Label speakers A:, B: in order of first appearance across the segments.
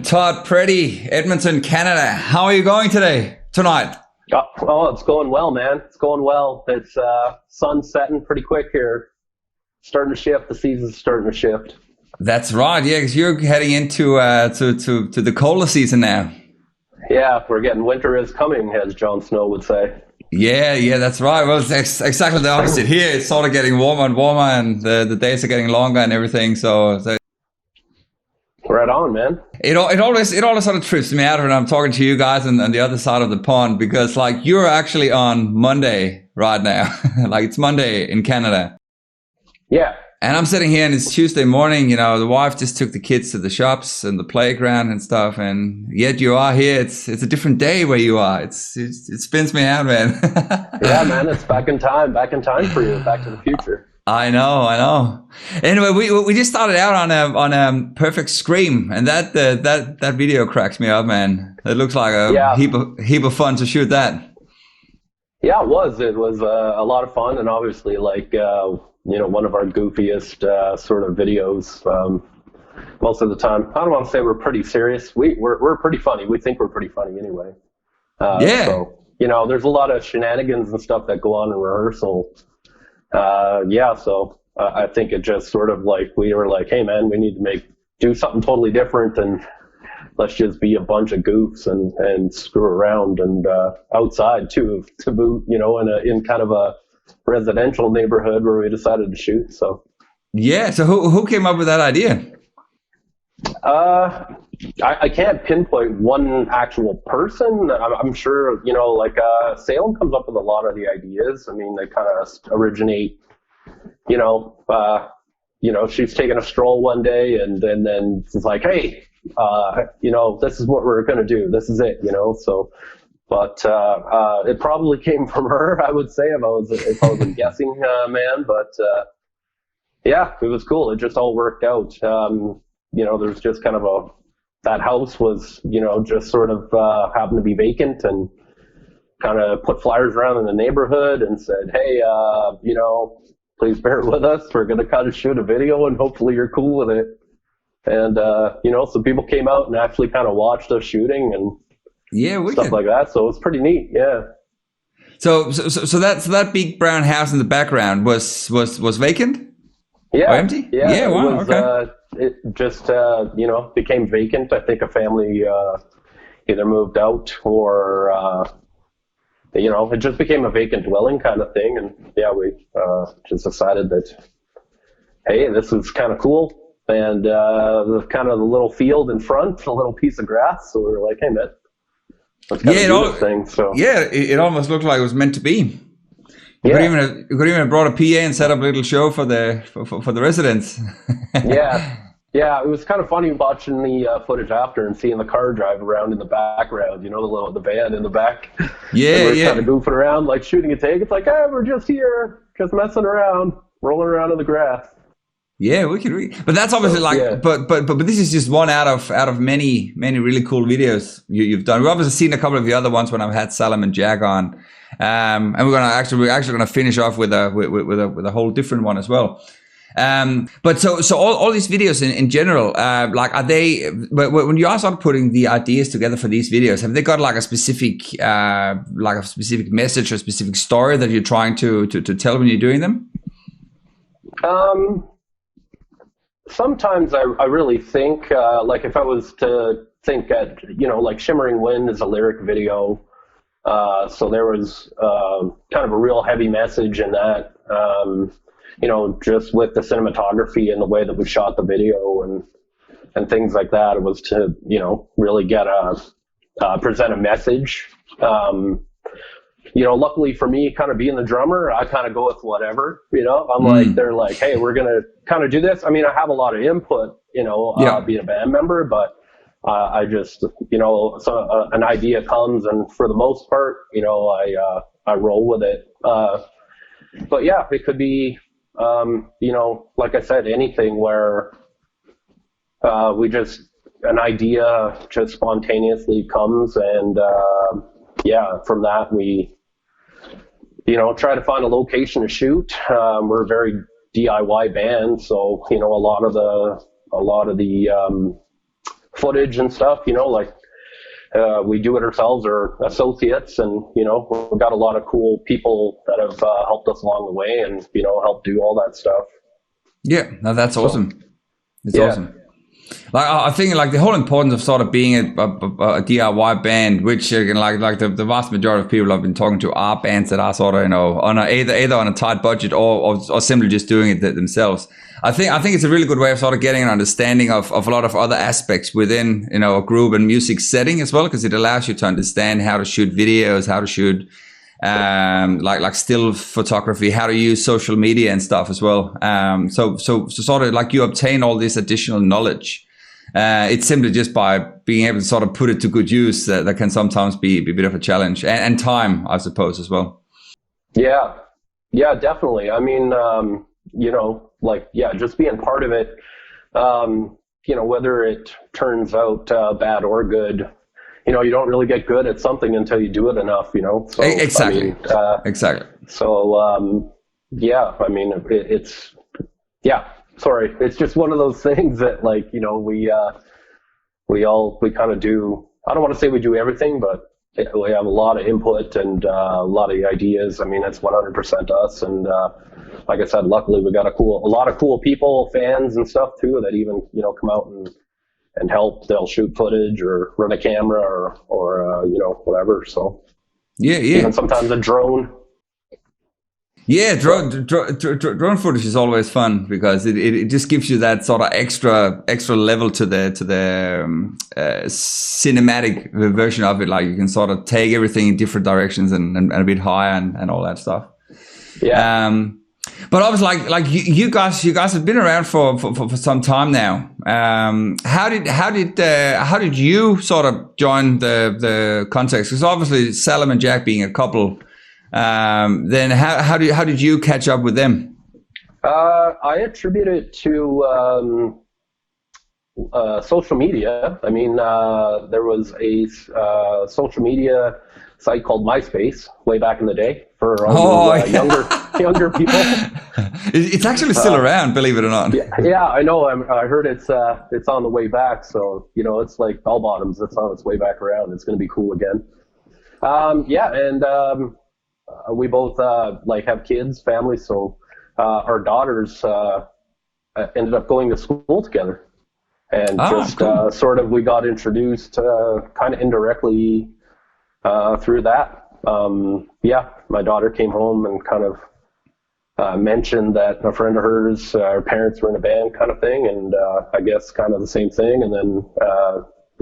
A: TODD PRETTY, Edmonton, Canada. How are you going tonight?
B: Oh, it's going well, man. It's going well. It's sun setting pretty quick here. Starting to shift. The season's starting to shift.
A: That's right. Yeah, because you're heading into to the colder season now.
B: Yeah, we're getting winter is coming, as Jon Snow would say.
A: Yeah, that's right. Well, it's exactly the opposite here. It's sort of getting warmer and warmer, and the days are getting longer and everything. So
B: right on, man.
A: It always sort of trips me out when I'm talking to you guys on the other side of the pond, because like you're actually on Monday right now. Like it's Monday in Canada.
B: Yeah.
A: And I'm sitting here and it's Tuesday morning, you know, the wife just took the kids to the shops and the playground and stuff, and yet you are here. It's a different day where you are. It spins me out, man.
B: Yeah, man, it's back in time for you, back to the future.
A: I know. Anyway, we just started out on a perfect scream, and that video cracks me up, man. It looks like a heap of fun to shoot that. Yeah,
B: it was a lot of fun, and obviously like one of our goofiest sort of videos. Most of the time, I don't want to say we're pretty serious. We're pretty funny. We think we're pretty funny anyway. So there's a lot of shenanigans and stuff that go on in rehearsal. So I think it just sort of like we were like, hey man, we need to do something totally different, and let's just be a bunch of goofs and screw around, and outside too, to boot, in kind of a residential neighborhood where we decided to shoot. So
A: who came up with that idea?
B: I can't pinpoint one actual person. I'm sure, Salem comes up with a lot of the ideas. I mean, they kind of originate, she's taking a stroll one day and then it's like, hey, this is what we're going to do. This is it, so, but it probably came from her, I would say, if I was a guessing man, but it was cool. It just all worked out. There's just kind of that house was, just sort of happened to be vacant, and kind of put flyers around in the neighborhood and said, hey, please bear with us. We're going to kind of shoot a video and hopefully you're cool with it. And, so people came out and actually kind of watched us shooting and stuff like that. So it was pretty neat. Yeah.
A: So that big brown house in the background was vacant?
B: Yeah.
A: Or empty?
B: Yeah.
A: Wow. Okay.
B: It just, became vacant. I think a family either moved out or, it just became a vacant dwelling kind of thing. And we just decided that, hey, this is kind of cool. And the kind of the little field in front, a little piece of grass. So we were like, hey, man, let's kind of do this thing. So
A: it almost looked like it was meant to be. You could even have brought a PA and set up a little show for the residents. Yeah, it was kind of funny watching the footage after and seeing the car drive around in the background. The van in the back. Yeah,
B: we're kind of goofing around, like shooting a take. It's like, hey, we're just here, just messing around, rolling around in the grass.
A: Yeah, we could. But that's obviously but this is just one out of many really cool videos you've done. We've obviously seen a couple of the other ones when I've had Salem and Jag on, and we're actually gonna finish off with a whole different one as well. But so all these videos in general, are they? When you are sort of putting the ideas together for these videos, have they got like a specific message or a specific story that you're trying to tell when you're doing them?
B: Sometimes I really think, like if I was to think at, like Shimmering Wind is a lyric video. So there was kind of a real heavy message in that, just with the cinematography and the way that we shot the video and things like that. It was to, really get present a message. Luckily for me, kind of being the drummer, I kind of go with whatever, I'm like, they're like, hey, we're going to kind of do this. I mean, I have a lot of input, being a band member, but I just, so an idea comes, and for the most part, I roll with it. But yeah, it could be, like I said, anything where an idea just spontaneously comes, and from that we try to find a location to shoot. We're a very DIY band, so a lot of the footage and stuff, like we do it ourselves or associates, and we've got a lot of cool people that have helped us along the way and helped do all that stuff.
A: Yeah, no, that's awesome. It's awesome. Like, I think like the whole importance of sort of being a DIY band, which like the vast majority of people I've been talking to are bands that are sort of on either on a tight budget or simply just doing it themselves. I think it's a really good way of sort of getting an understanding of a lot of other aspects within a group and music setting as well, because it allows you to understand how to shoot videos, how to shoot like still photography, how to use social media and stuff as well. So sort of like you obtain all this additional knowledge. It's simply just by being able to sort of put it to good use that can sometimes be a bit of a challenge, and time, I suppose, as well.
B: Yeah, definitely. I mean, just being part of it, whether it turns out bad or good, you don't really get good at something until you do it enough, So,
A: exactly.
B: Exactly. So, I mean, it's just one of those things that we kind of do. I don't want to say we do everything, but we have a lot of input and a lot of ideas. I mean, it's 100% us. And like I said, luckily we got a lot of cool people, fans and stuff too, that even, come out and help. They'll shoot footage or run a camera or whatever. So
A: yeah.
B: Even sometimes a drone.
A: Yeah, drone footage is always fun because it just gives you that sort of extra level to the cinematic version of it. Like you can sort of take everything in different directions and a bit higher and all that stuff.
B: Yeah.
A: But obviously, like you guys have been around for some time now. How did you sort of join the context? Because obviously, Salam and Jack being a couple. Then how did you catch up with them?
B: I attribute it to social media. I mean, there was a social media site called MySpace way back in the day for all younger people.
A: It's actually still around, believe it or not.
B: Yeah, I know. I heard it's on the way back. So it's like bell bottoms. It's on its way back around. It's going to be cool again. We both have kids, families, so our daughters ended up going to school together, and cool. Sort of we got introduced kind of indirectly through that. My daughter came home and kind of mentioned that a friend of hers, her parents were in a band kind of thing, and I guess kind of the same thing, and then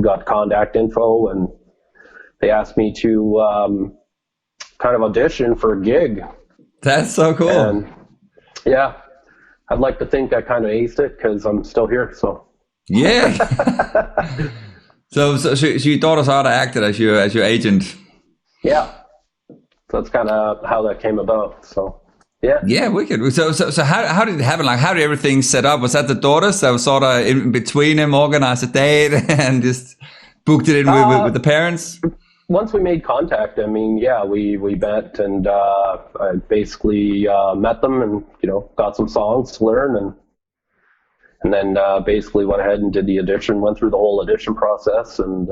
B: got contact info, and they asked me to kind of audition for a gig.
A: That's so cool.
B: And yeah, I'd like to think I kind of aced it because I'm still here. So
A: yeah. so you taught us how to act it as your agent.
B: Yeah. So that's kind of how that came about. So yeah.
A: Yeah, wicked. So how did it happen? Like, how did everything set up? Was that the daughters that was sort of in between them, organized a date and just booked it in with the parents?
B: Once we made contact, I mean, yeah, we met, and I basically met them and, got some songs to learn, and then basically went ahead and did the audition, went through the whole audition process, and,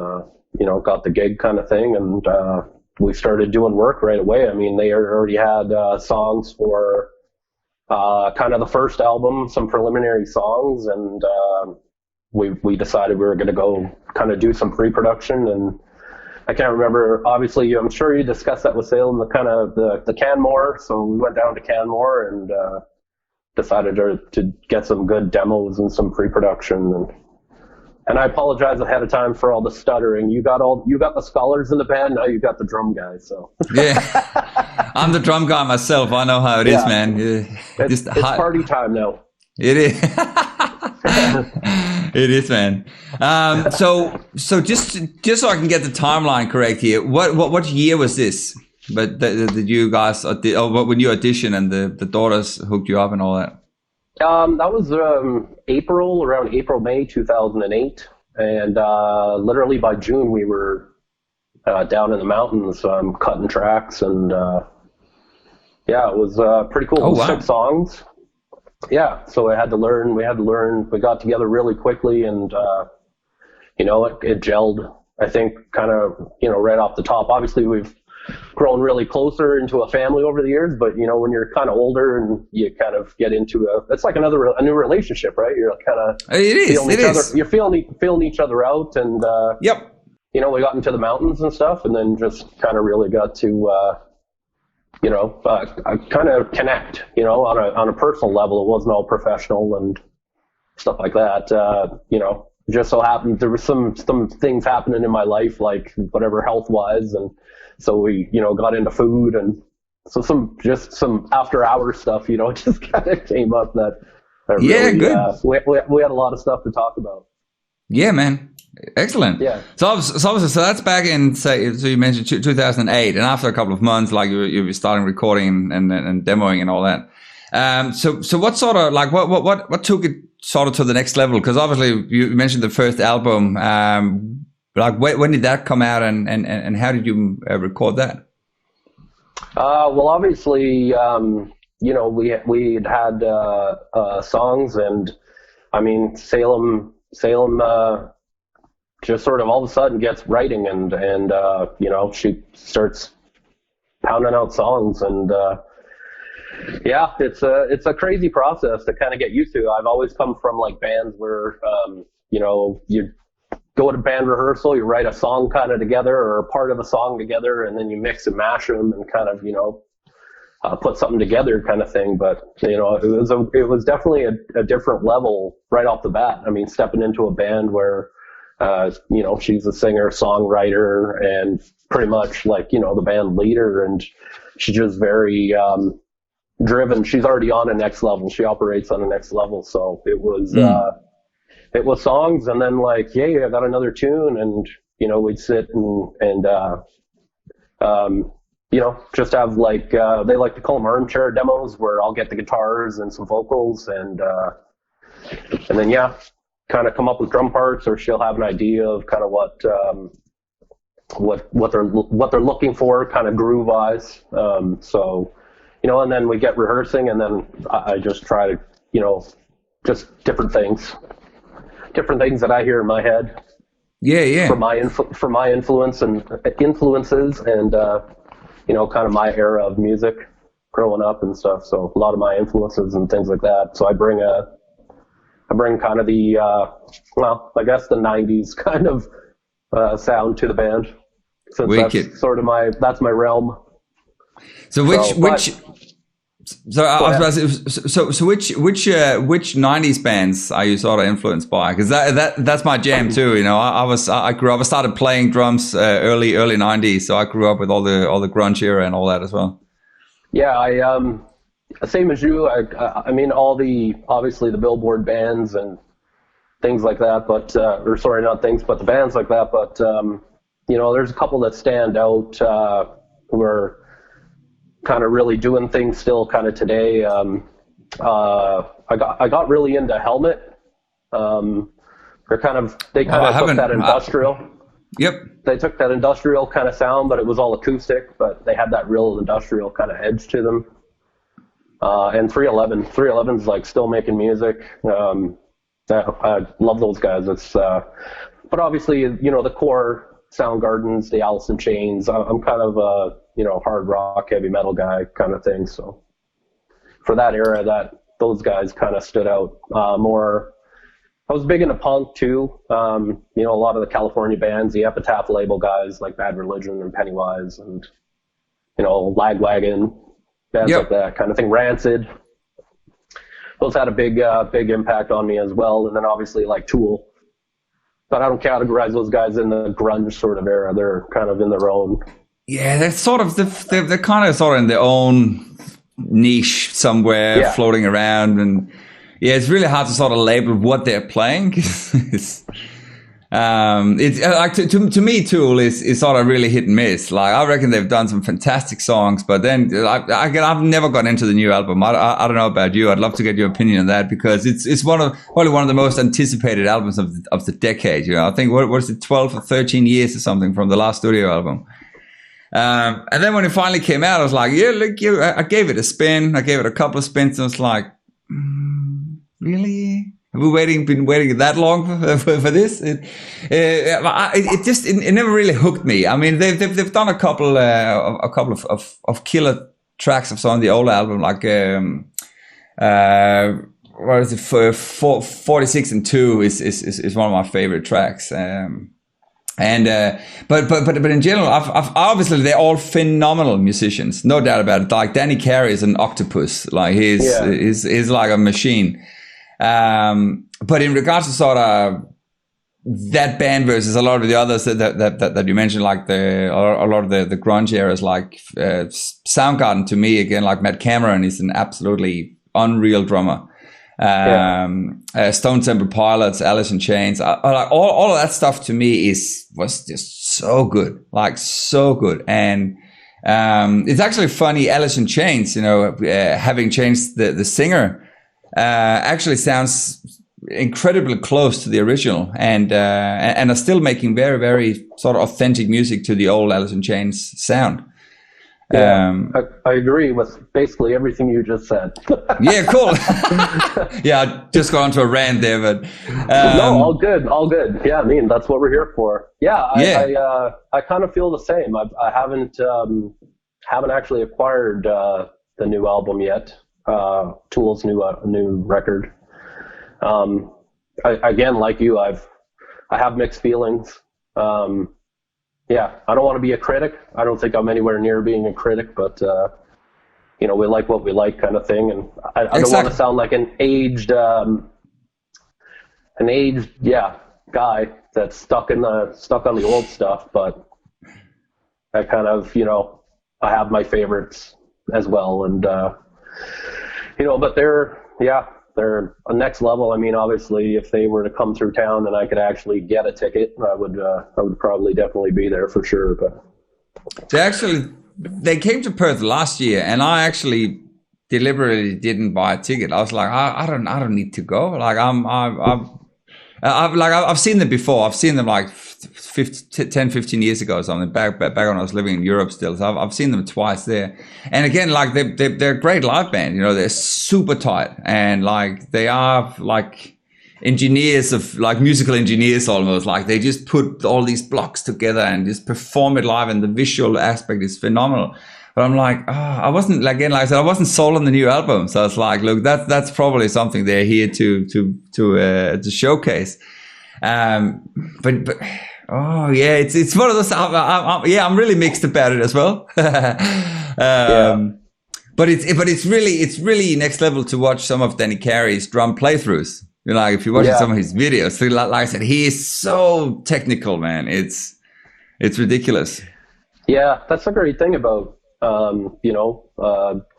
B: got the gig kind of thing, and we started doing work right away. I mean, they already had songs for kind of the first album, some preliminary songs, and we decided we were going to go kind of do some pre-production, and I can't remember. Obviously, I'm sure you discussed that with Salem, the Canmore. So we went down to Canmore and decided to get some good demos and some pre-production. And I apologize ahead of time for all the stuttering. You got the scholars in the band. Now you got the drum guy. So
A: yeah, I'm the drum guy myself. I know how it is, man. Yeah.
B: It's party time now.
A: It is. It is, man. So just so I can get the timeline correct here, what year was this? But did you guys, when you auditioned and the daughters hooked you up and all that?
B: That was around April, May 2008, and literally by June we were down in the mountains cutting tracks, and it was pretty cool.
A: Oh, wow.
B: 6 songs. Yeah, so we had to learn. We got together really quickly, and it gelled, I think, kind of, right off the top. Obviously, we've grown really closer into a family over the years, but when you're kind of older and you kind of get into it's like a new relationship, right? You're kind of you're feeling each other out, and
A: yep.
B: We got into the mountains and stuff, and then just kind of really got to kind of connect, on a personal level. It wasn't all professional and stuff like that. Just so happened there were some things happening in my life, like whatever health wise, and so we got into food, and so some after hours stuff, just kind of came up that really, good. We had a lot of stuff to talk about.
A: Yeah, man. Excellent.
B: Yeah.
A: So obviously, that's back in, say, so you mentioned 2008, and after a couple of months, like you were starting recording and demoing and all that. So what sort of, like, what took it sort of to the next level? Because obviously you mentioned the first album. Like when did that come out, and how did you record that?
B: Well, obviously, we'd had songs, and I mean, Salem just sort of all of a sudden gets writing, and she starts pounding out songs, and it's a crazy process to kind of get used to. I've always come from like bands where you go to band rehearsal, you write a song kind of together, or a part of a song together, and then you mix and mash them and kind of put something together kind of thing. But it was definitely a different level right off the bat. I mean, stepping into a band where she's a singer, songwriter, and pretty much like, the band leader, and she's just very driven. She's already on a next level. She operates on a next level. So it was songs, and then like, I got another tune, and we'd sit and just have like they like to call them armchair demos, where I'll get the guitars and some vocals, and then kind of come up with drum parts, or she'll have an idea of kind of what they're looking for, kind of groove wise. So and then we get rehearsing, and then I just try to just different things that I hear in my head.
A: Yeah.
B: For my influences, and kind of my era of music growing up and stuff. So a lot of my influences and things like that. So I bring kind of the I guess the 90s kind of sound to the band, since
A: Wicked.
B: That's sort of that's my realm.
A: So which 90s bands are you sort of influenced by? Because that's my jam too. I grew up. I started playing drums early 90s, so I grew up with all the grunge era and all that as well.
B: Yeah, I same as you. I mean, obviously the Billboard bands and things like that, but not things, but the bands like that. But there's a couple that stand out who are kind of really doing things still kind of today. I got really into Helmet. They kind of took that industrial.
A: Yep.
B: They took that industrial kind of sound, but it was all acoustic, but they had that real industrial kind of edge to them. And 311's like still making music. I love those guys. It's but obviously, the core Soundgardens, the Alice in Chains. I'm kind of a hard rock, heavy metal guy kind of thing. So for that era, those guys kind of stood out more. I was big into punk too. A lot of the California bands, the Epitaph label guys like Bad Religion and Pennywise, and Lagwagon, bands like that kind of thing. Rancid. Those had a big impact on me as well. And then obviously like Tool. But I don't categorize those guys in the grunge sort of era. They're kind of in their own.
A: Yeah, they're sort of they're kind of in their own niche somewhere, floating around, and it's really hard to sort of label what they're playing. It's like to me, Tool is sort of really hit and miss. Like I reckon they've done some fantastic songs, but then I've never gotten into the new album. I don't know about you. I'd love to get your opinion on that, because it's probably one of the most anticipated albums of the decade. I think what is it, 12 or 13 years or something from the last studio album. And then when it finally came out, I was like, I gave it a spin. I gave it a couple of spins, and I was like, really? Have we been waiting that long for this? It never really hooked me. I mean, they've done a couple of killer tracks of some of the old album, like what is it? 46 and 2 is one of my favorite tracks. But in general, I've obviously they're all phenomenal musicians, no doubt about it. Like Danny Carey is an octopus, like he's like a machine. But in regards to sort of that band versus a lot of the others that you mentioned, like a lot of the grunge eras, like Soundgarden, to me again, like Matt Cameron is an absolutely unreal drummer. Stone Temple Pilots, Alice in Chains, like all of that stuff to me was just so good, like so good. And it's actually funny, Alice in Chains, having changed the singer, actually sounds incredibly close to the original, and are still making very, very sort of authentic music to the old Alice in Chains sound.
B: I agree with basically everything you just said.
A: Yeah, cool. Yeah, I just got onto a rant there, but
B: no, all good. Yeah, I mean that's what we're here for. I kind of feel the same. I haven't actually acquired the new album yet. Tool's new record. Again, like you, I have mixed feelings. I don't want to be a critic. I don't think I'm anywhere near being a critic, but we like what we like, kind of thing. And I don't want to sound like an aged guy that's stuck on the old stuff. But I kind of, I have my favorites as well, and but they're a next level. I mean, obviously, if they were to come through town and I could actually get a ticket, I would probably definitely be there for sure. But
A: they came to Perth last year, and I actually deliberately didn't buy a ticket. I was like, I don't need to go. Like I've seen them before. I've seen them like 10, 15 years ago or something, back when I was living in Europe still. So I've seen them twice there. And again, like they're a great live band, they're super tight, and like they are like engineers of like musical engineers almost. Like they just put all these blocks together and just perform it live, and the visual aspect is phenomenal. But I'm like, I wasn't, like I said, I wasn't sold on the new album. So it's like, look, that's probably something they're here to showcase. But it's one of those. I'm really mixed about it as well. But it's really next level to watch some of Danny Carey's drum playthroughs. Like if you're watching some of his videos, so like I said, he is so technical, man. It's ridiculous.
B: Yeah, that's the great thing about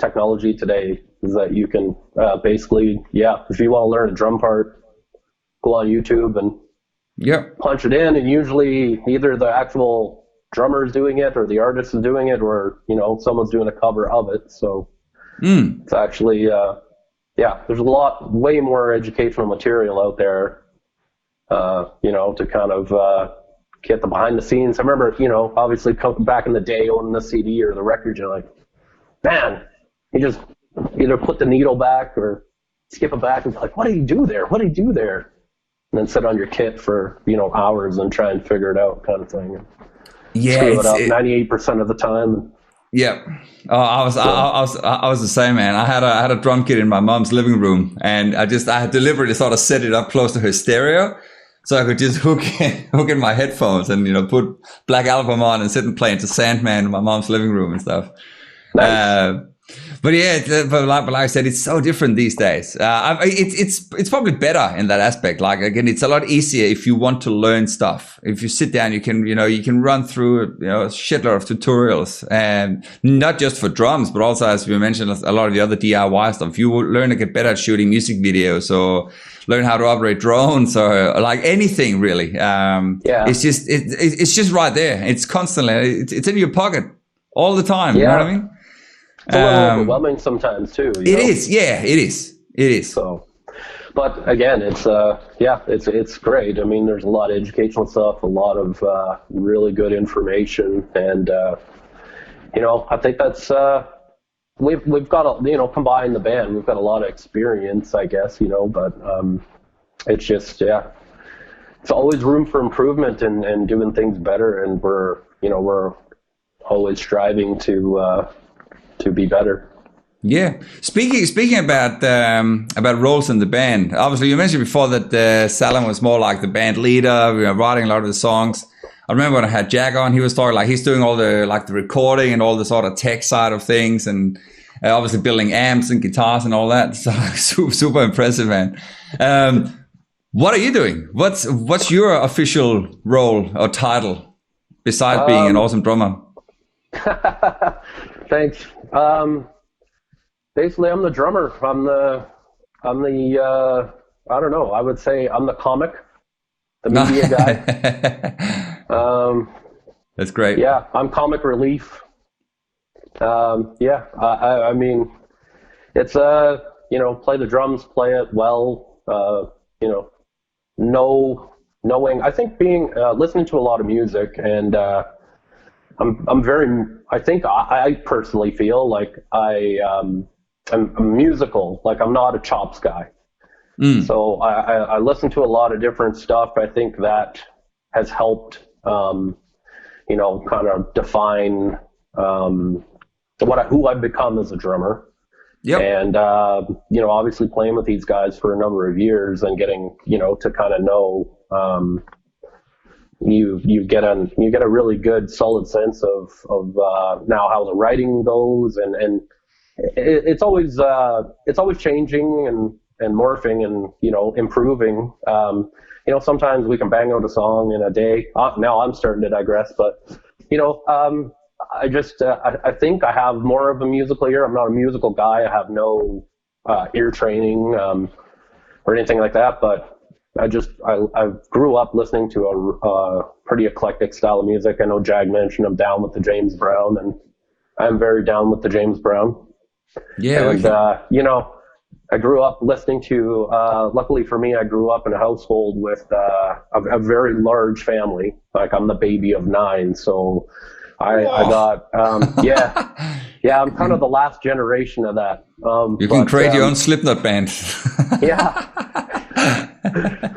B: technology today, is that you can basically, if you want to learn a drum part, go on YouTube and punch it in, and usually either the actual drummer is doing it or the artist is doing it, or someone's doing a cover of it. So it's actually there's way more educational material out there to kind of get the behind the scenes. I remember, obviously back in the day owning the CD or the record, you're like, man, you just either put the needle back or skip it back and be like, what did he do there? What did he do there? And then sit on your kit for, hours and try and figure it out, kind of thing.
A: Yeah.
B: Screw it up 98% of the time.
A: Yeah. Oh, I was the same, man. I had a drum kit in my mom's living room, and I had deliberately sort of set it up close to her stereo, so I could just hook in my headphones and, put Black Album on and sit and play into Sandman in my mom's living room and stuff. Nice. But like I said, it's so different these days. It's probably better in that aspect. Like again, it's a lot easier if you want to learn stuff. If you sit down, you can run through a shitload of tutorials, and not just for drums, but also, as we mentioned, a lot of the other DIY stuff. You will learn to get better at shooting music videos, or learn how to operate drones, or like anything really. It's just right there. It's constantly. It's in your pocket all the time. You know what I mean?
B: It's a little overwhelming sometimes too.
A: It is. It is.
B: So, but again, it's great. I mean, there's a lot of educational stuff, a lot of really good information, and I think that's we've got combined the band. We've got a lot of experience, I guess, but it's just, yeah, it's always room for improvement and doing things better. And we're always striving to be better.
A: Yeah. Speaking about roles in the band. Obviously, you mentioned before that Salam was more like the band leader, writing a lot of the songs. I remember when I had Jack on, he was talking like he's doing all the the recording and all the sort of tech side of things, and obviously building amps and guitars and all that. So super impressive, man. What are you doing? What's your official role or title besides being an awesome drummer?
B: Thanks. Basically, I'm the drummer. I'm the I don't know. I would say I'm the comic, the media guy.
A: That's great.
B: Yeah, I'm comic relief. Yeah, I mean, it's play the drums, play it well. Knowing. I think being listening to a lot of music, and I'm very. I think I personally feel like I'm musical. Like I'm not a chops guy. So I listen to a lot of different stuff. I think that has helped, kind of define who I've become as a drummer.
A: Yep.
B: And obviously playing with these guys for a number of years and getting to kind of know you get a really good solid sense of now how the writing goes, and it's always changing and morphing and improving. Sometimes we can bang out a song in a day. Now I'm starting to digress, but I think I have more of a musical ear. I'm not a musical guy. I have no ear training or anything like that, but I grew up listening to a pretty eclectic style of music. I know Jag mentioned I'm down with the James Brown, and I'm very down with the James Brown.
A: Yeah.
B: And, I grew up listening to, luckily for me, I grew up in a household with a very large family. Like I'm the baby of 9. So I got, I'm kind of the last generation of that.
A: You can create your own Slipknot band.
B: Yeah.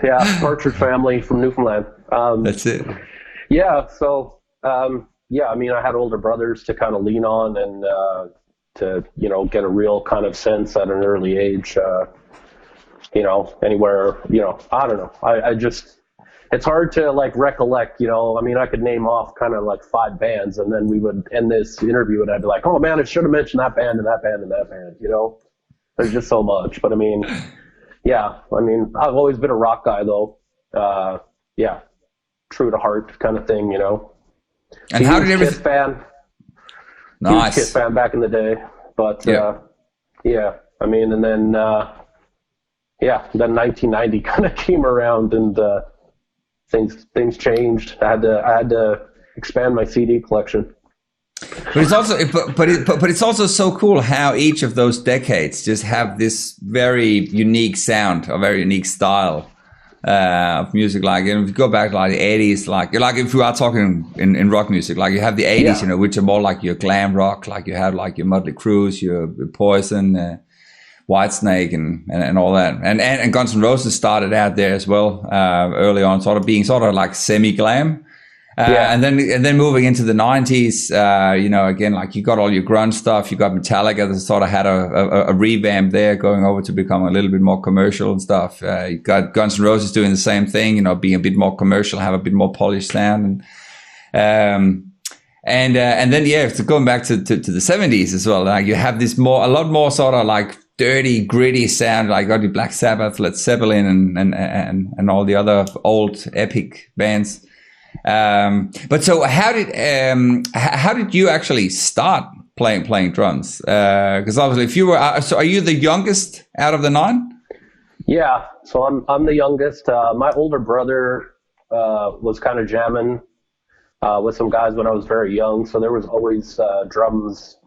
B: Yeah. Orchard family from Newfoundland.
A: That's it.
B: Yeah. So, I mean, I had older brothers to kind of lean on and, to get a real kind of sense at an early age, anywhere, I don't know. I just, it's hard to recollect, I mean, I could name off kind of 5 bands, and then we would end this interview and I'd be like, oh man, I should have mentioned that band and that band and that band, there's just so much. But I mean, yeah, I mean, I've always been a rock guy though. True to heart kind of thing,
A: And how did everything?
B: Kiss fan.
A: Nice.
B: Huge Kiss fan back in the day, but I mean, and then then 1990 kind of came around, and things changed. I had to expand my CD collection.
A: But it's also but it's also so cool how each of those decades just have this very unique sound, a very unique style of music. Like, and if you go back to the 80s, like if we are talking in rock music, like you have the 80s, which are more like your glam rock, like you have your Mötley Crüe, your Poison, Whitesnake, and all that, and Guns N' Roses started out there as well early on, sort of being like semi glam. And then moving into the 90s, again, you got all your grunge stuff. You got Metallica that sort of had a revamp there, going over to become a little bit more commercial and stuff. You got Guns N' Roses doing the same thing, being a bit more commercial, have a bit more polished sound. And then, so going back to the 70s as well, you have a lot more sort of dirty, gritty sound, got your Black Sabbath, Led Zeppelin, and all the other old epic bands. But so how did you actually start playing drums? Because obviously, if you were, so are you the youngest out of the 9?
B: Yeah, so I'm the youngest. My older brother was kind of jamming with some guys when I was very young, so there was always drums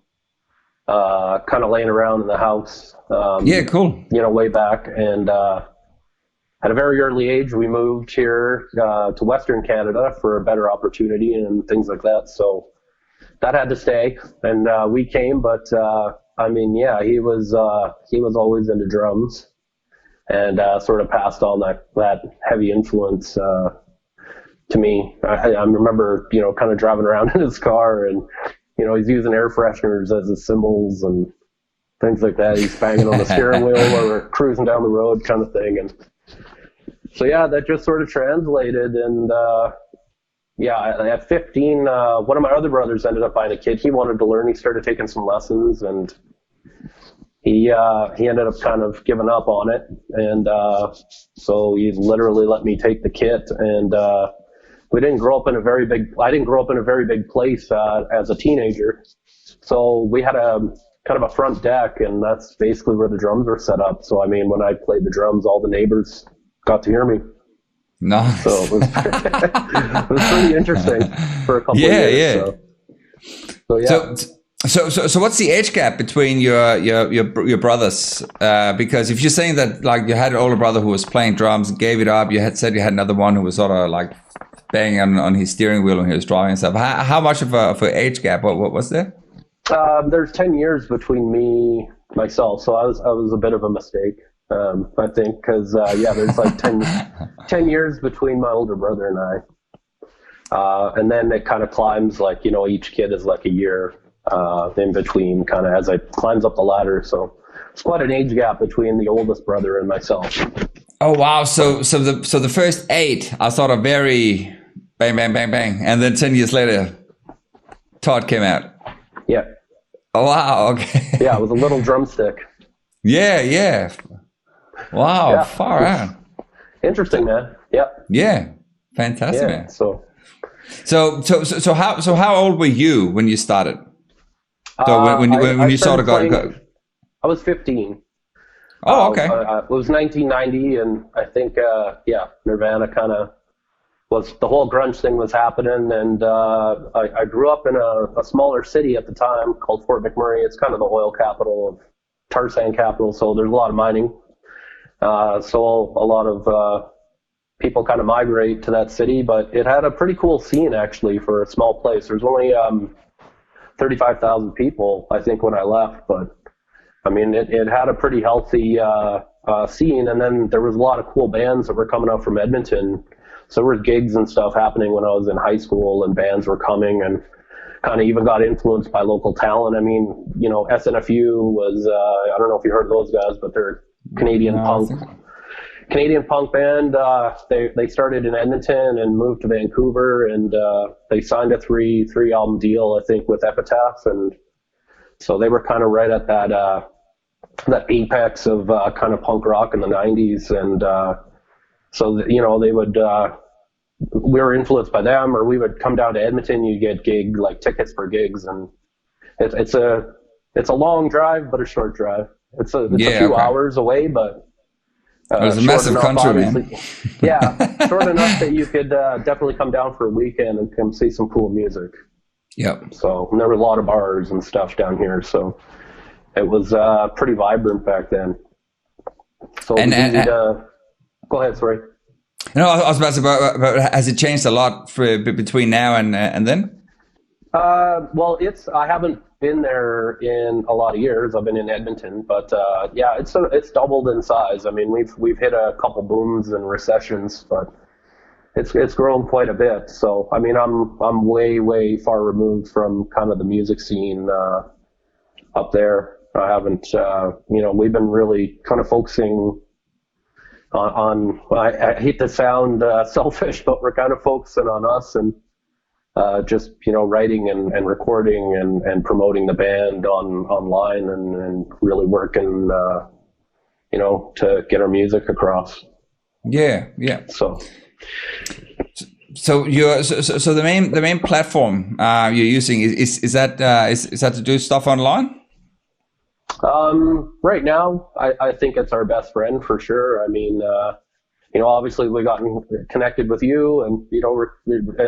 B: kind of laying around in the house.
A: Cool.
B: Way back, and at a very early age, we moved here to Western Canada for a better opportunity and things like that. So that had to stay, and we came. But I mean, he was always into drums, and sort of passed on that heavy influence to me. I remember, kind of driving around in his car, and he's using air fresheners as his cymbals and things like that. He's banging on the steering wheel or we're cruising down the road, kind of thing. And so that just sort of translated. And at 15, one of my other brothers ended up buying a kit. He wanted to learn. He started taking some lessons, and he ended up kind of giving up on it. And so he literally let me take the kit. And I didn't grow up in a very big place as a teenager. So we had a kind of a front deck, and that's basically where the drums were set up. So, I mean, when I played the drums, all the neighbors got to hear me.
A: Nice.
B: So it was, it was pretty interesting for a couple of years.
A: Yeah. So what's the age gap between your brothers? Because if you're saying that, like, you had an older brother who was playing drums, gave it up, you had said you had another one who was sort of like banging on his steering wheel when he was driving and stuff. How much of an age gap? What was there?
B: There's 10 years between myself, so I was a bit of a mistake, I think, because there's like 10 years between my older brother and I, and then it kind of climbs, like, each kid is like a year in between, kind of as it climbs up the ladder. So it's quite an age gap between the oldest brother and myself.
A: Oh wow! So the first 8 are sort of very bang bang bang bang, and then 10 years later, TODD came out.
B: Yeah.
A: Oh wow! Okay.
B: Yeah, it was a little drumstick.
A: Yeah. Wow, yeah. Far out.
B: Interesting, man. Yeah.
A: Yeah, fantastic, man.
B: So
A: how old were you when you started? So when you sort of got.
B: I was 15.
A: Oh, okay.
B: It was 1990, and I think Nirvana kind of was, the whole grunge thing was happening, and I grew up in a smaller city at the time called Fort McMurray. It's kind of the oil capital of tar sand capital, so there's a lot of mining. So a lot of people kind of migrate to that city, but it had a pretty cool scene actually for a small place. There's only 35,000 people, I think, when I left, but I mean, it had a pretty healthy scene, and then there was a lot of cool bands that were coming out from Edmonton. So there were gigs and stuff happening when I was in high school, and bands were coming, and kind of even got influenced by local talent. I mean, SNFU was, I don't know if you heard of those guys, but they're Canadian punk band. They started in Edmonton and moved to Vancouver, and they signed a three album deal, I think, with Epitaph, and so they were kind of right at that apex of kind of punk rock in the 90s, and so they would, we were influenced by them, or we would come down to Edmonton. You get tickets for gigs, and it's a long drive, but a short drive. It's a few hours away, but
A: it's a massive country, man.
B: Yeah, short enough that you could definitely come down for a weekend and come see some cool music.
A: Yep.
B: So there were a lot of bars and stuff down here, so it was pretty vibrant back then. So it was easy to... Go ahead, sorry.
A: No, I was about to say, but has it changed a lot between now and then?
B: Well, I haven't been there in a lot of years. I've been in Edmonton, but it's doubled in size. I mean, we've hit a couple booms and recessions, but it's grown quite a bit. So, I mean, I'm way far removed from kind of the music scene up there. I haven't, we've been really kind of focusing on I hate to sound selfish, but we're kind of focusing on us and just writing and recording and promoting the band online and really working to get our music across.
A: Yeah. So the main platform you're using is that to do stuff online?
B: Right now, I think it's our best friend for sure. I mean, obviously we got connected with you, and,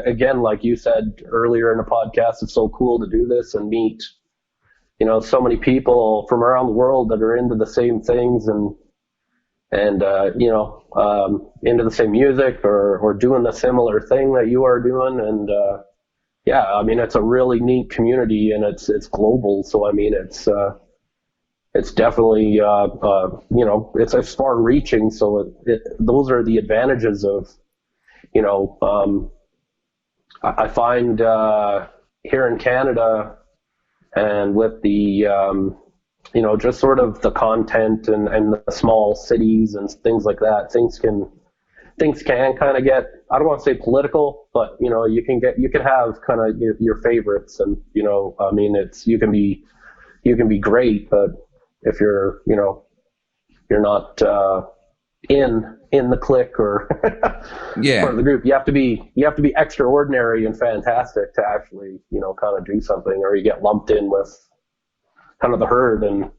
B: again, like you said earlier in the podcast, it's so cool to do this and meet, so many people from around the world that are into the same things and into the same music or doing the similar thing that you are doing. And, I mean, it's a really neat community, and it's global. So, I mean, it's it's definitely, you know, it's far reaching. So those are the advantages of, you know, I find here in Canada and with the, you know, just sort of the content and the small cities and things like that, things can kind of get, I don't want to say political, but, you know, you can have kind of your favorites, and, you know, I mean, you can be great, but if you're, you know, you're not in the clique or part of the group, you have to be extraordinary and fantastic to actually, you know, kind of do something, or you get lumped in with kind of the herd. And,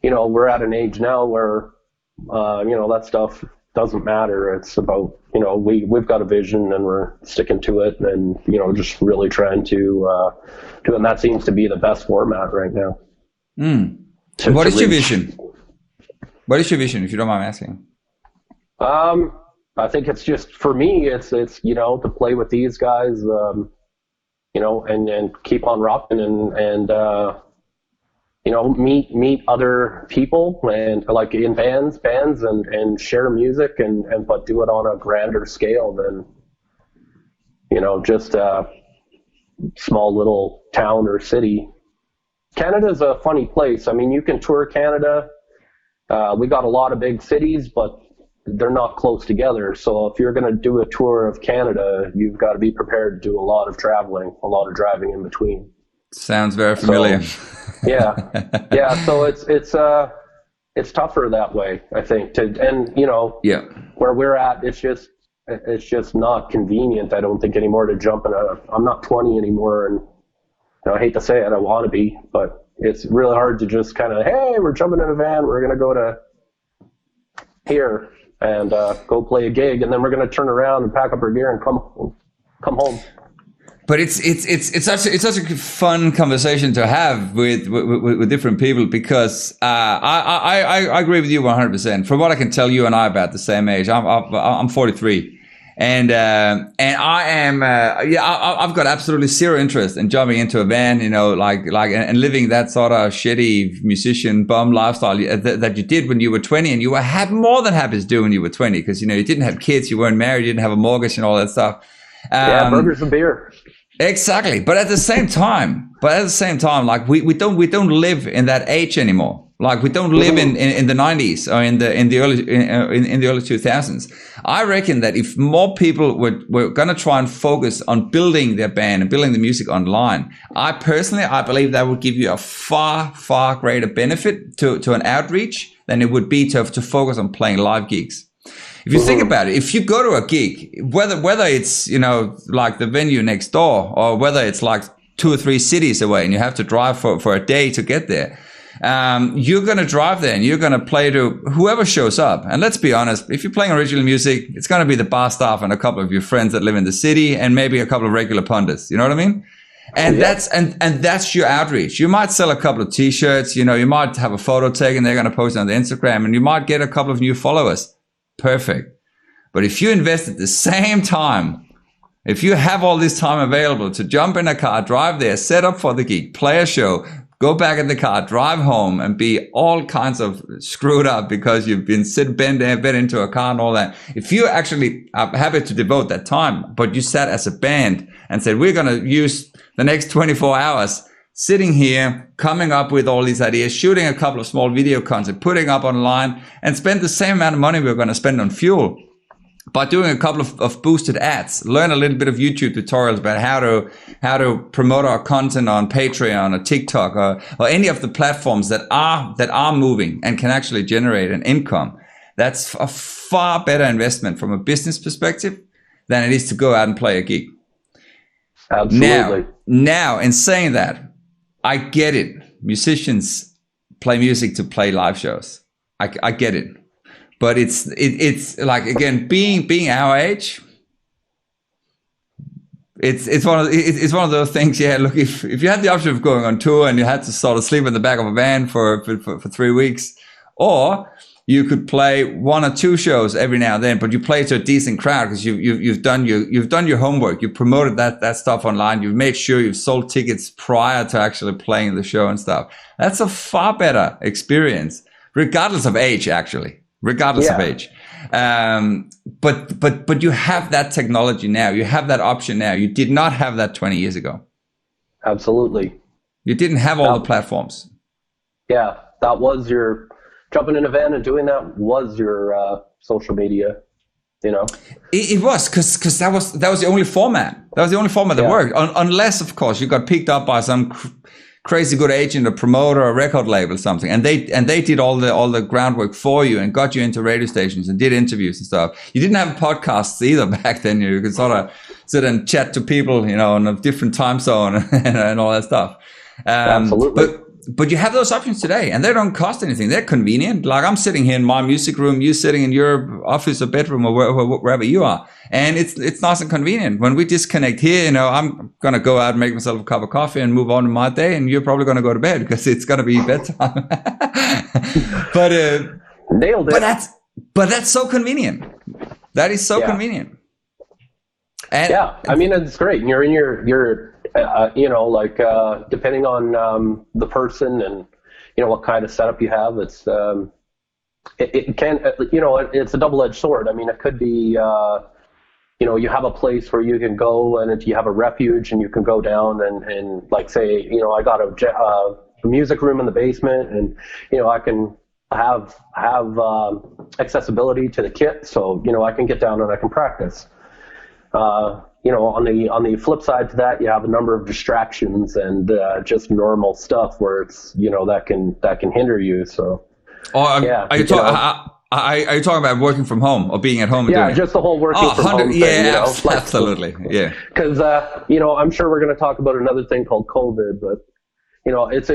B: you know, we're at an age now where, you know, that stuff doesn't matter. It's about, you know, we've got a vision and we're sticking to it, and, you know, just really trying to do it. And that seems to be the best format right now.
A: What is your vision? What is your vision, if you don't mind asking?
B: I think it's just, for me, it's, you know, to play with these guys, you know, and keep on rocking and you know, meet other people, and like in bands and share music but do it on a grander scale than, you know, just a small little town or city. Canada's a funny place. I mean, you can tour Canada. We got a lot of big cities, but they're not close together. So if you're going to do a tour of Canada, you've got to be prepared to do a lot of traveling, a lot of driving in between.
A: Sounds very familiar.
B: So, yeah. So it's tougher that way, I think. And you know, where we're at, it's just not convenient, I don't think, anymore to jump in I'm not 20 anymore, and, you know, I hate to say it, I want to be, but it's really hard to just kind of, hey, we're jumping in a van, we're going to go to here and go play a gig, and then we're going to turn around and pack up our gear and come home.
A: But it's such a fun conversation to have with different people, because I agree with you 100%. From what I can tell, you and I are about the same age. I'm 43. And I am, I've got absolutely zero interest in jumping into a van, you know, and living that sort of shitty musician bum lifestyle that you did when you were 20, and you were more than happy to do when you were 20, because, you know, you didn't have kids, you weren't married, you didn't have a mortgage and all that stuff.
B: Burgers and beer.
A: Exactly. But at the same time, like we don't live in that age anymore. Like we don't live in the 90s or in the early 2000s. I reckon that if more people were going to try and focus on building their band and building the music online, I believe that would give you a far, far greater benefit to an outreach than it would be to focus on playing live gigs. If you think about it, if you go to a gig, whether it's, you know, like the venue next door, or whether it's like 2 or 3 cities away and you have to drive for a day to get there, you're going to drive there and you're going to play to whoever shows up. And let's be honest, if you're playing original music, it's going to be the bar staff and a couple of your friends that live in the city, and maybe a couple of regular pundits. You know what I mean? And that's your outreach. You might sell a couple of t-shirts, you know, you might have a photo taken, they're going to post it on the Instagram, and you might get a couple of new followers. Perfect. But if you invest at the same time, if you have all this time available to jump in a car, drive there, set up for the gig, play a show, go back in the car, drive home, and be all kinds of screwed up because you've been bent into a car and all that. If you actually are happy to devote that time, but you sat as a band and said, we're going to use the next 24 hours sitting here, coming up with all these ideas, shooting a couple of small video content, putting up online, and spend the same amount of money we're going to spend on fuel by doing a couple of boosted ads, learn a little bit of YouTube tutorials about how to promote our content on Patreon or TikTok or any of the platforms that are moving and can actually generate an income. That's a far better investment from a business perspective than it is to go out and play a gig.
B: Absolutely.
A: Now, in saying that, I get it. Musicians play music to play live shows. I get it. But it's like, again, being our age, it's one of those things. Yeah, look, if you had the option of going on tour and you had to sort of sleep in the back of a van for 3 weeks, or you could play 1 or 2 shows every now and then, but you play to a decent crowd because you've done your homework. You promoted that stuff online. You've made sure you've sold tickets prior to actually playing the show and stuff. That's a far better experience, regardless of age, actually. Regardless of age. But you have that technology now. You have that option now. You did not have that 20 years ago.
B: Absolutely.
A: You didn't have all the platforms.
B: Yeah, that was your jumping in a van and doing that was your social media. You know,
A: it was because that was the only format. That was the only format that worked. Unless, of course, you got picked up by some crazy good agent, a promoter, a record label, or something, and they did all the groundwork for you and got you into radio stations and did interviews and stuff. You didn't have podcasts either back then. You could sort of sit and chat to people, you know, in a different time zone and all that stuff.
B: Absolutely.
A: But you have those options today, and they don't cost anything. They're convenient. Like I'm sitting here in my music room, you sitting in your office or bedroom or wherever you are, and it's nice and convenient. When we disconnect here, you know, I'm gonna go out and make myself a cup of coffee and move on to my day, and you're probably gonna go to bed because it's gonna be bedtime. But
B: nailed it.
A: But that's so convenient. That is so convenient. And
B: I mean, it's great. And you're in your you know, like depending on the person and you know what kind of setup you have, it's it can, you know, it's a double-edged sword. I mean, it could be you know, you have a place where you can go and you have a refuge and you can go down and like say, you know, I got a music room in the basement and you know I can have accessibility to the kit, so you know I can get down and I can practice. You know, on the flip side to that, you have a number of distractions and just normal stuff where it's, you know, that can hinder you. So, are you
A: talking about working from home or being at home?
B: Yeah, just the whole working from home thing.
A: Yeah,
B: you know?
A: absolutely. Yeah,
B: because you know, I'm sure we're going to talk about another thing called COVID, but you know, it's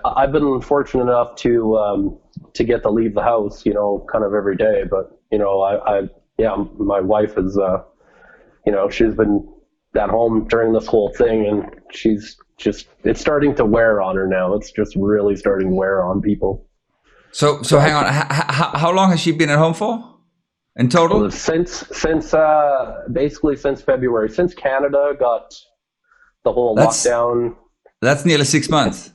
B: I've been fortunate enough to get to leave the house, you know, kind of every day. But you know, my wife is. You know, she's been at home during this whole thing, and it's starting to wear on her now. It's just really starting to wear on people.
A: So hang on. How long has she been at home for in total?
B: Well, since basically since February, since Canada got the whole lockdown.
A: That's nearly 6 months.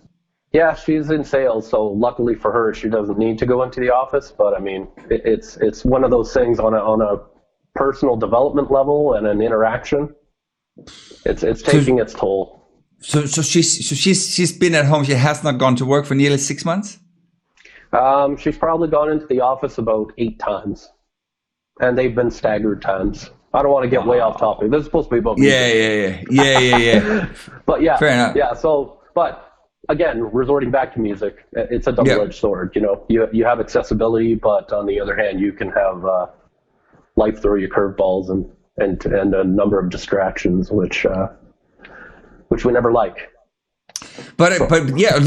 B: Yeah, she's in sales, so luckily for her, she doesn't need to go into the office. But I mean, it's one of those things on a personal development level and an interaction, it's taking its toll.
A: So she's been at home. She has not gone to work for nearly 6 months.
B: She's probably gone into the office about 8 times, and they've been staggered times. I don't want to get way off topic. This is supposed to be about music.
A: Yeah.
B: But yeah,
A: fair enough.
B: Yeah. So, but again, resorting back to music, it's a double-edged sword. You know, you have accessibility, but on the other hand, you can have life throw you curveballs and a number of distractions, which we never like.
A: But yeah,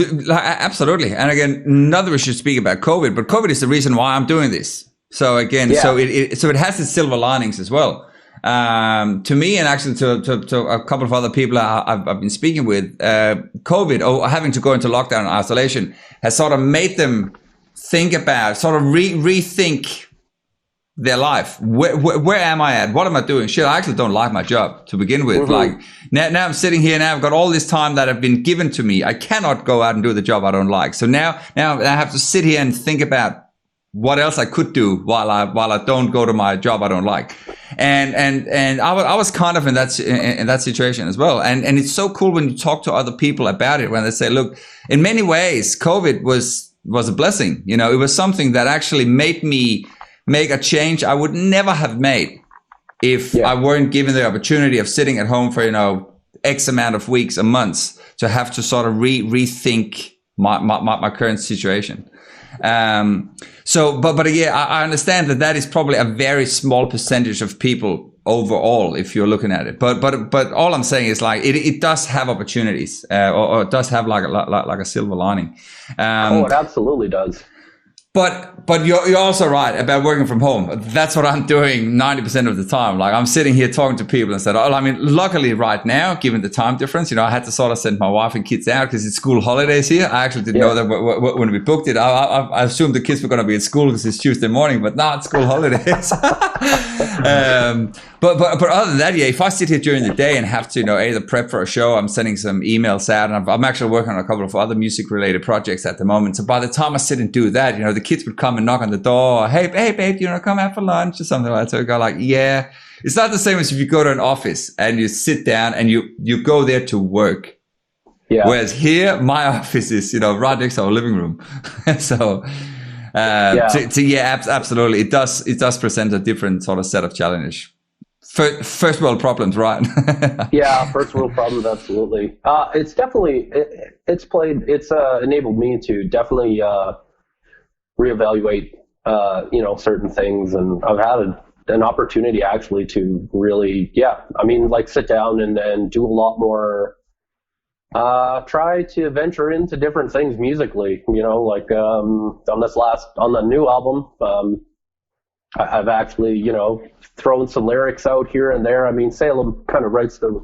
A: absolutely. And again, not that we should speak about COVID, but COVID is the reason why I'm doing this. So again, so it has its silver linings as well. To me, and actually to a couple of other people I've been speaking with, COVID or having to go into lockdown and isolation has sort of made them think about, sort of rethink their life. Where am I at? What am I doing? Shit, I actually don't like my job to begin with. Mm-hmm. Like now I'm sitting here now, I've got all this time that have been given to me. I cannot go out and do the job I don't like. So now I have to sit here and think about what else I could do while I don't go to my job I don't like. And I was kind of in that situation as well. And it's so cool when you talk to other people about it, when they say, look, in many ways, COVID was a blessing. You know, it was something that actually made me make a change I would never have made if I weren't given the opportunity of sitting at home for, you know, X amount of weeks or months to have to sort of rethink my current situation. But again, I understand that is probably a very small percentage of people overall, if you're looking at it. But all I'm saying is like it does have opportunities, or it does have like a silver lining.
B: It absolutely does.
A: But you're also right about working from home. That's what I'm doing 90% of the time. Like I'm sitting here talking to people and said, oh, I mean, luckily right now, given the time difference, I had to sort of send my wife and kids out because it's school holidays here. I actually didn't know that when we booked it. I assumed the kids were going to be at school because it's Tuesday morning, but not school holidays. But other than that, if I sit here during the day and have to, either prep for a show, I'm sending some emails out, and I'm actually working on a couple of other music related projects at the moment. So by the time I sit and do that, the kids would come and knock on the door. Hey babe, come out for lunch or something like that. So I go like, yeah, it's not the same as if you go to an office and you sit down and you go there to work. Yeah. Whereas here, my office is, right next to our living room. So, absolutely. It does present a different sort of set of challenges. First world problems, right?
B: Yeah, first world problems, absolutely. It's definitely, it's enabled me to definitely reevaluate, certain things. And I've had an opportunity actually to really, sit down and do a lot more, try to venture into different things musically, on the new album, I've actually, thrown some lyrics out here and there. I mean, Salem kind of writes the,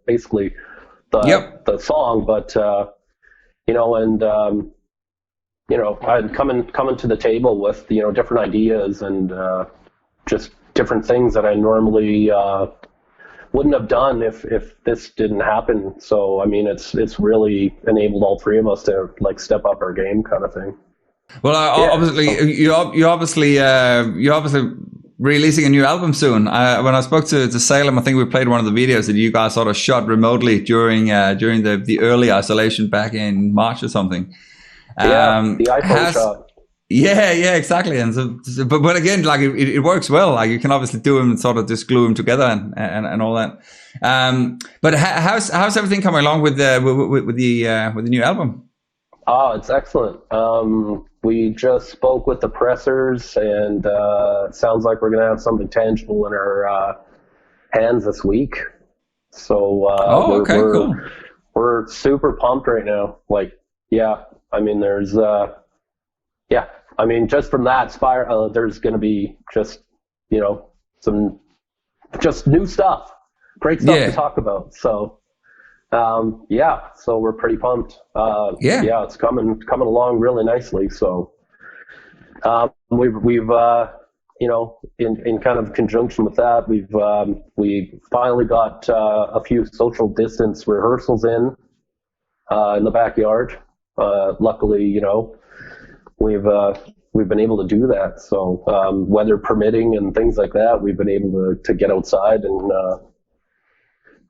B: basically the song, but, I'd coming to the table with, different ideas and, just different things that I normally, wouldn't have done if this didn't happen. So, I mean, it's really enabled all three of us to step up our game kind of thing.
A: Well, obviously, you're obviously releasing a new album soon. When I spoke to Salem, I think we played one of the videos that you guys sort of shot remotely during the early isolation back in March or something.
B: The iPhone shot.
A: Yeah, exactly. And so, but again, it works well. Like you can obviously do them and sort of just glue them together and all that. But how's everything coming along with the new album?
B: Oh, it's excellent. We just spoke with the pressers, and it sounds like we're going to have something tangible in our hands this week. So
A: cool.
B: We're super pumped right now. Just from that there's going to be just some just new stuff, great stuff to talk about. So. So we're pretty pumped. It's coming along really nicely. So, we've in kind of conjunction with that, we finally got a few social distance rehearsals in the backyard. Luckily, we've been able to do that. So, weather permitting and things like that, we've been able to get outside and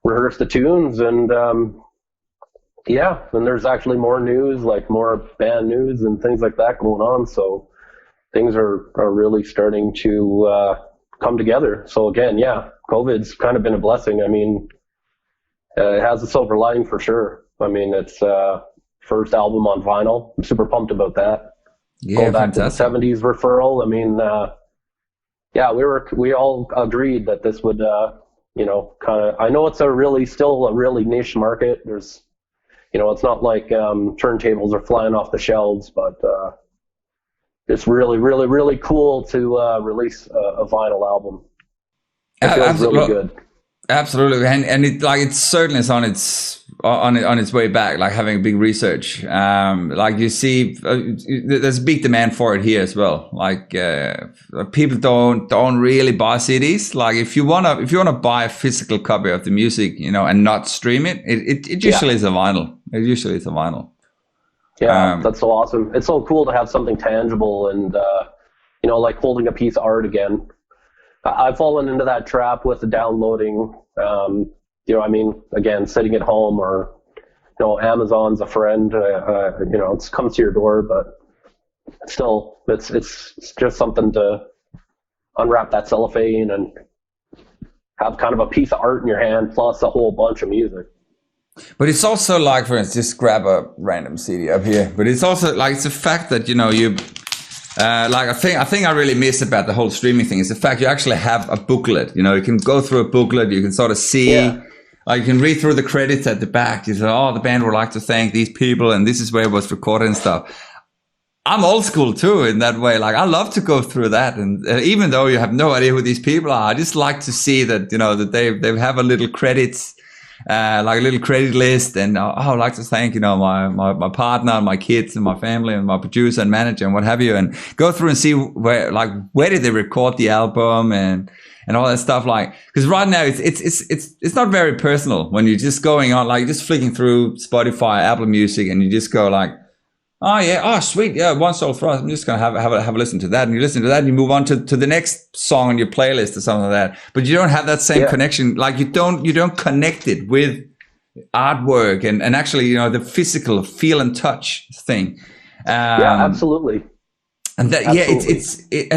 B: rehearse the tunes, and and there's actually more news, more band news and things like that going on. So things are really starting to come together. So again, COVID's kind of been a blessing. I mean, it has a silver lining for sure. I mean, it's first album on vinyl. I'm super pumped about that.
A: Yeah,
B: going back
A: fantastic.
B: to the 70s referral. I mean, we all agreed that this would I know it's still a really niche market. There's, it's not like turntables are flying off the shelves, but it's really, really, really cool to release a vinyl album. It feels really good.
A: Absolutely, and it certainly is on its way back. Like having a big research, you see, there's a big demand for it here as well. People don't really buy CDs. Like if you wanna buy a physical copy of the music, and not stream it, it usually is a vinyl. It usually is a vinyl.
B: Yeah, that's so awesome. It's so cool to have something tangible and like holding a piece of art again. I've fallen into that trap with the downloading, again, sitting at home or, Amazon's a friend, it comes to your door, but still, it's just something to unwrap that cellophane and have kind of a piece of art in your hand plus a whole bunch of music.
A: But it's also for instance, just grab a random CD up here, but it's also it's the fact that, you I think I really miss about the whole streaming thing is the fact you actually have a booklet. You can go through a booklet, you can sort of see, you can read through the credits at the back. You say, the band would like to thank these people, and this is where it was recorded and stuff. I'm old school too in that way. Like I love to go through that, and even though you have no idea who these people are, I just like to see that that they have a little credits, like a little credit list, and I would like to thank my partner and my kids and my family and my producer and manager and what have you, and go through and see where did they record the album and all that stuff. Like because right now it's not very personal when you're just going on like just flicking through Spotify, Apple Music, and you just go like. Oh yeah, oh sweet, yeah, One Soul Thrust. I'm just gonna have a listen to that, and you listen to that, and you move on to the next song on your playlist or something like that. But you don't have that same connection, like you don't connect it with artwork and actually the physical feel and touch thing.
B: Yeah, absolutely.
A: And that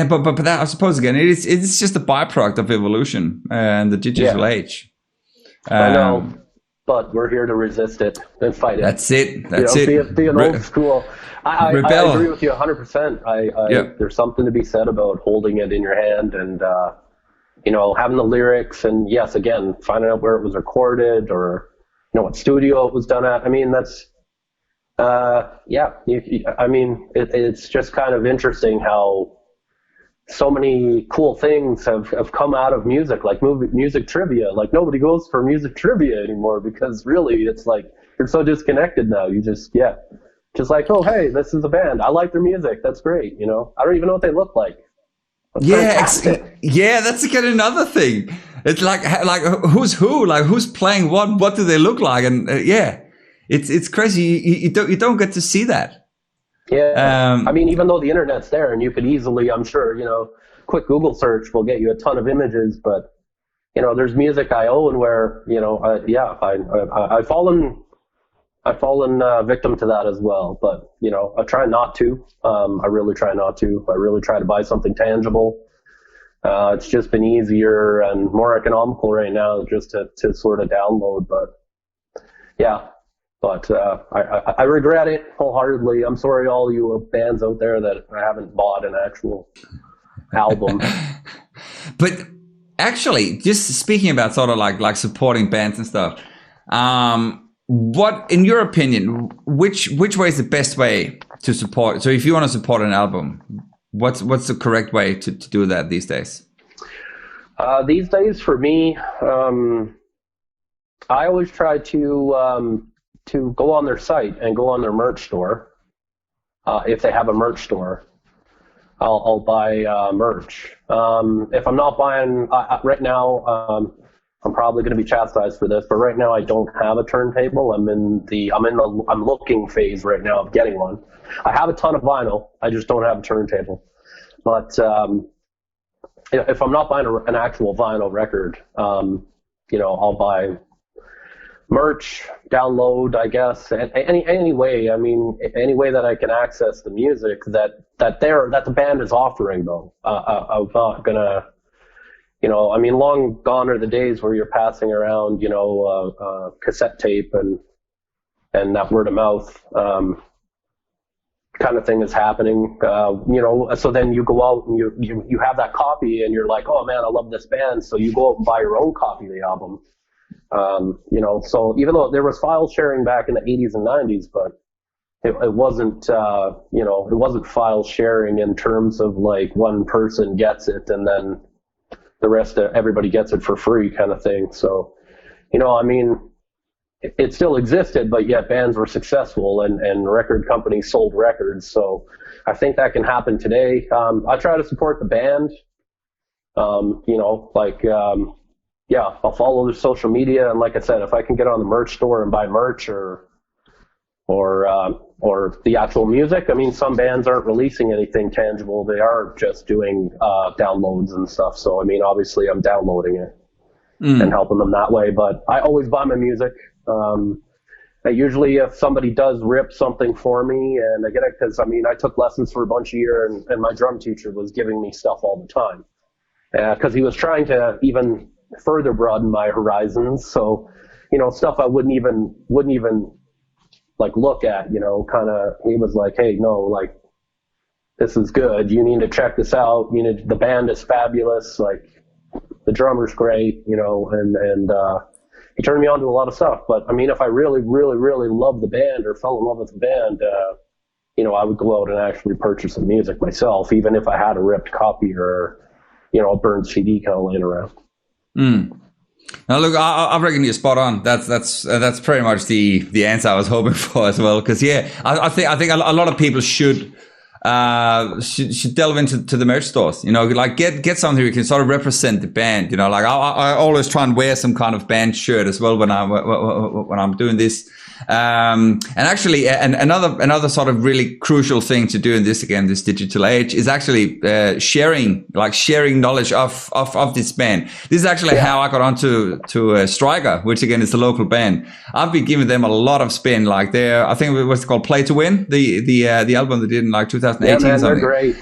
A: but that I suppose again it's just a byproduct of evolution and the digital age.
B: I know. But we're here to resist it and fight it.
A: That's it. That's it.
B: Be an old school. I agree with you 100%. There's something to be said about holding it in your hand and, having the lyrics and yes, again, finding out where it was recorded or, what studio it was done at. I mean, that's, it's just kind of interesting how so many cool things have come out of music, like music trivia. Like nobody goes for music trivia anymore because really it's like you're so disconnected now. You just like, oh hey, this is a band. I like their music. That's great. I don't even know what they look like.
A: That's again another thing. It's like who's who? Like who's playing what? What do they look like? And it's crazy. You don't get to see that.
B: Yeah, I mean, even though the internet's there and you could easily, I'm sure, quick Google search will get you a ton of images, but, there's music I own where, I've fallen victim to that as well, but, I try not to. I really try not to. I really try to buy something tangible. It's just been easier and more economical right now just to sort of download, but yeah. But I regret it wholeheartedly. I'm sorry, all you bands out there that I haven't bought an actual album.
A: But actually, just speaking about sort of like supporting bands and stuff, what, in your opinion, which way is the best way to support? So if you want to support an album, what's the correct way to do that these days?
B: These days, for me, I always try to go on their site and go on their merch store. If they have a merch store, I'll buy merch. If I'm not buying right now, I'm probably going to be chastised for this, but right now I don't have a turntable. I'm looking phase right now of getting one. I have a ton of vinyl. I just don't have a turntable. But if I'm not buying an actual vinyl record, I'll buy merch, download, I guess, any way. I mean, any way that I can access the music that the band is offering, though. I'm not gonna, long gone are the days where you're passing around, cassette tape and that word of mouth kind of thing is happening. So then you go out and you have that copy and you're like, oh man, I love this band. So you go out and buy your own copy of the album. So even though there was file sharing back in the 80s and 90s, but it wasn't, it wasn't file sharing in terms of like one person gets it and then the rest of everybody gets it for free kind of thing. So, it still existed, but yet bands were successful and record companies sold records. So I think that can happen today. I try to support the band, I'll follow their social media, and like I said, if I can get on the merch store and buy merch or the actual music. I mean, some bands aren't releasing anything tangible; they are just doing downloads and stuff. So, I mean, obviously, I'm downloading it and helping them that way. But I always buy my music. Usually, if somebody does rip something for me, and I get it, because I took lessons for a bunch of years, and my drum teacher was giving me stuff all the time because he was trying to even further broaden my horizons. So, stuff I wouldn't even like look at, he was like, hey, no, like, this is good. You need to check this out. The band is fabulous. Like, the drummer's great, and he turned me on to a lot of stuff. But if I really, really, really love the band or fell in love with the band, I would go out and actually purchase the music myself, even if I had a ripped copy or, a burned CD kind of laying around.
A: Now, look, I reckon you're spot on. That's pretty much the answer I was hoping for as well. Because I think a lot of people should delve into the merch stores. Like get something you can sort of represent the band. Like I always try and wear some kind of band shirt as well when I'm doing this. And actually, another sort of really crucial thing to do in this digital age is actually sharing knowledge of this band. This is actually how I got onto Striker, which again is the local band. I've been giving them a lot of spin. Like I think it was called Play to Win, the album they did in like 2018.
B: Yeah, man, they're great.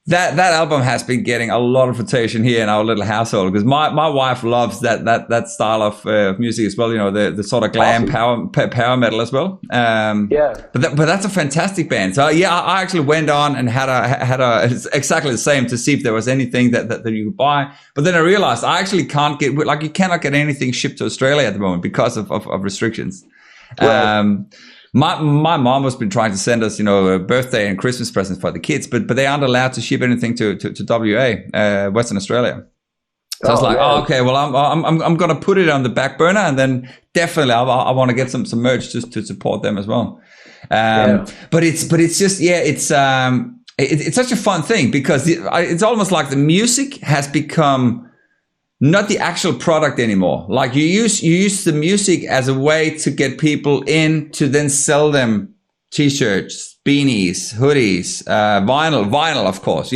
A: That album has been getting a lot of rotation here in our little household because my wife loves that style of music as well. The sort of glam power metal as well. But that's a fantastic band. So I actually went on and had a exactly the same to see if there was anything that you could buy. But then I realized I actually can't get you cannot get anything shipped to Australia at the moment because of restrictions. Right. My mom has been trying to send us, a birthday and Christmas presents for the kids, but they aren't allowed to ship anything to WA, Western Australia. So I was like, okay, well, I'm going to put it on the back burner, and then definitely I want to get some merch just to support them as well. But it's just, it's such a fun thing because it's almost like the music has become not the actual product anymore. Like you use the music as a way to get people in to then sell them t-shirts, beanies, hoodies, vinyl, of course.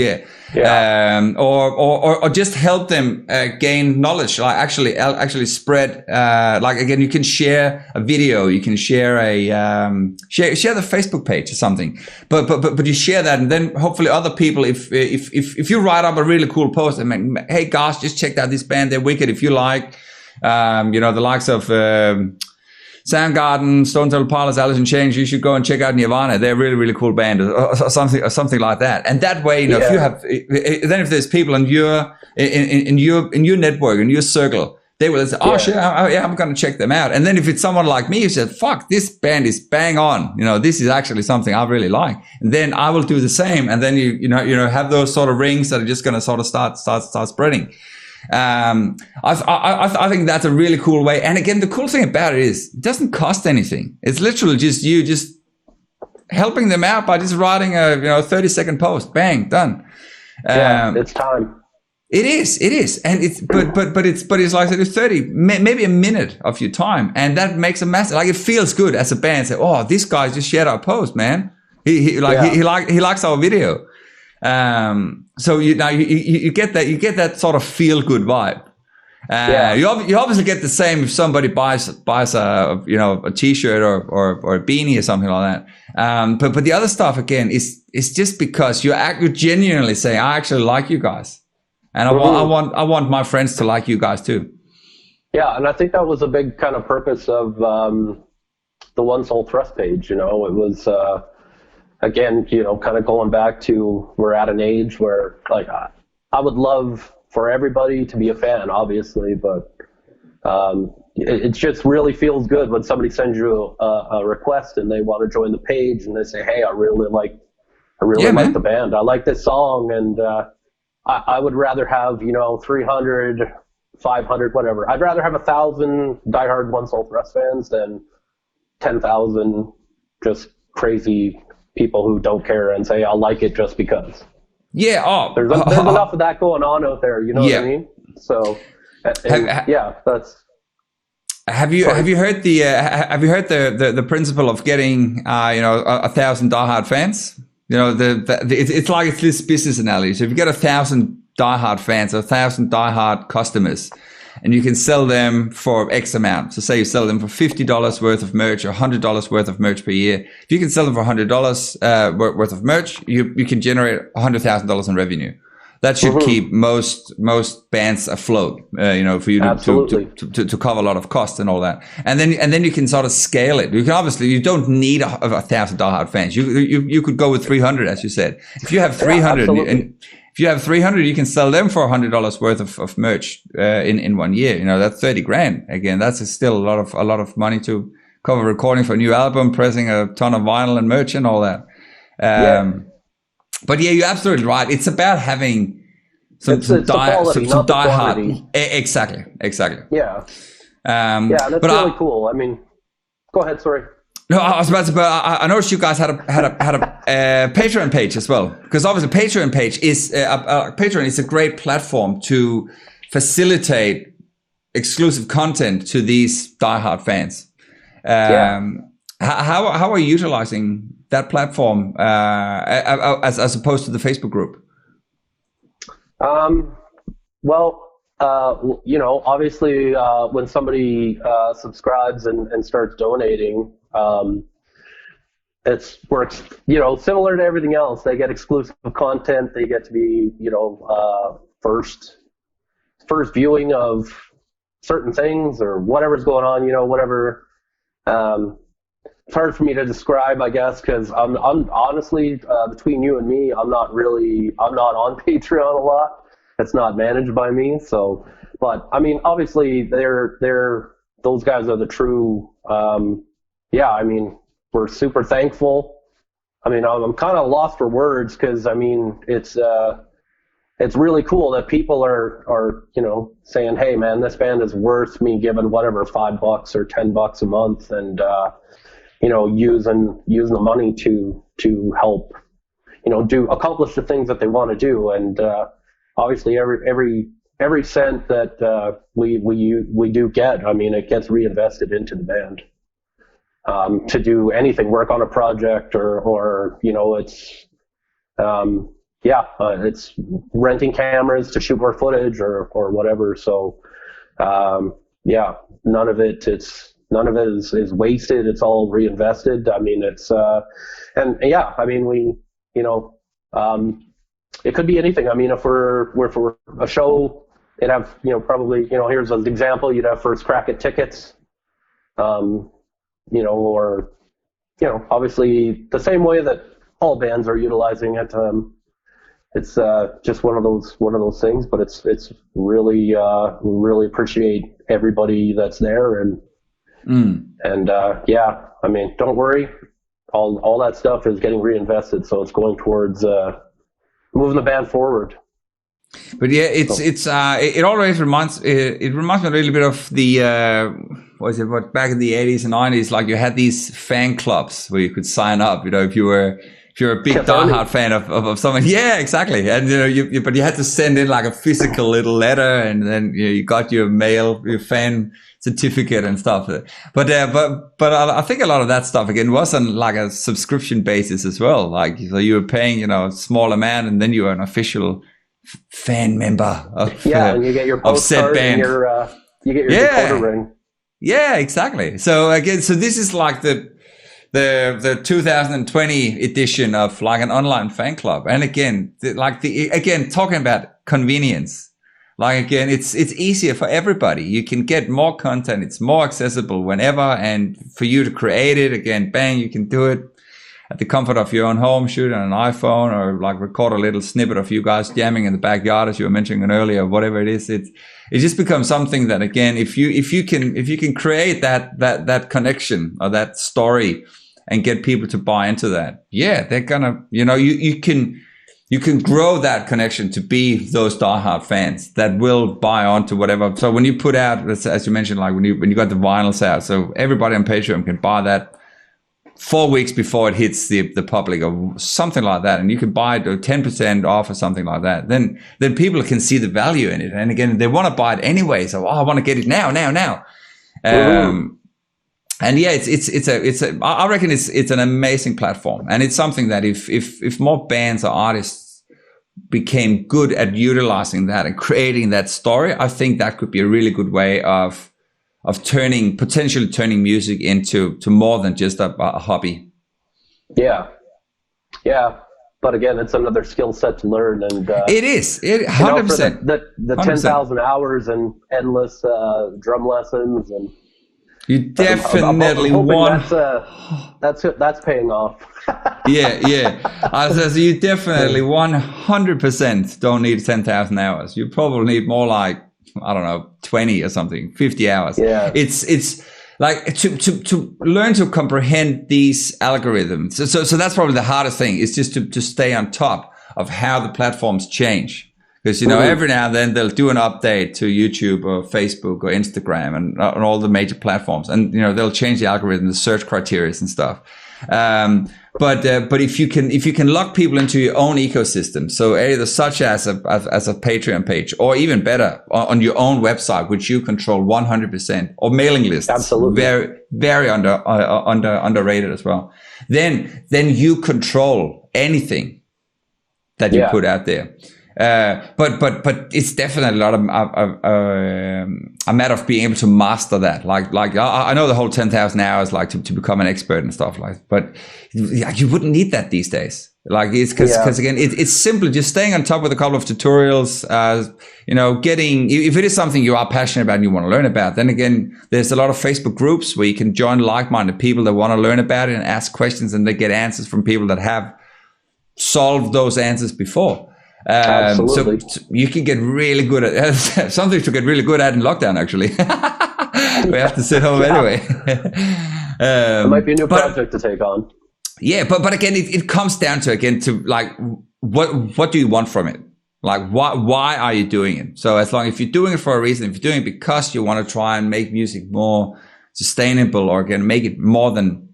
A: Or just help them gain knowledge, like actually spread. Like again, you can share a video, you can share share the Facebook page or something. But you share that, and then hopefully other people, if you write up a really cool post and make, hey guys, just check out this band, they're wicked. If you like, the likes of Soundgarden, Stone Temple Pilots, Alice in Chains, you should go and check out Nirvana. They're a really, really cool band, or something like that. And that way, if you have, then if there's people in your network, in your circle, they will say, oh shit, I'm going to check them out. And then if it's someone like me who said, fuck, this band is bang on, this is actually something I really like, and then I will do the same. And then you have those sort of rings that are just going to sort of start spreading. I think that's a really cool way. And again, the cool thing about it is it doesn't cost anything. It's literally just you just helping them out by just writing a 30-second post. Bang, done.
B: It's time.
A: It is. And it's but it's like it's 30, maybe a minute of your time, and that makes a massive, like, it feels good as a band. Say, oh, this guy just shared our post, man. He likes our video. So you get that sort of feel good vibe. You obviously get the same if somebody buys a t-shirt or a beanie or something like that. But the other stuff again is just because you're genuinely saying, I actually like you guys, and I want my friends to like you guys too.
B: Yeah, and I think that was a big kind of purpose of the One Soul Thrust page. It was. Again, kind of going back to, we're at an age where, like, I would love for everybody to be a fan, obviously, but it just really feels good when somebody sends you a request and they want to join the page and they say, hey, I really like the band. I like this song, and I would rather have 300, 500, whatever. I'd rather have 1,000 diehard One Soul Thrust fans than 10,000 just crazy people who don't care and say, I'll like it just because.
A: Yeah.
B: There's enough of that going on out there. You know what I mean? So, that's.
A: Have you heard the principle of getting 1,000 diehard fans? It's like this business analogy. So if you get 1,000 diehard fans or 1,000 diehard customers, and you can sell them for X amount. So say you sell them for $50 worth of merch or $100 worth of merch per year. If you can sell them for $100 worth of merch, you can generate $100,000 in revenue. That should keep most bands afloat, for you to cover a lot of costs and all that. And then you can sort of scale it. You don't need 1,000 diehard fans. You could go with 300, as you said. If you have 300 if you have 300, you can sell them for $100 worth of merch in 1 year. That's $30,000. Again, that's still a lot of money to cover recording for a new album, pressing a ton of vinyl and merch and all that. But yeah, you're absolutely right. It's about having some diehard. Exactly.
B: Yeah. And it's really cool. I mean, go ahead. Sorry.
A: No, I was about to. But I noticed you guys had a Patreon page as well, because obviously Patreon page is Patreon is a great platform to facilitate exclusive content to these diehard fans. How are you utilizing that platform as opposed to the Facebook group?
B: Well, obviously, when somebody subscribes and starts donating, it works, similar to everything else. They get exclusive content. They get to be, first viewing of certain things or whatever's going on, whatever. It's hard for me to describe, I guess, because I'm honestly, between you and me, I'm not on Patreon a lot. It's not managed by me. So, but I mean, obviously those guys are the true, I mean, we're super thankful. I mean, I'm kind of lost for words because, I mean, it's really cool that people are saying, hey man, this band is worth me giving whatever $5 or $10 a month, and using the money to help accomplish the things that they want to do. And obviously every cent that we do get, I mean, it gets reinvested into the band to do anything, work on a project or it's renting cameras to shoot more footage or whatever. So, none of it is wasted. It's all reinvested. I mean, it could be anything. I mean, if we're a show, it'd have, probably, here's an example. You'd have first crack at tickets, obviously the same way that all bands are utilizing it. It's just one of those things, but it's really we really appreciate everybody that's there, and I mean, don't worry, all that stuff is getting reinvested, so it's going towards moving the band forward.
A: But yeah, it always reminds me a little bit of the back in the 80s and 90s, like you had these fan clubs where you could sign up, if you're a big diehard fan of someone. Yeah, exactly. And but you had to send in like a physical little letter, and then you got your fan certificate and stuff. But I think a lot of that stuff again was on like a subscription basis as well. Like, so you were paying a small amount, and then you were an official fan member of
B: and you get your postcard and you get your decoder ring.
A: Yeah, exactly. So again, this is like the 2020 edition of like an online fan club. And again, talking about convenience, like again, it's easier for everybody. You can get more content. It's more accessible whenever. And for you to create it, again, bang, you can do it at the comfort of your own home, shoot on an iPhone, or like record a little snippet of you guys jamming in the backyard, as you were mentioning earlier, whatever it is. It just becomes something that, again, if you can create that connection or that story and get people to buy into that, they're gonna, you can grow that connection to be those diehard fans that will buy onto whatever. So when you put out, as you mentioned, like when you got the vinyls out, so everybody on Patreon can buy that 4 weeks before it hits the public or something like that, and you can buy it 10% off or something like that, then people can see the value in it. And again, they want to buy it anyway, so I want to get it now. And yeah, I reckon it's an amazing platform, and it's something that if more bands or artists became good at utilizing that and creating that story, I think that could be a really good way of potentially turning music into more than just a hobby.
B: Yeah. But again, it's another skill set to learn, and
A: it is 100%.
B: The 10,000 hours and endless drum lessons, and
A: you definitely want
B: that's paying off.
A: yeah. So you definitely 100% don't need 10,000 hours. You probably need more like, I don't know, 20 or something, 50 hours.
B: Yeah.
A: It's like to learn to comprehend these algorithms. So that's probably the hardest thing, is just to stay on top of how the platforms change. Because, every now and then they'll do an update to YouTube or Facebook or Instagram and all the major platforms. And, they'll change the algorithm, the search criteria and stuff. But if you can lock people into your own ecosystem, so either such as a Patreon page, or even better on your own website, which you control 100%, or mailing lists,
B: absolutely,
A: very, very underrated as well. Then you control anything that you put out there. But it's definitely a lot of a matter of being able to master that. Like I know the whole 10,000 hours, like to become an expert and stuff like. But you wouldn't need that these days. Like it's because again, it's simply just staying on top with a couple of tutorials. Getting, if it is something you are passionate about and you want to learn about, then again, there's a lot of Facebook groups where you can join like-minded people that want to learn about it and ask questions, and they get answers from people that have solved those answers before. So you can get really good at something to get really good at in lockdown, actually. We have to sit home anyway.
B: It might be a new project to take on.
A: Yeah, but again, it comes down to like what do you want from it? Like why are you doing it? So if you're doing it for a reason, if you're doing it because you want to try and make music more sustainable, or again make it more than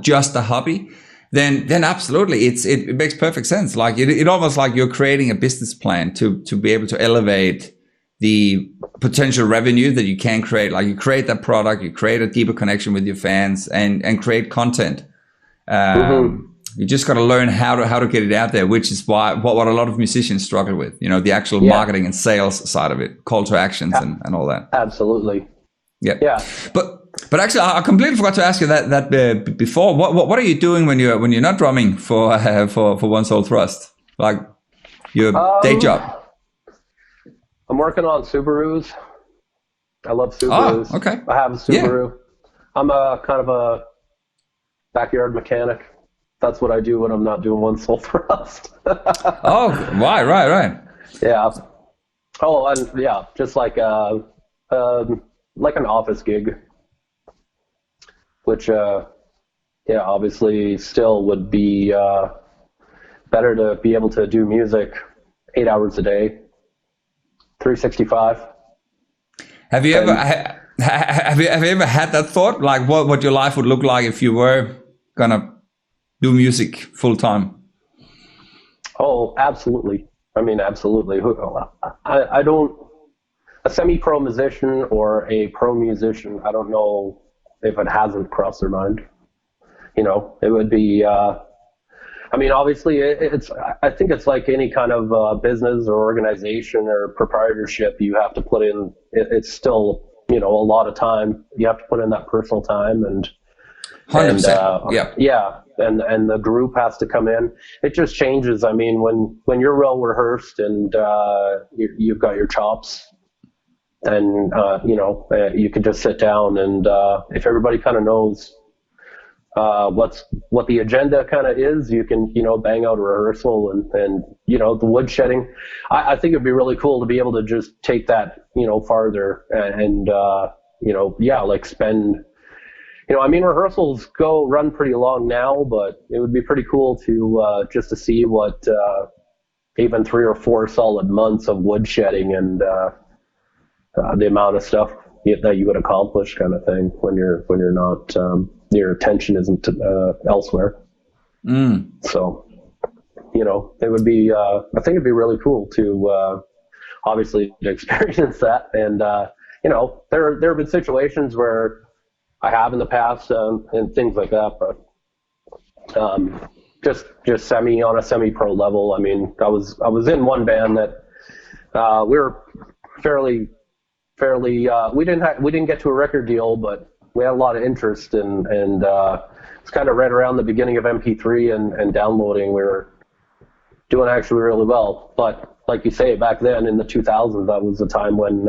A: just a hobby, then absolutely, it makes perfect sense. Like it almost like you're creating a business plan to be able to elevate the potential revenue that you can create. Like you create that product, you create a deeper connection with your fans, and create content. You just got to learn how to get it out there, which is what a lot of musicians struggle with. The actual marketing and sales side of it, call to actions and all that.
B: Absolutely.
A: Yeah. But actually, I completely forgot to ask you that before. What are you doing when you're not drumming for One Soul Thrust? Like your day job?
B: I'm working on Subarus. I love Subarus.
A: Oh, okay.
B: I have a Subaru. Yeah. I'm a kind of a backyard mechanic. That's what I do when I'm not doing One Soul Thrust.
A: Oh, right.
B: Yeah. Oh, and yeah, just like an office gig. Which, obviously still would be better to be able to do music 8 hours a day, 365.
A: Have you ever had that thought, like what your life would look like if you were gonna do music full time?
B: Oh, absolutely. I mean, absolutely. I don't, a semi-pro musician or a pro musician, I don't know if it hasn't crossed their mind. It would be, obviously I think it's like any kind of business or organization or proprietorship. You have to put in, it's still, a lot of time. You have to put in that personal time and
A: 100%.
B: And the group has to come in. It just changes. I mean, when you're well rehearsed and you've got your chops, and you can just sit down and if everybody kind of knows what the agenda kind of is, you can bang out a rehearsal and the wood shedding. I think it'd be really cool to be able to just take that farther and like spend. Rehearsals run pretty long now, but it would be pretty cool to just to see what even 3 or 4 solid months of wood shedding and the amount of stuff that you would accomplish, kind of thing, when you're not your attention isn't elsewhere. So it would be I think it'd be really cool to obviously to experience that. And there have been situations where I have in the past and things like that, but just on a semi-pro level. I mean, I was in one band that we were fairly we didn't get to a record deal, but we had a lot of interest and it's kind of right around the beginning of MP3 and downloading. We were doing actually really well, but like you say, back then in the 2000s, that was the time when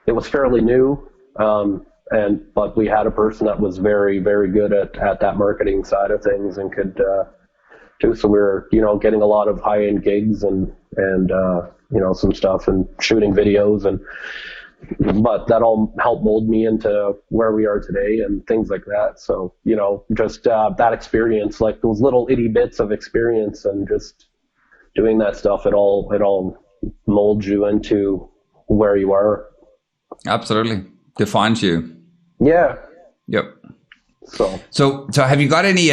B: it was fairly new, but we had a person that was very, very good at that marketing side of things and could do. So we were getting a lot of high-end gigs and some stuff and shooting videos and but that all helped mold me into where we are today and things like that. So, just that experience, like those little itty bits of experience and just doing that stuff, it all molds you into where you are.
A: Absolutely. Defines you.
B: Yeah.
A: Yep.
B: So
A: have you got any,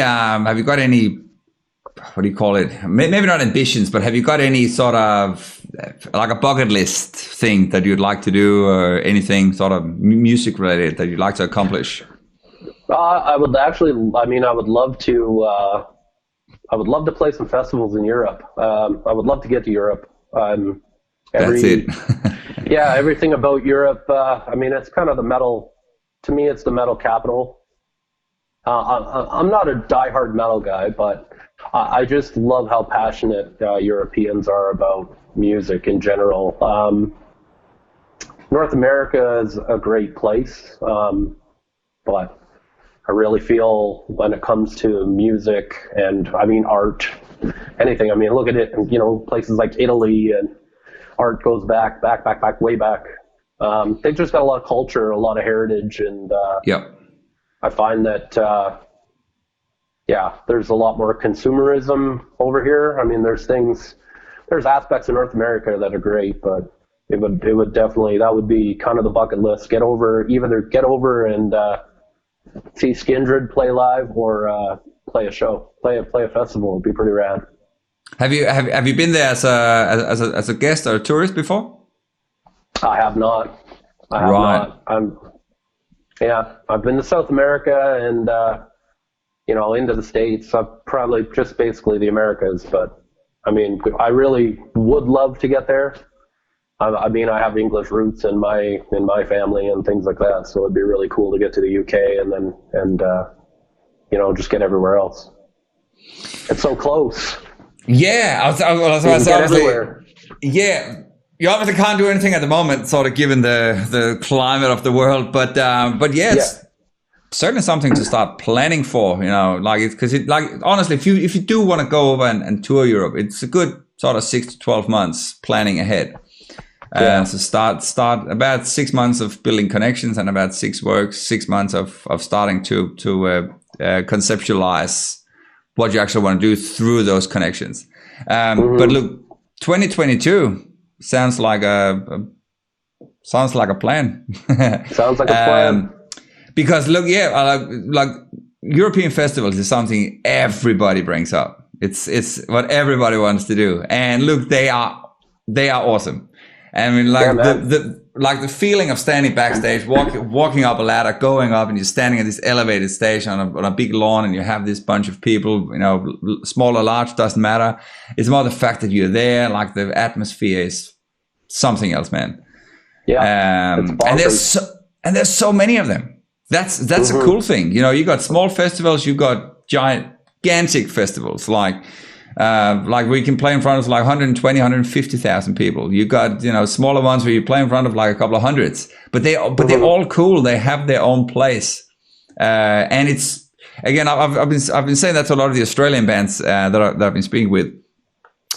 A: what do you call it? Maybe not ambitions, but have you got any sort of like a bucket list thing that you'd like to do, or anything sort of music related that you'd like to accomplish?
B: I would love to play some festivals in Europe. I would love to get to Europe.
A: That's it.
B: Yeah, everything about Europe. It's kind of the metal. To me, it's the metal capital. I'm not a diehard metal guy, but I just love how passionate Europeans are about music in general. North America is a great place, but I really feel when it comes to music and art, anything. Look at it, places like Italy, and art goes back, way back. They've just got a lot of culture, a lot of heritage, and I find that, there's a lot more consumerism over here. There's aspects of North America that are great, but it would definitely, that would be kind of the bucket list. Either get over and see Skindred play live, or play a show, play a festival. It'd be pretty rad.
A: Have you been there as a guest or a tourist before?
B: I have not. Not. I've been to South America and into the States. I've probably just basically the Americas, but I really would love to get there. I have English roots in my family and things like that, so it'd be really cool to get to the UK and just get everywhere else. It's so close.
A: Yeah, I was
B: everywhere.
A: Yeah, you obviously can't do anything at the moment, sort of given the climate of the world. But it's certainly something to start planning for. Honestly, if you do want to go over and tour Europe, it's a good sort of 6 to 12 months planning ahead. So start about 6 months of building connections, and about 6 months of starting to conceptualize what you actually want to do through those connections. But look, 2022 sounds like a plan.
B: Sounds like a plan.
A: Because look, like European festivals is something everybody brings up. It's what everybody wants to do, and look, they are awesome. The feeling of standing backstage, walking up a ladder, going up, and you're standing at this elevated stage on a big lawn, and you have this bunch of people, small or large, doesn't matter. It's more the fact that you're there, like the atmosphere is something else, man.
B: Yeah.
A: And there's so many of them. That's a cool thing. You got small festivals, you got gigantic festivals, like we can play in front of like 120, 150,000 people. You got, smaller ones where you play in front of like a couple of hundreds, but they're all cool. They have their own place. And it's, again, I've been saying that to a lot of the Australian bands, that I've been speaking with,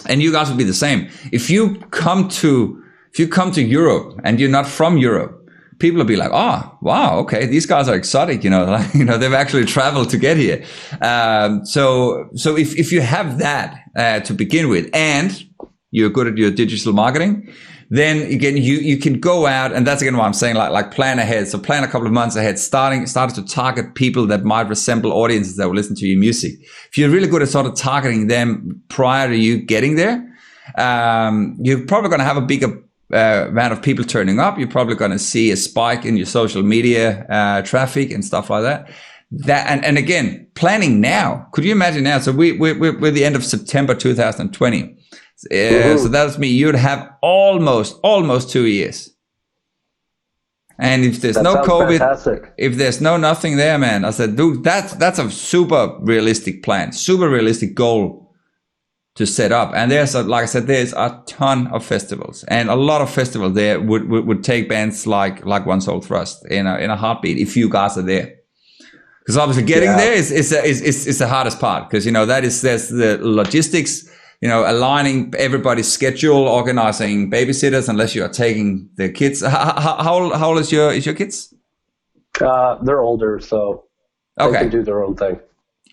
A: and you guys would be the same. If you come to Europe and you're not from Europe, people will be like, oh, wow, okay, these guys are exotic, they've actually traveled to get here. So if you have that to begin with, and you're good at your digital marketing, then again, you can go out, and that's again what I'm saying, like plan ahead. So plan a couple of months ahead, starting to target people that might resemble audiences that will listen to your music. If you're really good at sort of targeting them prior to you getting there, you're probably going to have a bigger amount of people turning up. You're probably going to see a spike in your social media traffic and stuff like that. And again, planning now. Could you imagine now? So we're the end of September 2020. So that's me. You'd have almost 2 years. And if there's no COVID, fantastic. If there's nothing there, man, I said, dude, that's a super realistic plan, super realistic goal to set up. And there's like I said, there's a ton of festivals, and a lot of festivals there would take bands like One Soul Thrust in a heartbeat if you guys are there. Because obviously getting there is the hardest part, because there's the logistics, aligning everybody's schedule, organizing babysitters, unless you are taking the kids. How old is your kids?
B: They're older, so they can do their own thing.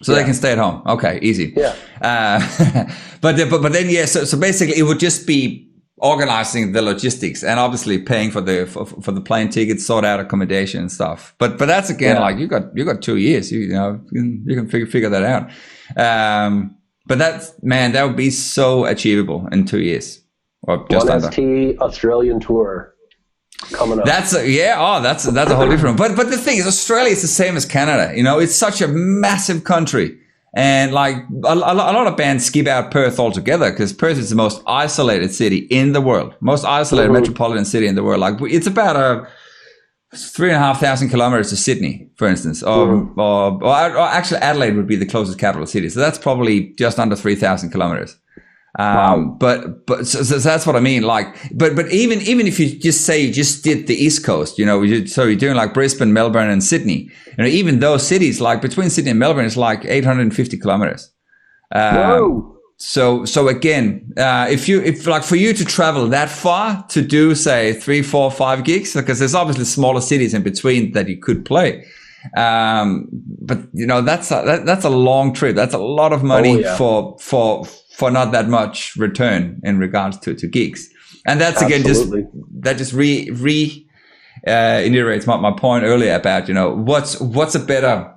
A: So they can stay at home. Okay, easy.
B: Yeah.
A: But then yeah. So basically, it would just be organizing the logistics and obviously paying for the plane tickets, sort out accommodation and stuff. But that's again like you got 2 years. You can figure that out. But that would be so achievable in 2 years or just under.
B: ST Australian tour coming up.
A: That's a whole different. But the thing is, Australia is the same as Canada. It's such a massive country, and like a lot of bands skip out Perth altogether because Perth is the most isolated city in the world, most isolated metropolitan city in the world. Like it's about 3,500 kilometers to Sydney, for instance, or actually Adelaide would be the closest capital city. So that's probably just under 3,000 kilometers.
B: Wow.
A: But so that's what I mean. Like, but even if you just did the East Coast, so you're doing like Brisbane, Melbourne, and Sydney. Even those cities, like between Sydney and Melbourne, it's like 850 kilometers.
B: Whoa.
A: So again, if like for you to travel that far to do say 3, 4, 5 gigs, because there's obviously smaller cities in between that you could play. But that's a long trip. That's a lot of money for not that much return in regards to gigs. And that's again just reiterates my point earlier about what's a better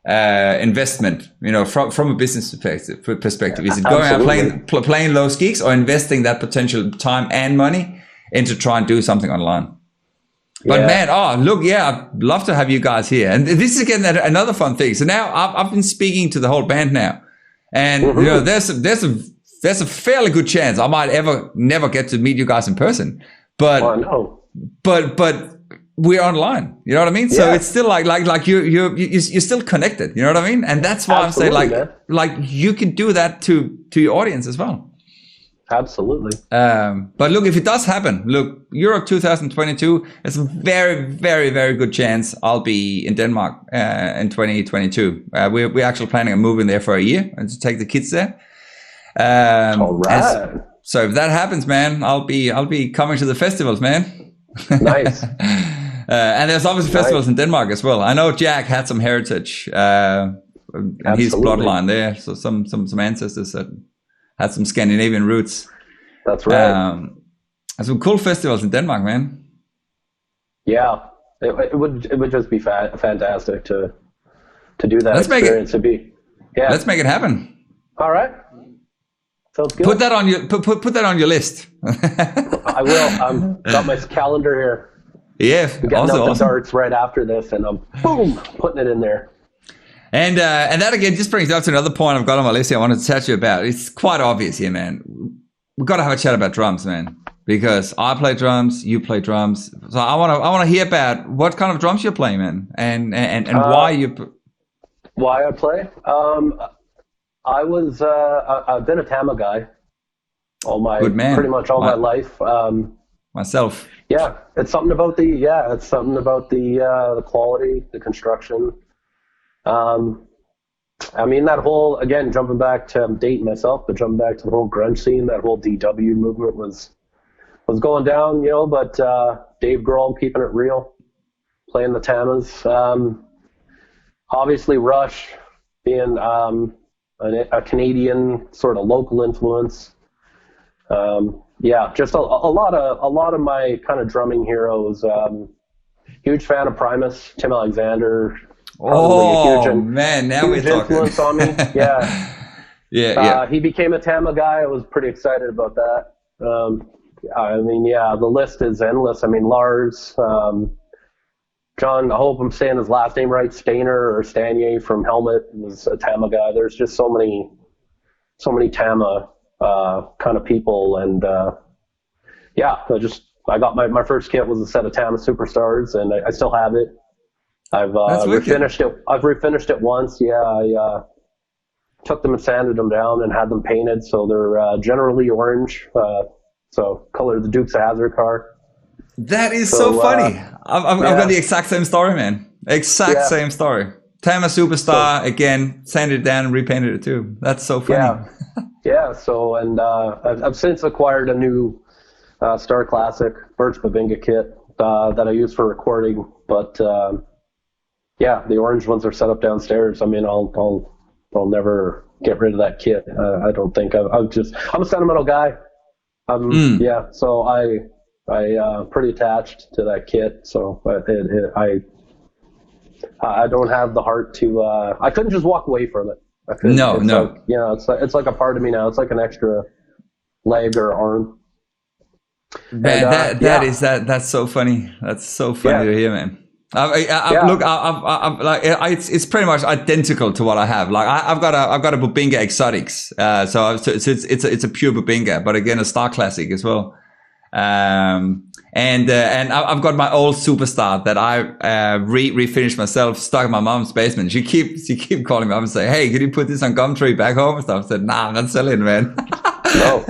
A: investment from a business perspective. Is it going out playing those gigs or investing that potential time and money into try and do something online? But man, I'd love to have you guys here. And this is again another fun thing. So now I've been speaking to the whole band now, and there's a fairly good chance I might never get to meet you guys in person. But but we're online. You know what I mean? So it's still like you're still connected. You know what I mean? And that's why I'm saying like you can do that to your audience as well.
B: Absolutely.
A: But look, if it does happen, Europe 2022, it's a very, very, very good chance I'll be in Denmark in 2022. We're actually planning on moving there for a year and to take the kids there.
B: All right.
A: So if that happens, man, I'll be coming to the festivals, man.
B: Nice.
A: And there's obviously festivals in Denmark as well. I know Jack had some heritage and his bloodline there, so some ancestors that had some Scandinavian roots.
B: That's right.
A: Some cool festivals in Denmark, man.
B: Yeah, it would just be fantastic to do that experience.
A: Let's make it happen.
B: All right. Sounds good.
A: Put that on your list.
B: I will. Got my calendar here.
A: Yeah,
B: we got the darts right after this, and I'm putting it in there.
A: And that again just brings up to another point I've got on my list here I wanted to chat to you about. It's quite obvious here, man. We've got to have a chat about drums, man, because I play drums, you play drums. So I want to hear about what kind of drums you're playing, man, and why you.
B: Why I play? I've been a Tama guy pretty much all my life.
A: Myself.
B: Yeah, it's something about the quality, the construction. I mean, that whole, again, jumping back to, I'm dating myself, but jumping back to the whole grunge scene, that whole DW movement was going down, but Dave Grohl keeping it real, playing the Tamas. Obviously Rush being a Canadian sort of local influence. Just a lot of my kind of drumming heroes. Huge fan of Primus, Tim Alexander.
A: Man, now we're talking.
B: Influence on me. Yeah. He became a Tama guy. I was pretty excited about that. The list is endless. I mean, Lars, John, I hope I'm saying his last name right, Stainer or Stanier from Helmet was a Tama guy. There's just so many Tama kind of people, and I got my first kit was a set of Tama Superstars, and I still have it. I've refinished it. I've refinished it once. I took them and sanded them down and had them painted, so they're generally orange. So color of the Dukes of Hazzard car.
A: That is so funny. I've got the exact same story, man. Same story. Tama Superstar again, sanded it down and repainted it too. That's so funny.
B: Yeah. So, and I've since acquired a new Star Classic Birch Babinga kit that I use for recording. But yeah, the orange ones are set up downstairs. I mean, I'll never get rid of that kit. I don't think I'm a sentimental guy. Yeah. So I pretty attached to that kit. So I don't have the heart to. I couldn't just walk away from it. I couldn't.
A: No,
B: it's
A: no.
B: Like, you know, it's like a part of me now. It's like an extra leg or arm.
A: Man, that's so funny. That's so funny to hear, man. Look, it's pretty much identical to what I have. Like I've got a Babinga Exotics, so it's a pure Babinga, but again a Star Classic as well. And I've got my old Superstar that I refinished myself, stuck in my mom's basement. She keep calling me up and say, "Hey, can you put this on Gumtree back home?" And stuff. I said, "Nah, I'm not selling, man."
B: No,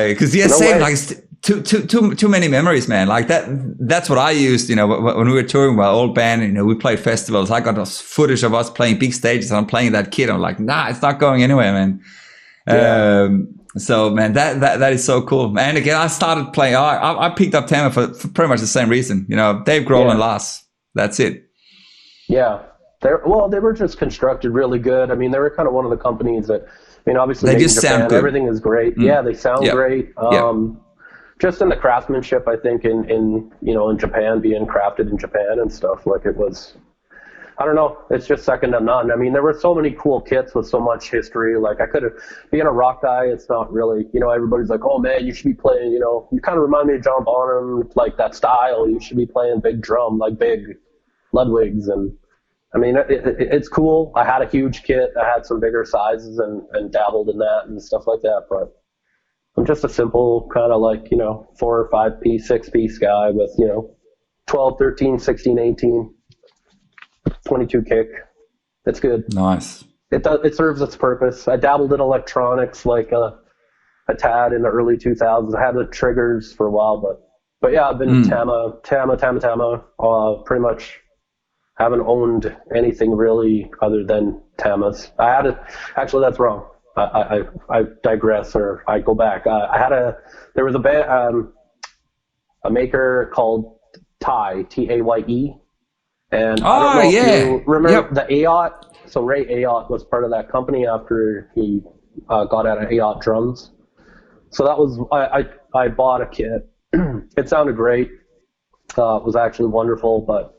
A: because same like too many memories, man. Like that's what I used. You know, when we were touring with our old band, you know, we played festivals. I got this footage of us playing big stages, and I'm playing that kit. I'm like, nah, it's not going anywhere, man. Yeah. So man, that is so cool. And again, I started playing. I picked up Tama for pretty much the same reason. You know, Dave Grohl and Lars. That's it.
B: Yeah, they were just constructed really good. I mean, they were kind of one of the companies that, I mean, obviously
A: they just sound good.
B: Everything is great. Yeah, they sound great. Just in the craftsmanship, I think in Japan, being crafted in Japan and stuff, like it was. I don't know. It's just second to none. I mean, there were so many cool kits with so much history. Like I could have, being a rock guy, it's not really, you know, everybody's like, oh man, you should be playing, you know, you kind of remind me of John Bonham, like that style. You should be playing big drum, like big Ludwigs. And I mean, it's cool. I had a huge kit. I had some bigger sizes and dabbled in that and stuff like that. But I'm just a simple kind of like, you know, 4 or 5 piece, 6 piece guy with, you know, 12, 13, 16, 18. 22 kick. It's good.
A: Nice.
B: It serves its purpose. I dabbled in electronics like a tad in the early 2000s. I had the triggers for a while, but yeah, I've been Tama. Pretty much haven't owned anything really other than Tamas. Actually, that's wrong. I digress, or I go back. There was a maker called Ty, Taye. And I don't know if you remember the Ayotte. So Ray Ayotte was part of that company after he got out of Ayotte drums. So that was, I bought a kit. It sounded great. It was actually wonderful, but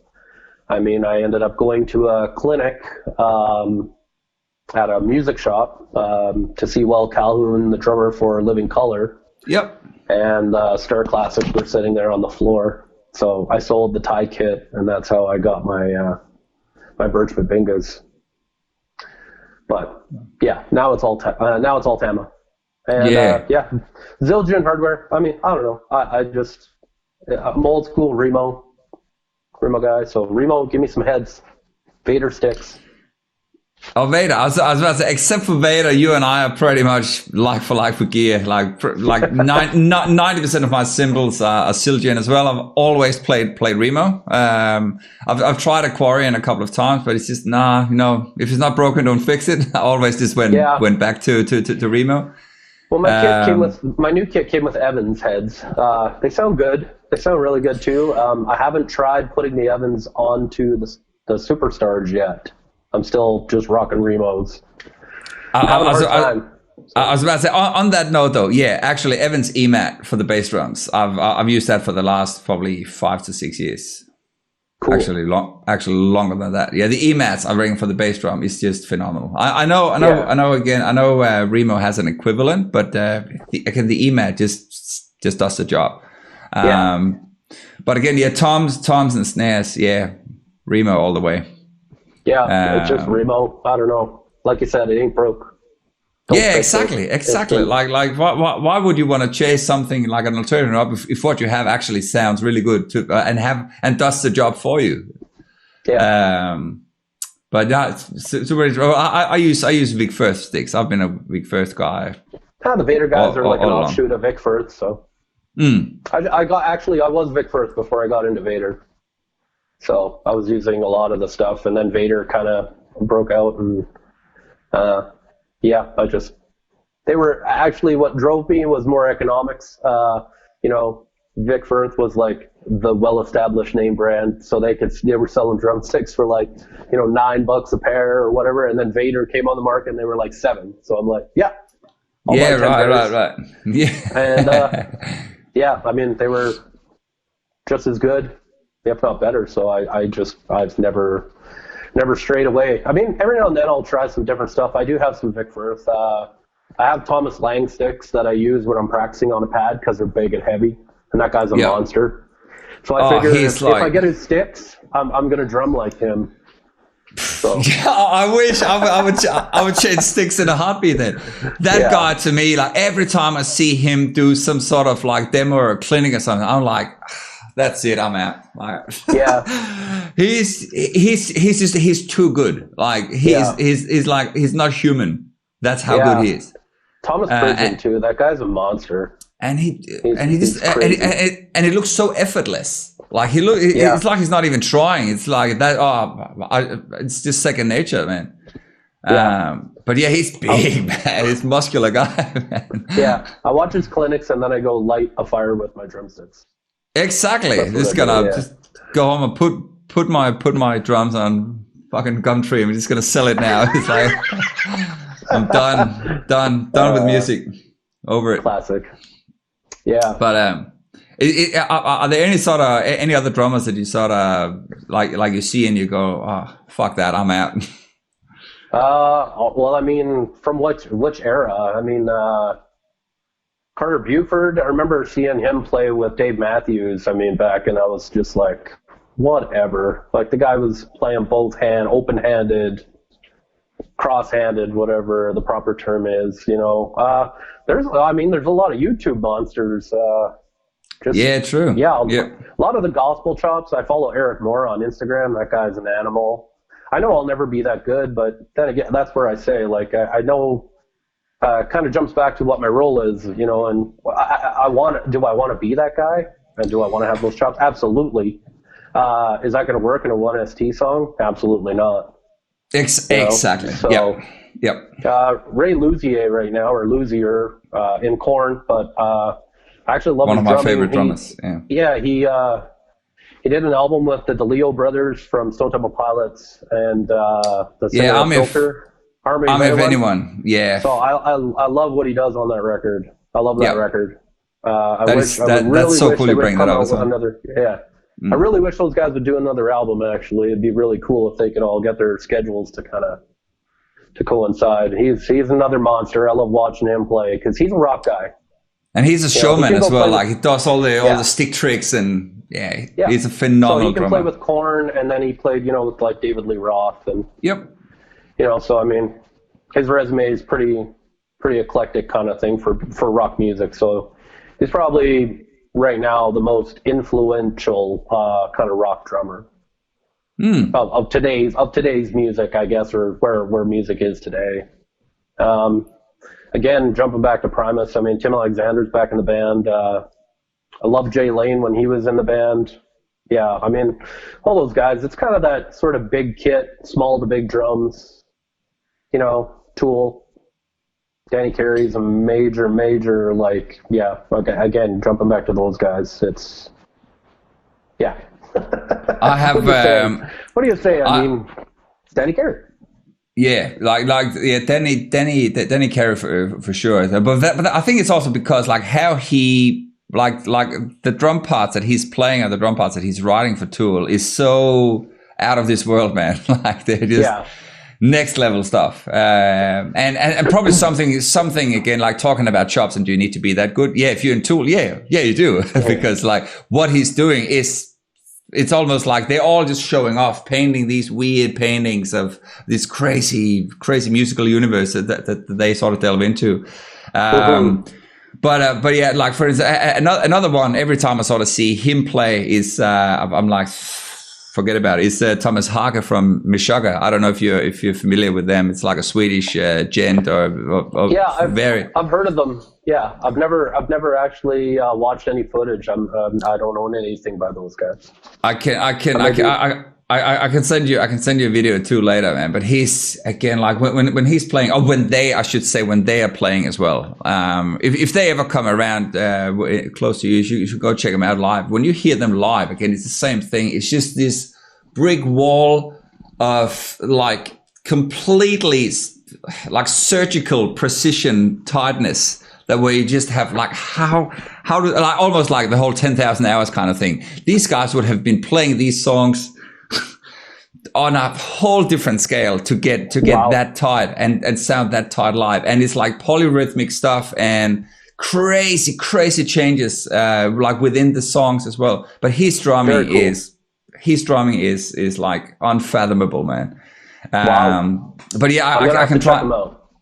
B: I mean, I ended up going to a clinic at a music shop to see Well Calhoun, the drummer for Living Colour.
A: Yep.
B: And Star Classics were sitting there on the floor. So I sold the Thai kit, and that's how I got my my Birch Babingas. But yeah, now it's all Tama. And Zildjian hardware. I mean, I don't know. I'm old school Remo guy. So Remo, give me some heads. Vader sticks.
A: Oh, Vader. I was about to say, except for Vader, you and I are pretty much like for gear. Like 90% of my cymbals are Zildjian as well. I've always played Remo. I've tried Aquarian a couple of times, but it's just, if it's not broken, don't fix it. I always just went back to Remo.
B: Well, my new kit came with Evans heads. They sound good. They sound really good too. I haven't tried putting the Evans onto the Superstars yet. I'm still just rocking Remos.
A: I was about to say, on that note though, actually Evans EMAT for the bass drums. I've used that for the last probably 5 to 6 years. Cool. Actually longer than that. Yeah, the EMATs I bring for the bass drum is just phenomenal. I know Remo has an equivalent, but the EMAT just does the job. But again, toms and snares, Remo all the way.
B: Yeah, it's just Remo. I don't know. Like you said, it ain't broke.
A: Exactly. Like why would you want to chase something like an alternative up if what you have actually sounds really good and does the job for you? Yeah. But I use Vic Firth sticks. I've been a Vic Firth guy.
B: The Vader guys are like an offshoot of Vic Firth. So I was Vic Firth before I got into Vader. So I was using a lot of the stuff, and then Vader kind of broke out, and I just They were actually, what drove me was more economics. You know, Vic Firth was like the well-established name brand, so they were selling drumsticks for like, you know, $9 a pair or whatever, and then Vader came on the market and they were like $7. So I'm like, yeah,
A: yeah, right, yeah,
B: and yeah, I mean, they were just as good, if not better. So I've never strayed away. I mean, every now and then I'll try some different stuff. I do have some Vic Firth. I have Thomas Lang sticks that I use when I'm practicing on a pad because they're big and heavy, and that guy's a monster. So I figure if I get his sticks, I'm gonna drum like him. So.
A: Yeah, I wish I would change sticks in a heartbeat. Then that guy, to me, like every time I see him do some sort of like demo or clinic or something, I'm like, that's it, I'm out. Like,
B: yeah,
A: he's too good. Like he's not human. That's how good he is.
B: Thomas Pridgen too. That guy's a monster.
A: And it looks so effortless. Like it's like he's not even trying. It's like that. It's just second nature, man. Yeah. But yeah, he's big, man. He's a muscular guy, man.
B: Yeah, I watch his clinics and then I go light a fire with my drumsticks.
A: Exactly. Just gonna just go home and put my drums on fucking Gumtree. I'm just gonna sell it now. It's like I'm done with music. Over it.
B: Classic. Yeah.
A: But are there any other drummers that you sort of like you see and you go, oh, fuck that, I'm out?
B: Well, I mean, from which era? I mean, Carter Buford. I remember seeing him play with Dave Matthews. I mean, back, and I was just like, whatever. Like the guy was playing both open-handed, cross-handed, whatever the proper term is. You know, there's a lot of YouTube monsters.
A: True.
B: Yeah, a lot of the gospel chops. I follow Eric Moore on Instagram. That guy's an animal. I know I'll never be that good, but then again, that's where I say, like, I know, kind of jumps back to what my role is, you know, and do I want to be that guy? And do I want to have those chops? Absolutely. Is that going to work in a 1ST song? Absolutely not.
A: Exactly.
B: So,
A: yep.
B: Ray Luzier right now, or Luzier, in Korn, but, I actually love
A: one
B: his
A: of my
B: drumming.
A: favorite drummers.
B: He did an album with the DeLeo brothers from Stone Temple Pilots and the singer
A: Army of Anyone. Yeah.
B: So I love what he does on that record. I love that record.
A: That's so cool you bring that up.
B: I really wish those guys would do another album. Actually, it'd be really cool if they could all get their schedules to kind of to coincide. He's another monster. I love watching him play because he's a rock guy.
A: And he's a showman as well. Like he does all the stick tricks and he's a phenomenal
B: So he can
A: drummer.
B: play with Korn, and then he played, you know, with like David Lee Roth and
A: you
B: know. So I mean, his resume is pretty eclectic kind of thing for rock music. So he's probably right now the most influential kind of rock drummer of today's music, I guess, or where music is today. Again, jumping back to Primus, I mean, Tim Alexander's back in the band. I love Jay Lane when he was in the band. Yeah, I mean, all those guys, it's kind of that sort of big kit, small to big drums, you know, Tool. Danny Carey's a major, like, okay, again, jumping back to those guys, it's,
A: I have...
B: what do you say? I mean, it's Danny Carey.
A: Yeah, Danny Carey for sure. But I think it's also because like how he like the drum parts that he's playing and the drum parts that he's writing for Tool is so out of this world, man. Like they're just next level stuff. And probably something again, like talking about chops and do you need to be that good? Yeah, if you're in Tool, yeah, you do. Because like what he's doing is, it's almost like they're all just showing off, painting these weird paintings of this crazy musical universe that they sort of delve into. But yeah, like for instance, another one. Every time I sort of see him play is I'm like, forget about it. It's Thomas Harker from Meshuggah. I don't know if you're familiar with them. It's like a Swedish gent
B: I've heard of them. Yeah, I've never actually watched any footage. I don't own anything by those guys.
A: I I can send you a video too later, man. But he's again like when he's playing, when they are playing as well. If they ever come around close to you, you should go check them out live. When you hear them live, again, it's the same thing. It's just this brick wall of like completely like surgical precision tightness. That where you just have like how do like almost like the whole 10,000 hours kind of thing. These guys would have been playing these songs on a whole different scale to get wow. that tight and sound that tight live. And it's like polyrhythmic stuff and crazy changes like within the songs as well. But his drumming is like unfathomable, man.
B: Wow.
A: But yeah, I can try.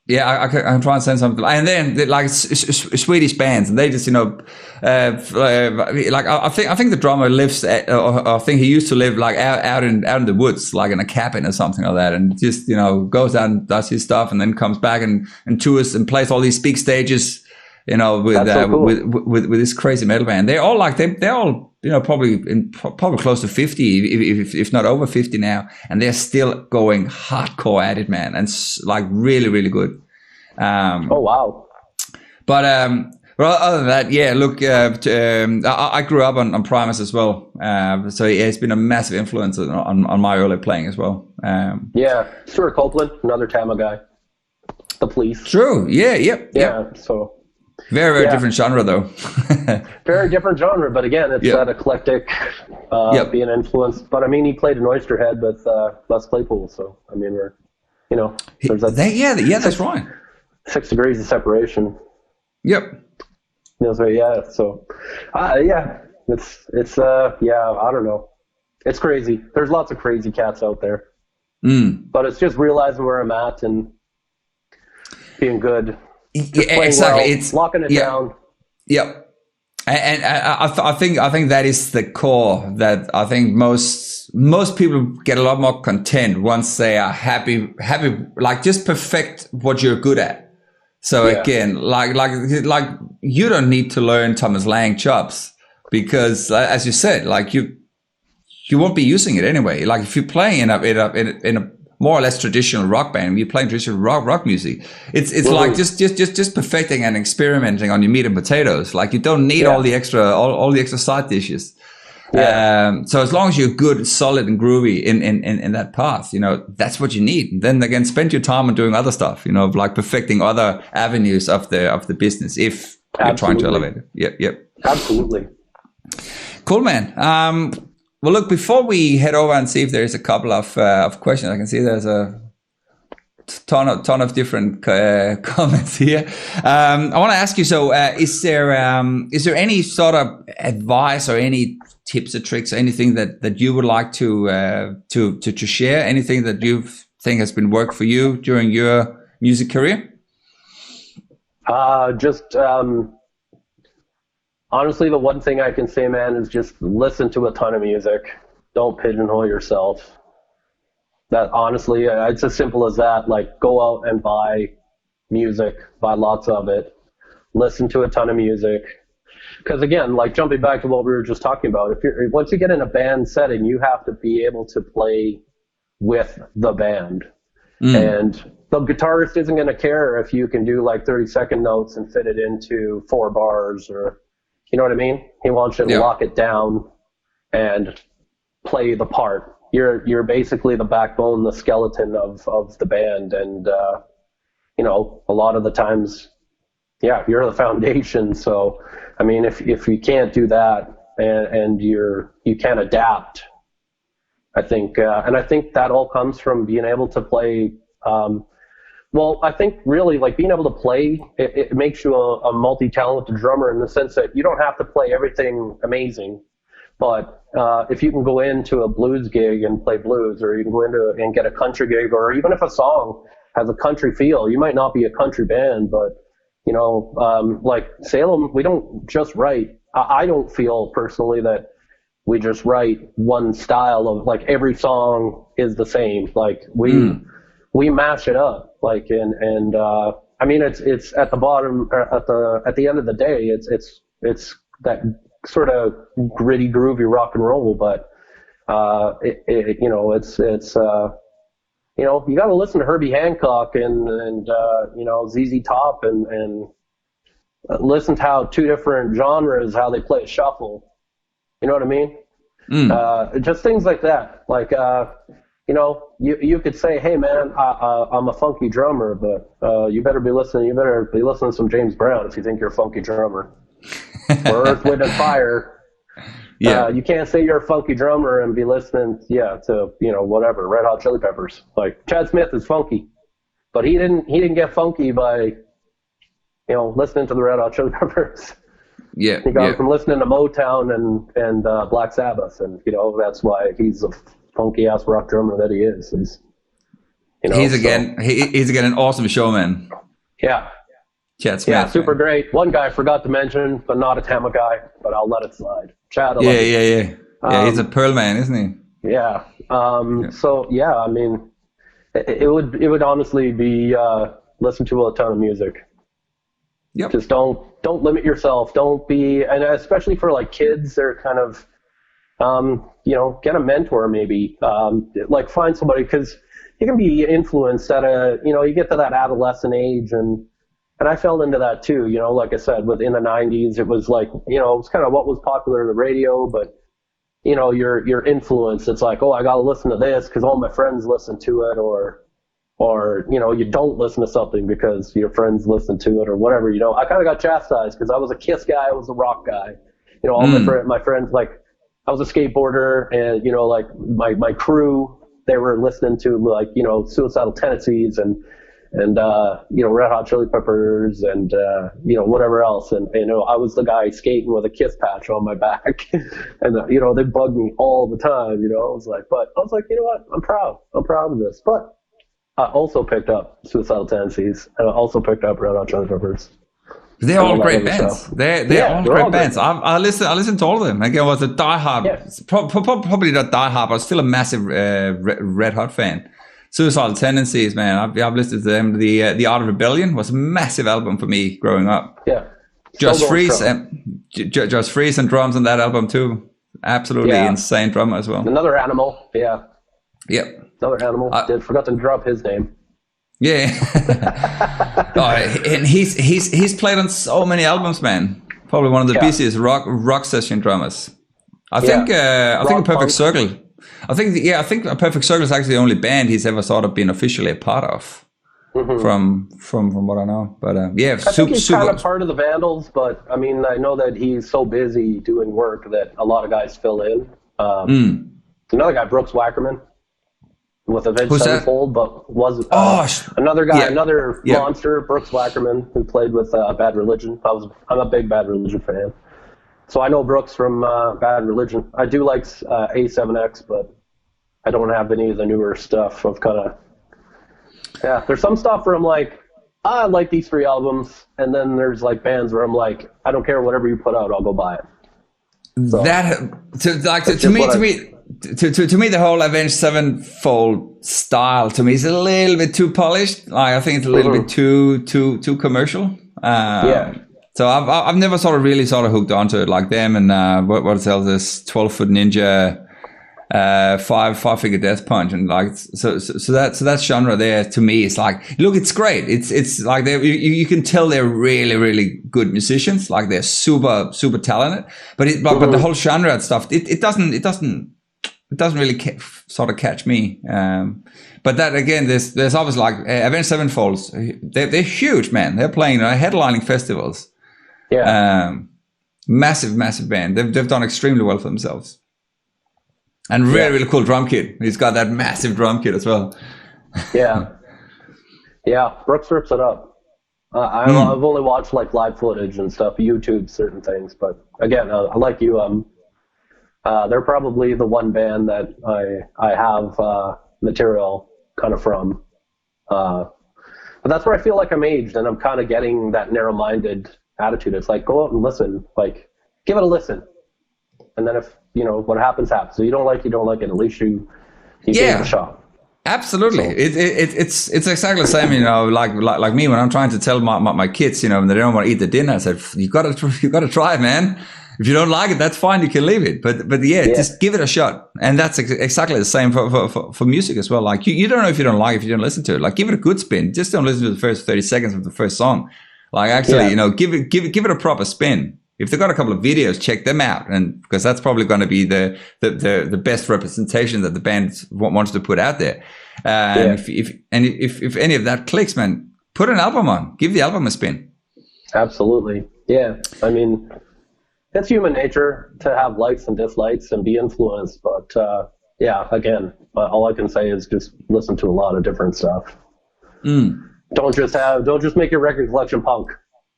A: Yeah, I can try and send something. And then like Swedish bands, and they just like I think the drummer lives or I think he used to live like out in the woods, like in a cabin or something like that, and just goes out and does his stuff, and then comes back and tours and plays all these big stages, with
B: so cool.
A: with this crazy metal band. They're all like they're all probably close to 50, if not over 50 now, and they're still going hardcore at it, man, and like really good.
B: Oh wow!
A: But well, other than that, yeah. Look, I grew up on Primus as well, so yeah, it's been a massive influence on my early playing as well.
B: Yeah, Stuart Copeland, another Tama guy. The Police.
A: True. Yeah. Yep.
B: Yeah. So.
A: Very different genre, though.
B: Very different genre, but again, it's that eclectic being influenced. But I mean, he played an Oysterhead with Les Claypool, so I mean, we're there's that.
A: That's right.
B: 6 degrees of separation.
A: Yep.
B: So yeah, so it's I don't know, it's crazy. There's lots of crazy cats out there, but it's just realizing where I'm at and being good.
A: Yeah, exactly.
B: Well, it's locking it down.
A: Yep. And I think that is the core that I think most people get a lot more content once they are happy, like just perfect what you're good at. So again, like you don't need to learn Thomas Lang chops because, as you said, like you won't be using it anyway. Like if you're playing in a more or less traditional rock band, you're playing traditional rock music. It's like just perfecting and experimenting on your meat and potatoes. Like you don't need all the extra side dishes. Yeah. So as long as you're good, solid, and groovy in that path, that's what you need. And then again, spend your time on doing other stuff, like perfecting other avenues of the business if you're trying to elevate it. Yep.
B: Absolutely.
A: Cool, man. Well, look, before we head over and see if there's a couple of questions, I can see there's a ton of different comments here. I want to ask you, so is there any sort of advice or any tips or tricks or anything that you would like to share? Anything that you think has been worked for you during your music career?
B: Honestly, the one thing I can say, man, is just listen to a ton of music. Don't pigeonhole yourself. That honestly, it's as simple as that. Like, go out and buy music, buy lots of it. Listen to a ton of music. Because again, like jumping back to what we were just talking about, once you get in a band setting, you have to be able to play with the band. And the guitarist isn't going to care if you can do like 30-second notes and fit it into 4 bars or. You know what I mean? He wants you to lock it down and play the part. You're basically the backbone, the skeleton of the band. And, a lot of the times, you're the foundation. So, I mean, if you can't do that and you can't adapt, I think, and I think that all comes from being able to play, well, I think really like being able to play, it makes you a multi-talented drummer in the sense that you don't have to play everything amazing. But if you can go into a blues gig and play blues, or you can go into and get a country gig, or even if a song has a country feel, you might not be a country band, but like Salem, we don't just write. I don't feel personally that we just write one style of like every song is the same. Like we mash it up. Like, and I mean, it's at the bottom, at the end of the day, it's that sort of gritty, groovy rock and roll. But you got to listen to Herbie Hancock and ZZ Top and listen to how two different genres, how they play a shuffle. You know what I mean? Just things like that. Like, you could say, hey man, I'm a funky drummer, but you better be listening to some James Brown if you think you're a funky drummer. Or Earth, Wind and Fire. Yeah. You can't say you're a funky drummer and be listening, to, whatever, Red Hot Chili Peppers. Like, Chad Smith is funky, but he didn't get funky by, listening to the Red Hot Chili Peppers.
A: Yeah.
B: He got it from listening to Motown and Black Sabbath, and, that's why he's a funky ass rock drummer that he is. He's again
A: an awesome showman.
B: Yeah.
A: Chad Smith.
B: Yeah, super great. One guy I forgot to mention, but not a Tama guy, but I'll let it slide. Chad.
A: Yeah, he's a Pearl man, isn't he?
B: Yeah. So yeah, I mean, it would honestly be listen to a ton of music.
A: Yep.
B: Just don't limit yourself. Don't be, and especially for like kids, they're kind of, get a mentor maybe. Like find somebody, because you can be influenced at you get to that adolescent age, and I fell into that too. Like I said, within the 90s, it was like, it was kind of what was popular in the radio, but your influence, it's like, oh, I got to listen to this because all my friends listen to it, or you don't listen to something because your friends listen to it or whatever. I kind of got chastised because I was a Kiss guy, I was a rock guy. All my friends, like, I was a skateboarder, and like my crew, they were listening to like Suicidal Tendencies and Red Hot Chili Peppers and whatever else, and I was the guy skating with a Kiss patch on my back, and they bugged me all the time. I was like, you know what, I'm proud of this. But I also picked up Suicidal Tendencies, and I also picked up Red Hot Chili Peppers.
A: They're all great bands. They're all great bands. I listen to all of them. Like, I was a diehard, probably not diehard, but still a massive Red Hot fan. Suicidal Tendencies, man. I've listened to them. The Art of Rebellion was a massive album for me growing up.
B: Yeah.
A: Josh Freese and drums on that album too. Absolutely insane drummer as well.
B: Another Animal. Yeah.
A: Yep.
B: Another Animal. Forgot to drop his name.
A: Yeah. And he's played on so many albums, man. Probably one of the busiest rock session drummers. I think A Perfect Circle. I think A Perfect Circle is actually the only band he's ever sort of been officially a part of, from what I know. But I think
B: he's kind of part of the Vandals. But I mean, I know that he's so busy doing work that a lot of guys fill in. Another guy, Brooks Wackerman, with Avenged Sevenfold, but was another guy, another monster, Brooks Wackerman, who played with Bad Religion. I'm a big Bad Religion fan. So I know Brooks from Bad Religion. I do like A7X, but I don't have any of the newer stuff. Of kind of, there's some stuff where I'm like, I like these 3 albums, and then there's like bands where I'm like, I don't care, whatever you put out, I'll go buy it. So, to me, the whole Avenged Sevenfold style to me is a little bit too polished. Like, I think it's a little bit too commercial. So I've never really hooked onto it like them, and what else is 12-Foot Ninja, five-figure Death Punch, and like so that genre there to me is like, look, it's great. It's like you can tell they're really, really good musicians. Like, they're super talented, but the whole genre and stuff, it doesn't really sort of catch me. But that again, there's obviously like Avenged Sevenfolds. They're huge, man. They're playing headlining festivals. Yeah. Massive band. They've done extremely well for themselves. And really cool drum kit. He's got that massive drum kit as well. Yeah. Brooks rips it up. I've only watched like live footage and stuff, YouTube, certain things. But again, I like you. They're probably the one band that I have material kind of from. But that's where I feel like I'm aged, and I'm kind of getting that narrow-minded attitude. It's like, go out and listen. Like, give it a listen. And then if, what happens. So you don't like it, at least you gave it a shot.
A: Absolutely. So. It's exactly the same, like me when I'm trying to tell my kids, and they don't want to eat the dinner. I said, you gotta try it, man. If you don't like it, that's fine. You can leave it. But yeah, just give it a shot. And that's exactly the same for music as well. Like you don't know if you don't like it, if you don't listen to it. Like give it a good spin. Just don't listen to the first 30 seconds of the first song. Like actually, you know, give it a proper spin. If they've got a couple of videos, check them out, and because that's probably going to be the best representation that the band wants to put out there. And if any of that clicks, man, put an album on. Give the album a spin.
B: Absolutely, yeah. I mean, it's human nature to have likes and dislikes and be influenced, but yeah, again, all I can say is just listen to a lot of different stuff. Don't just make your record collection punk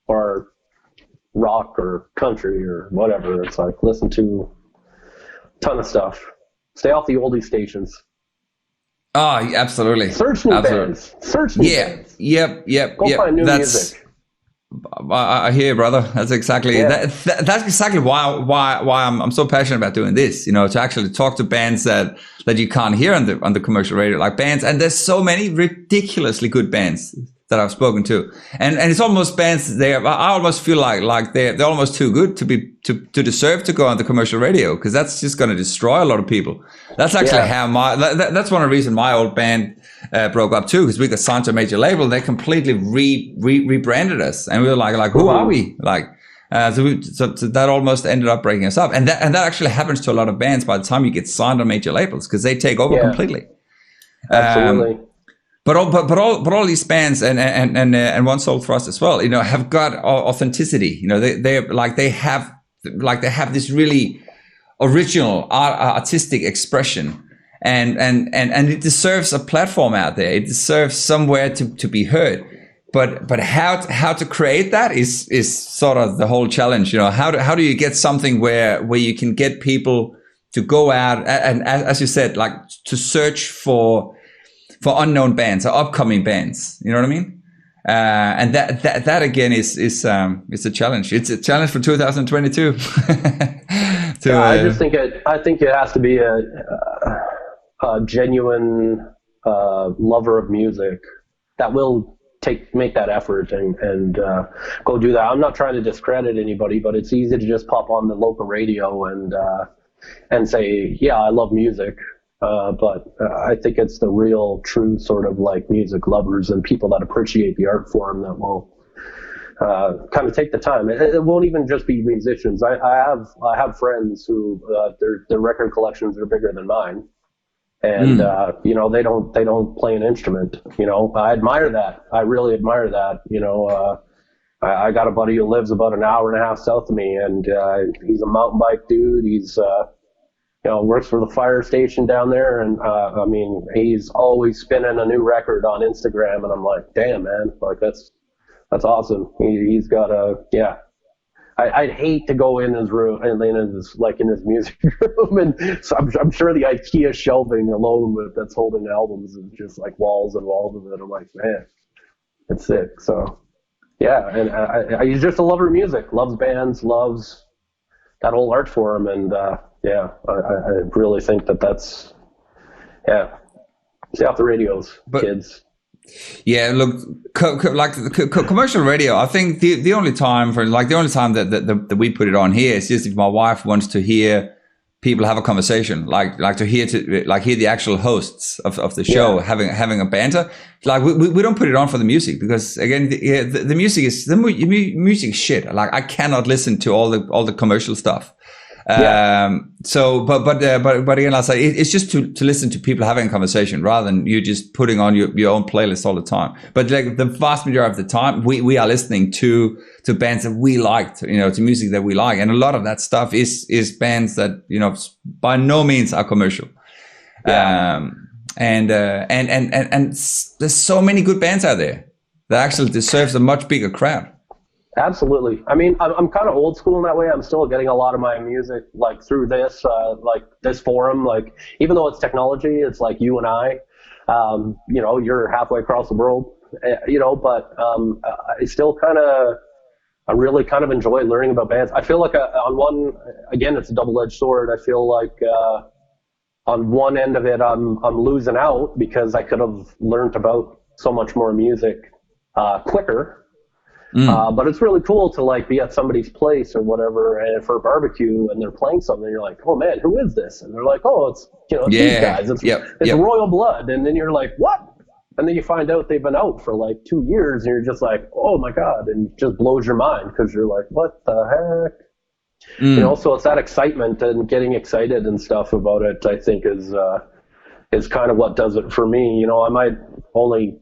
B: or rock or country or whatever. It's like, listen to a ton of stuff. Stay off the oldie stations.
A: Oh, absolutely.
B: Search new bands. Search new bands.
A: Yep.
B: Go find new music.
A: I hear, brother. That's exactly that's exactly why I'm so passionate about doing this. You know, to actually talk to bands that you can't hear on the commercial radio, like bands. And there's so many ridiculously good bands that I've spoken to, and it's almost bands I almost feel like they're almost too good to deserve to go on the commercial radio, because that's just going to destroy a lot of people. That's actually how that's one of the reasons my old band broke up too, because we got signed to a major label. They completely rebranded us, and we were like who are we? Like so that almost ended up breaking us up, and that actually happens to a lot of bands by the time you get signed on major labels, because they take over completely.
B: Absolutely.
A: But all these bands and One Soul Thrust as well, you know, have got authenticity. You know, they have this really original artistic expression, and it deserves a platform out there. It deserves somewhere to be heard. But how to create that is sort of the whole challenge. You know, how do you get something where you can get people to go out and as you said, like to search for unknown bands or upcoming bands, you know what I mean? And that again is a challenge. It's a challenge for 2022.
B: I just think it has to be a genuine lover of music that will make that effort and go do that. I'm not trying to discredit anybody, but it's easy to just pop on the local radio and say, yeah, I love music. But I think it's the real, true sort of like music lovers and people that appreciate the art form that will kind of take the time. It won't even just be musicians. I have friends who their record collections are bigger than mine, and you know, they don't play an instrument. You know, I admire that. I really admire that. You know, I got a buddy who lives about an hour and a half south of me, and he's a mountain bike dude. He's you know, works for the fire station down there, and I mean, he's always spinning a new record on Instagram, and I'm like, damn, man, like that's awesome. He's got I'd hate to go in his room and in his music room, and so I'm sure the IKEA shelving alone that's holding albums is just like walls and walls of it. I'm like, man, it's sick. So yeah, and he's just a lover of music, loves bands, loves that whole art form, and yeah, I really think that's stay off the radios, kids.
A: Yeah, look, commercial radio. I think the only time that we put it on here is just if my wife wants to hear people have a conversation, like to hear the actual hosts of the show having a banter. Like we don't put it on for the music, because again, the music is music shit. Like I cannot listen to all the commercial stuff. So, but again, I'll say it's just to listen to people having a conversation rather than you just putting on your own playlist all the time. But like the vast majority of the time, we are listening to bands that we liked, you know, to music that we like, and a lot of that stuff is bands that, you know, by no means are commercial. And there's so many good bands out there that actually deserves a much bigger crowd.
B: Absolutely. I mean, I'm kind of old school in that way. I'm still getting a lot of my music like through this forum. Like, even though it's technology, it's like you and I, you know, you're halfway across the world, you know, but I still I really kind of enjoy learning about bands. I feel like on one, again, it's a double-edged sword. I feel like on one end of it, I'm losing out because I could have learned about so much more music quicker. But it's really cool to like be at somebody's place or whatever, and for a barbecue, and they're playing something. And you're like, oh man, who is this? And they're like, oh, it's these guys. It's Royal Blood. And then you're like, what? And then you find out they've been out for like 2 years, and you're just like, oh my god, and it just blows your mind because you're like, what the heck? So it's that excitement and getting excited and stuff about it, I think is kind of what does it for me. I might only,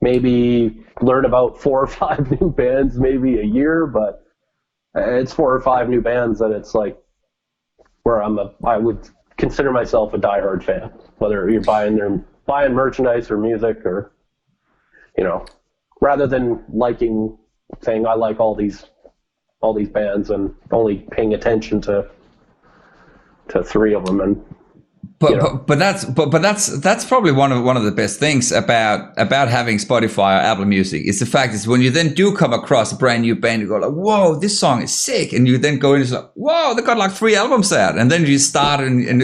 B: maybe learn about 4 or 5 new bands maybe a year, but it's 4 or 5 new bands that it's like where I would consider myself a diehard fan, whether you're buying merchandise or music or, rather than saying I like all these bands and only paying attention to 3 of them. And
A: but that's probably one of the best things about having Spotify or Apple Music is the fact is when you then do come across a brand new band, you go like, whoa, this song is sick, and you then go in and like, whoa, they got like 3 albums out, and then you start and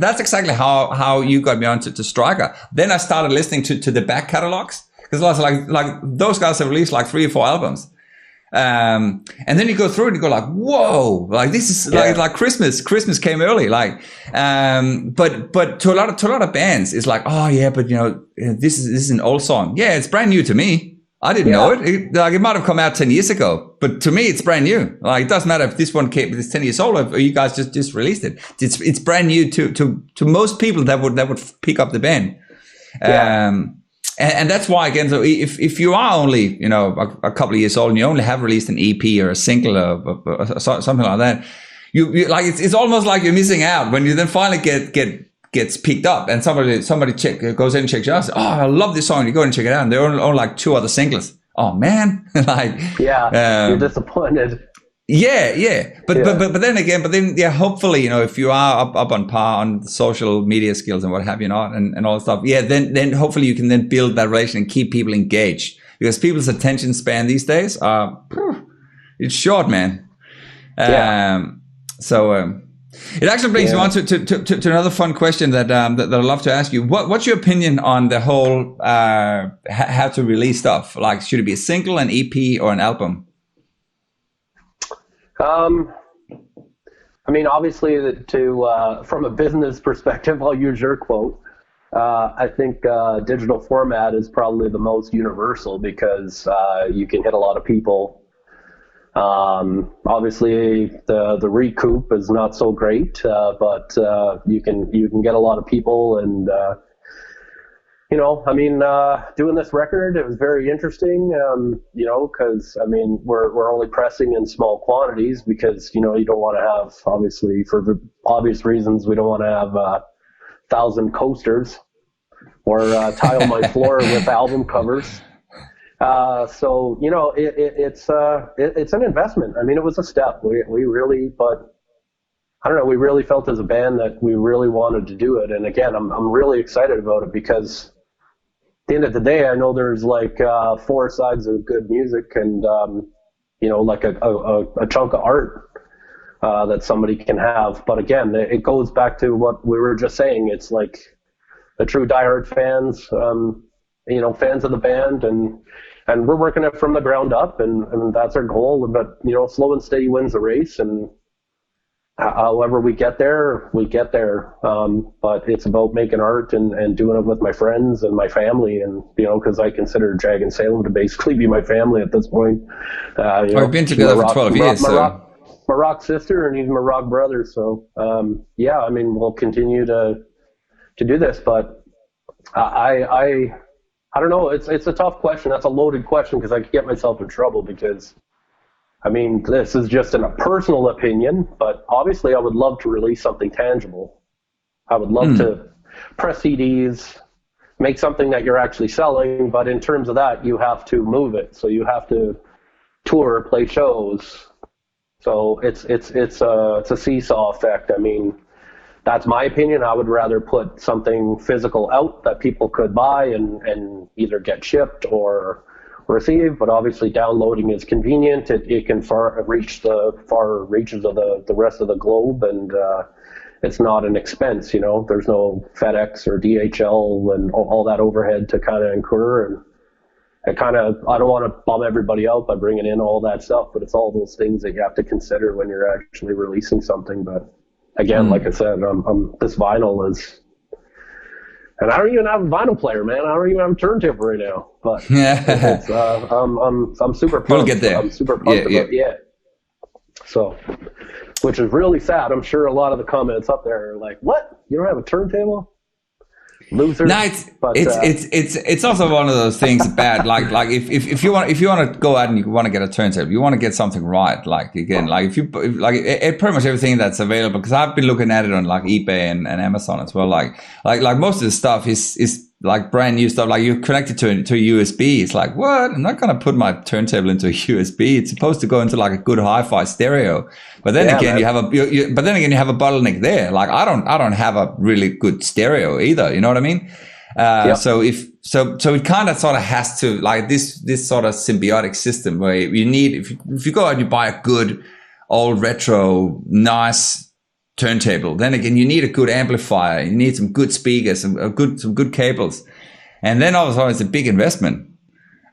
A: that's exactly how you got me onto Striker. Then I started listening to the back catalogs because I was like those guys have released like 3 or 4 albums. And then you go through it and you go like, whoa, like this is like Christmas came early, like, but to a lot of bands, it's like, oh yeah, but this is an old song. Yeah, it's brand new to me. I didn't know it. It might have come out 10 years ago, but to me, it's brand new. Like, it doesn't matter if this one it's 10 years old or you guys just released it. It's brand new to most people that would pick up the band. And that's why, again, so if you are only, a couple of years old and you only have released an EP or a single or something like that, you like, it's almost like you're missing out when you then finally gets picked up and somebody goes in and checks you out. Oh, I love this song. You go and check it out. And there are only like 2 other singles. Oh man.
B: You're disappointed.
A: But then hopefully, if you are up on par on social media skills and what have you not, and all that stuff, then hopefully you can then build that relation and keep people engaged, because people's attention span these days it's short, man. So it actually brings me on to another fun question that I'd love to ask you. What's your opinion on the whole how to release stuff? Like, should it be a single, an EP, or an album?
B: I mean, obviously, from a business perspective, I'll use your quote. I think digital format is probably the most universal because you can hit a lot of people. Obviously, the recoup is not so great, but you can get a lot of people and. Doing this record, it was very interesting, because, we're only pressing in small quantities because, you don't want to have, obviously, for obvious reasons, we don't want to have 1,000 coasters or tile my floor with album covers. So, it's an investment. I mean, it was a step. We really, but I don't know, we really felt as a band that we really wanted to do it. And again, I'm really excited about it because at the end of the day, I know there's like 4 sides of good music and, like a chunk of art that somebody can have. But again, it goes back to what we were just saying. It's like the true diehard fans, fans of the band, and we're working it from the ground up, and that's our goal. But, slow and steady wins the race, and however we get there, we get there. But it's about making art and doing it with my friends and my family, and because I consider Jag and Salem to basically be my family at this point.
A: We've been together for 12 years.
B: My rock sister, and he's my rock brother. So we'll continue to do this. But I don't know. It's a tough question. That's a loaded question because I could get myself in trouble because. This is just a personal opinion, but obviously I would love to release something tangible. I would love to press CDs, make something that you're actually selling, but in terms of that, you have to move it. So you have to tour, play shows. So it's a seesaw effect. That's my opinion. I would rather put something physical out that people could buy and either get shipped or receive, but obviously downloading is convenient. It can reach the far reaches of the rest of the globe, and it's not an expense. There's no FedEx or DHL and all that overhead to kind of incur, and I don't want to bum everybody out by bringing in all that stuff, but it's all those things that you have to consider when you're actually releasing something. But again, like I said, this vinyl is, and I don't even have a vinyl player, man. I don't even have a turntable right now. But I'm super pumped.
A: We'll get there.
B: I'm super pumped about it. So, which is really sad. I'm sure a lot of the comments up there are like, "What? You don't have a turntable? Loser."
A: No, it's also one of those things bad. Like if you want to go out and you want to get a turntable, you want to get something right. Like again, like if pretty much everything that's available, because I've been looking at it on like eBay and Amazon as well. Like most of the stuff is like brand new stuff. Like you're connected to a USB. It's like, what? I'm not gonna put my turntable into a USB. It's supposed to go into like a good hi-fi stereo. But then again, you have a bottleneck there. Like I don't have a really good stereo either. You know what I mean? So it kind of sort of has to, like this sort of symbiotic system where you need, if you go out and you buy a good old retro nice turntable, then again you need a good amplifier, you need some good speakers, some good cables, and then also it's a big investment.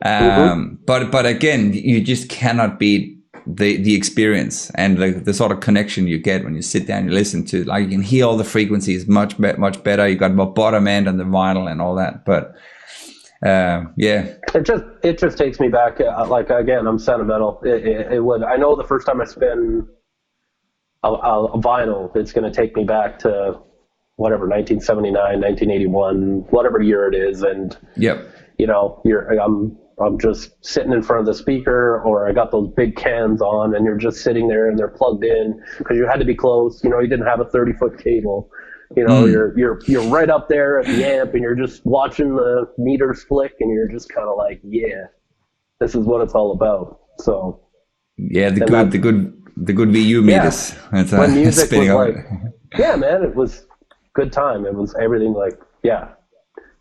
A: But again, you just cannot beat the experience and the sort of connection you get when you sit down and you listen to, like, you can hear all the frequencies much better. You got more bottom end on the vinyl and all that. But it just takes me back. Like again, I'm sentimental. It would. I know the first time I spin a vinyl, it's going to take me back to whatever 1979, 1981, whatever year it is, and you know, I'm just sitting in front of the speaker, or I got those big cans on, and you're just sitting there and they're plugged in because you had to be close. You know, you didn't have a 30-foot cable. You know, you're right up there at the amp, and you're just watching the meters flick, and you're just kind of like, yeah, this is what it's all about. So the good VU meters.
B: Yeah. When music was like, yeah, man, it was good time. It was everything like, yeah,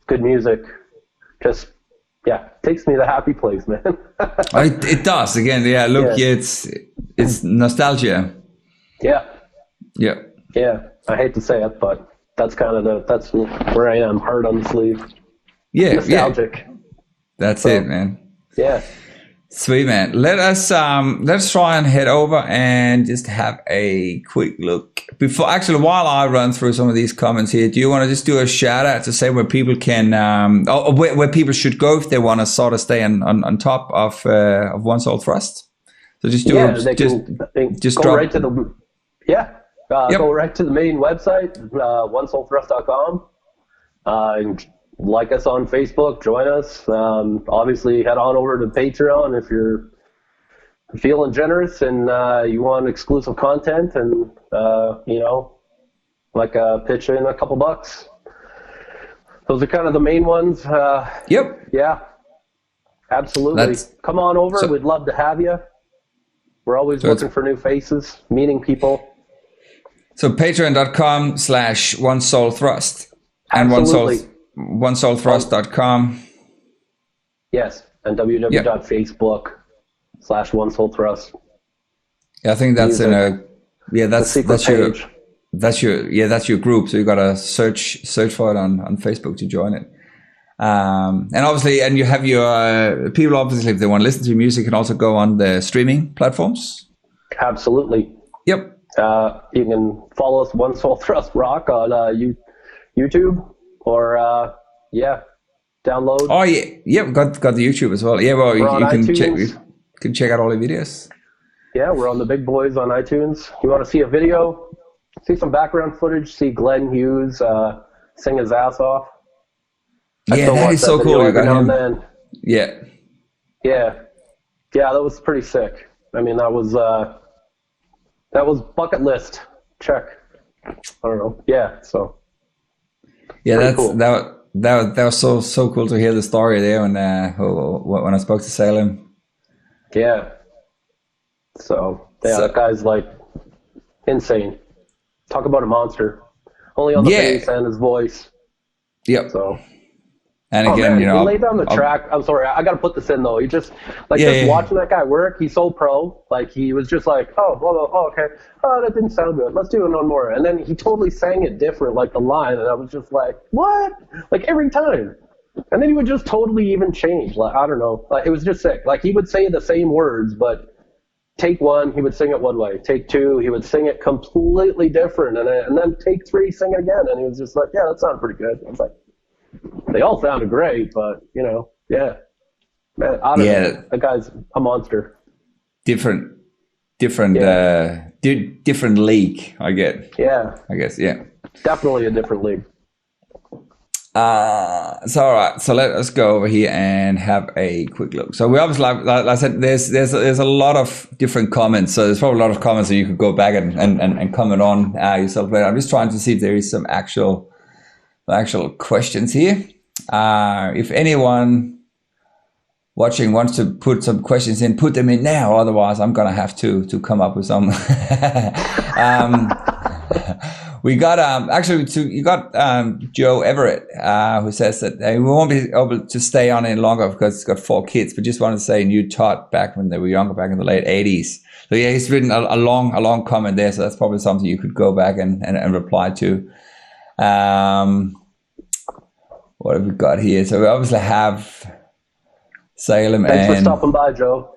B: good music. Just, yeah, takes me to the happy place, man.
A: It does. Again, yeah, look, it's nostalgia.
B: Yeah.
A: Yeah.
B: Yeah. I hate to say it, but that's kind of that's where I am, hard on the sleeve.
A: Yeah.
B: Nostalgic.
A: Yeah. That's it, man.
B: Yeah.
A: Sweet, man. Let's try and head over and just have a quick look. While I run through some of these comments here, do you want to just do a shout out to say where people can, where people should go if they want to sort of stay on top of One Soul Thrust? So just go right to the go right to the main website, onesoulthrust.com. And like us on Facebook, join us. Obviously, head on over to Patreon if you're feeling generous and you want exclusive content and, you know, like pitch in a couple bucks. Those are kind of the main ones. Yep.
B: Yeah, absolutely. Come on over. We'd love to have you. We're always looking for new faces, meeting people. So
A: patreon.com/onesoulthrust and onesoulthrust.com.
B: Yes, and www.facebook/onesoulthrust.
A: Yeah, I think that's that's your group. So you got to search for it on Facebook to join it. And obviously, and you have your people, obviously, if they want to listen to your music, can also go on the streaming platforms.
B: Absolutely.
A: Yep.
B: You can follow us, One Soul Thrust Rock, on YouTube, or download.
A: Oh yeah, got the YouTube as well. Yeah, well, you can check out all the videos.
B: Yeah, we're on the big boys on iTunes. You want to see a video, see some background footage, see Glenn Hughes sing his ass off.
A: That is so cool. You got him. Yeah,
B: that was pretty sick. I mean, that was bucket list check. I don't know. Yeah, so.
A: Yeah, that's
B: cool.
A: that was so cool to hear the story there when I spoke to Salem.
B: Yeah. So that guy's like insane. Talk about a monster. Only on the bass and his voice.
A: Yep.
B: So.
A: And again,
B: man,
A: you know,
B: he laid down the track. I'm sorry, I got to put this in though. He just watching that guy work. He's so pro. Like he was just like, oh, blah, blah, oh, okay, oh, that didn't sound good. Let's do it one more. And then he totally sang it different, like the line. And I was just like, what? Like every time. And then he would just totally even change. Like, I don't know. Like, it was just sick. Like, he would say the same words, but take one, he would sing it one way. Take two, he would sing it completely different. And then take three, sing it again. And he was just like, yeah, that sounded pretty good. I was like, they all sounded great, but, you know, yeah. Man, I don't know. That guy's a monster.
A: Different league, I get.
B: Yeah.
A: I guess, yeah.
B: Definitely a different league.
A: So all right, so let us go over here and have a quick look. So we obviously, like I said, there's a lot of different comments. So there's probably a lot of comments that you could go back and comment on yourself later. I'm just trying to see if there is some actual questions here. If anyone watching wants to put some questions in, put them in now. Otherwise, I'm gonna have to come up with some. We got you got Joe Everett who says that we won't be able to stay on any longer because he's got 4 kids, but just wanted to say you taught back when they were younger, back in the late 80s. So yeah, he's written a long comment there, so that's probably something you could go back and reply to. What have we got here? So we obviously have Salem.
B: Thanks for stopping by, Joe.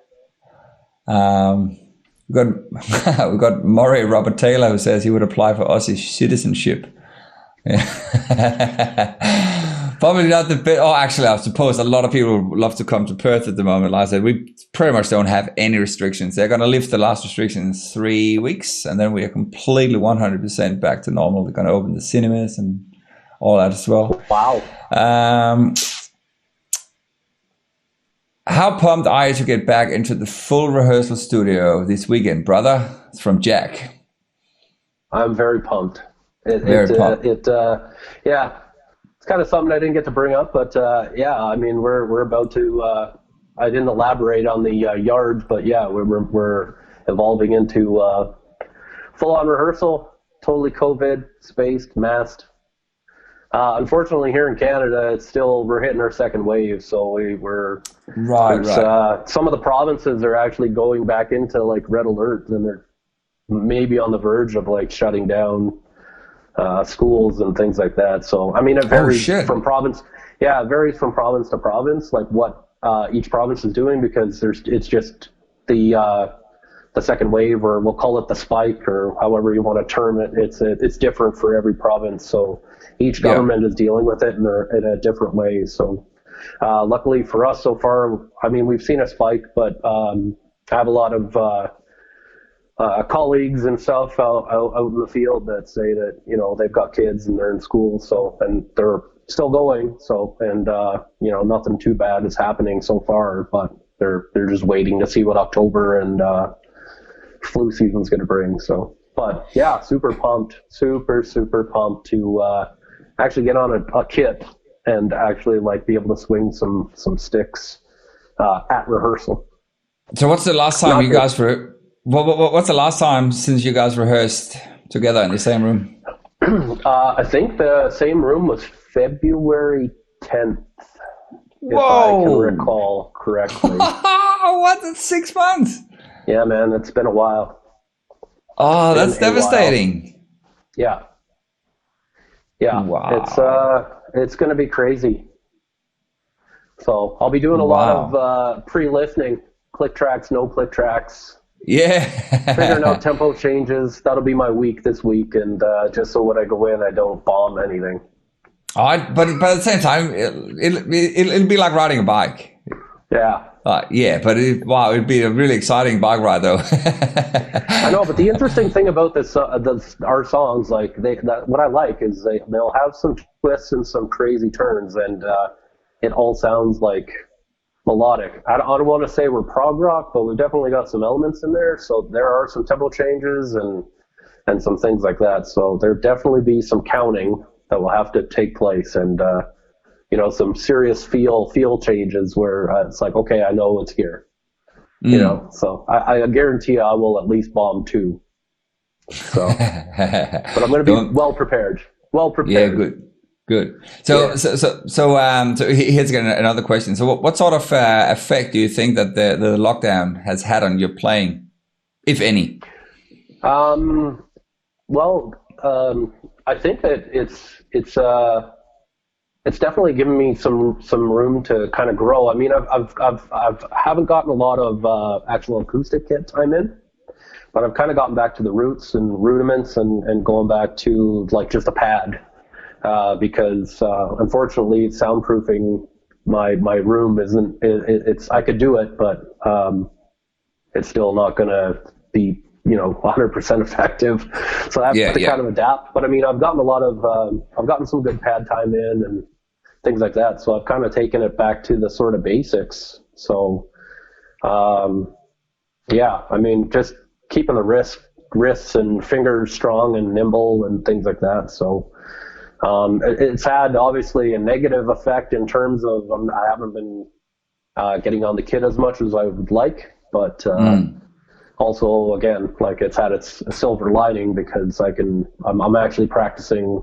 A: We've got Murray Robert Taylor who says he would apply for Aussie citizenship. Yeah. Probably not the bit. Oh, actually, I suppose a lot of people would love to come to Perth at the moment. Like I said, we pretty much don't have any restrictions. They're going to lift the last restriction in 3 weeks, and then we are completely 100% back to normal. They're going to open the cinemas and all that as well.
B: Wow.
A: How pumped are you to get back into the full rehearsal studio this weekend, brother? It's from Jack.
B: I'm very pumped.
A: Very pumped.
B: Yeah, it's kind of something I didn't get to bring up, but yeah, I mean, we're about to. I didn't elaborate on the yards, but yeah, we're evolving into full-on rehearsal, totally COVID spaced, masked. Unfortunately, here in Canada, we're hitting our second wave, so we're
A: right.
B: Some of the provinces are actually going back into like red alert, and they're maybe on the verge of like shutting down schools and things like that. So I mean, it varies from province. Yeah, it varies from province to province, like what each province is doing, because it's just the second wave, or we'll call it the spike, or however you want to term it. It's different for every province, so each government is dealing with it in a different way. So luckily for us so far, I mean, we've seen a spike, but I have a lot of colleagues and stuff out in the field that say that, you know, they've got kids and they're in school, so, and they're still going, so, and you know, nothing too bad is happening so far, but they're just waiting to see what October and flu season's going to bring. So, but yeah, super pumped to actually get on a kit and actually like be able to swing some sticks at rehearsal.
A: So what's the last time you guys were? What's the last time since you guys rehearsed together in the same room?
B: I think the same room was February 10th, if
A: Whoa.
B: I can recall correctly.
A: What? That's 6 months.
B: Yeah, man, it's been a while.
A: Oh, that's devastating.
B: Yeah.
A: Wow.
B: It's going to be crazy. So I'll be doing a lot of pre-listening, click tracks, no click tracks.
A: Yeah.
B: Figuring out tempo changes. That'll be my week this week, and just so when I go in, I don't bomb anything.
A: But at the same time, it'll be like riding a bike.
B: Yeah.
A: Yeah, but it'd be a really exciting bike ride, though.
B: I know, but the interesting thing about our songs, like what I like is they'll have some twists and some crazy turns, and it all sounds like melodic. I don't want to say we're prog rock, but we've definitely got some elements in there. So there are some tempo changes and some things like that. So there'll definitely be some counting that will have to take place, and you know, some serious feel changes where it's like, okay, I know it's here. You know, so I guarantee you I will at least bomb 2. So, but I'm going to be well prepared.
A: Yeah, good. So here's another question. So what sort of effect do you think that the lockdown has had on your playing, if any?
B: Well, I think that it's it's definitely given me some room to kind of grow. I mean, I haven't gotten a lot of actual acoustic kit time in, but I've kind of gotten back to the roots and rudiments and going back to like just a pad, because unfortunately soundproofing my room isn't, it's, I could do it, but it's still not going to be, 100% effective. So I have to kind of adapt. But I mean, I've gotten some good pad time in and things like that. So I've kind of taken it back to the sort of basics. So, I mean, just keeping the wrists and fingers strong and nimble and things like that. So, it's had obviously a negative effect in terms of, I haven't been, getting on the kit as much as I would like, but, also, again, like it's had its silver lining because I'm actually practicing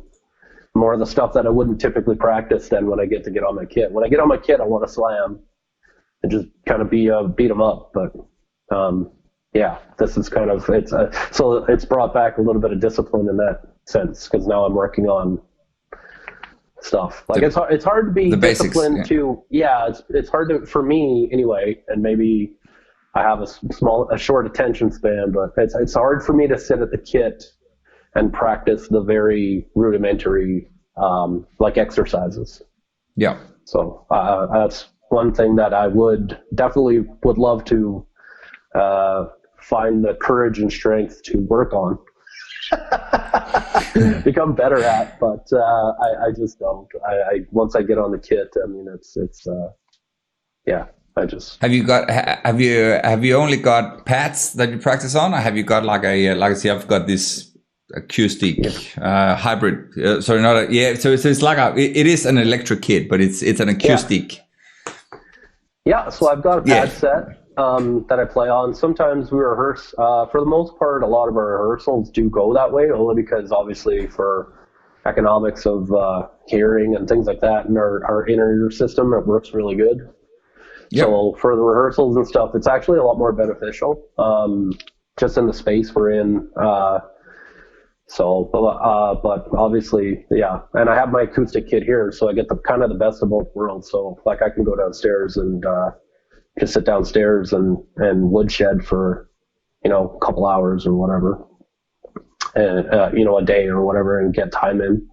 B: more of the stuff that I wouldn't typically practice than when I get on my kit. When I get on my kit, I want to slam and just kind of beat them up. But this is kind of, so it's brought back a little bit of discipline in that sense because now I'm working on stuff. Like it's hard to be disciplined to, it's hard to, for me anyway, and maybe I have a short attention span, but it's hard for me to sit at the kit and practice the very rudimentary, like exercises.
A: Yeah.
B: So, that's one thing that I would love to, find the courage and strength to work on, become better at, but, I just don't, once I get on the kit, I mean, Have you only got pads that you practice on, or have you got like I've got this acoustic hybrid? So it's like it is an electric kit, but it's an acoustic. Yeah, so I've got a pad set that I play on. Sometimes we rehearse. For the most part, a lot of our rehearsals do go that way, only because obviously for economics of hearing and things like that, and our inner ear system, it works really good. Yep. So for the rehearsals and stuff, it's actually a lot more beneficial, just in the space we're in. But obviously, and I have my acoustic kit here, so I get the best of both worlds. So like I can go downstairs and just sit downstairs and woodshed for, a couple hours or whatever, and a day or whatever, and get time in.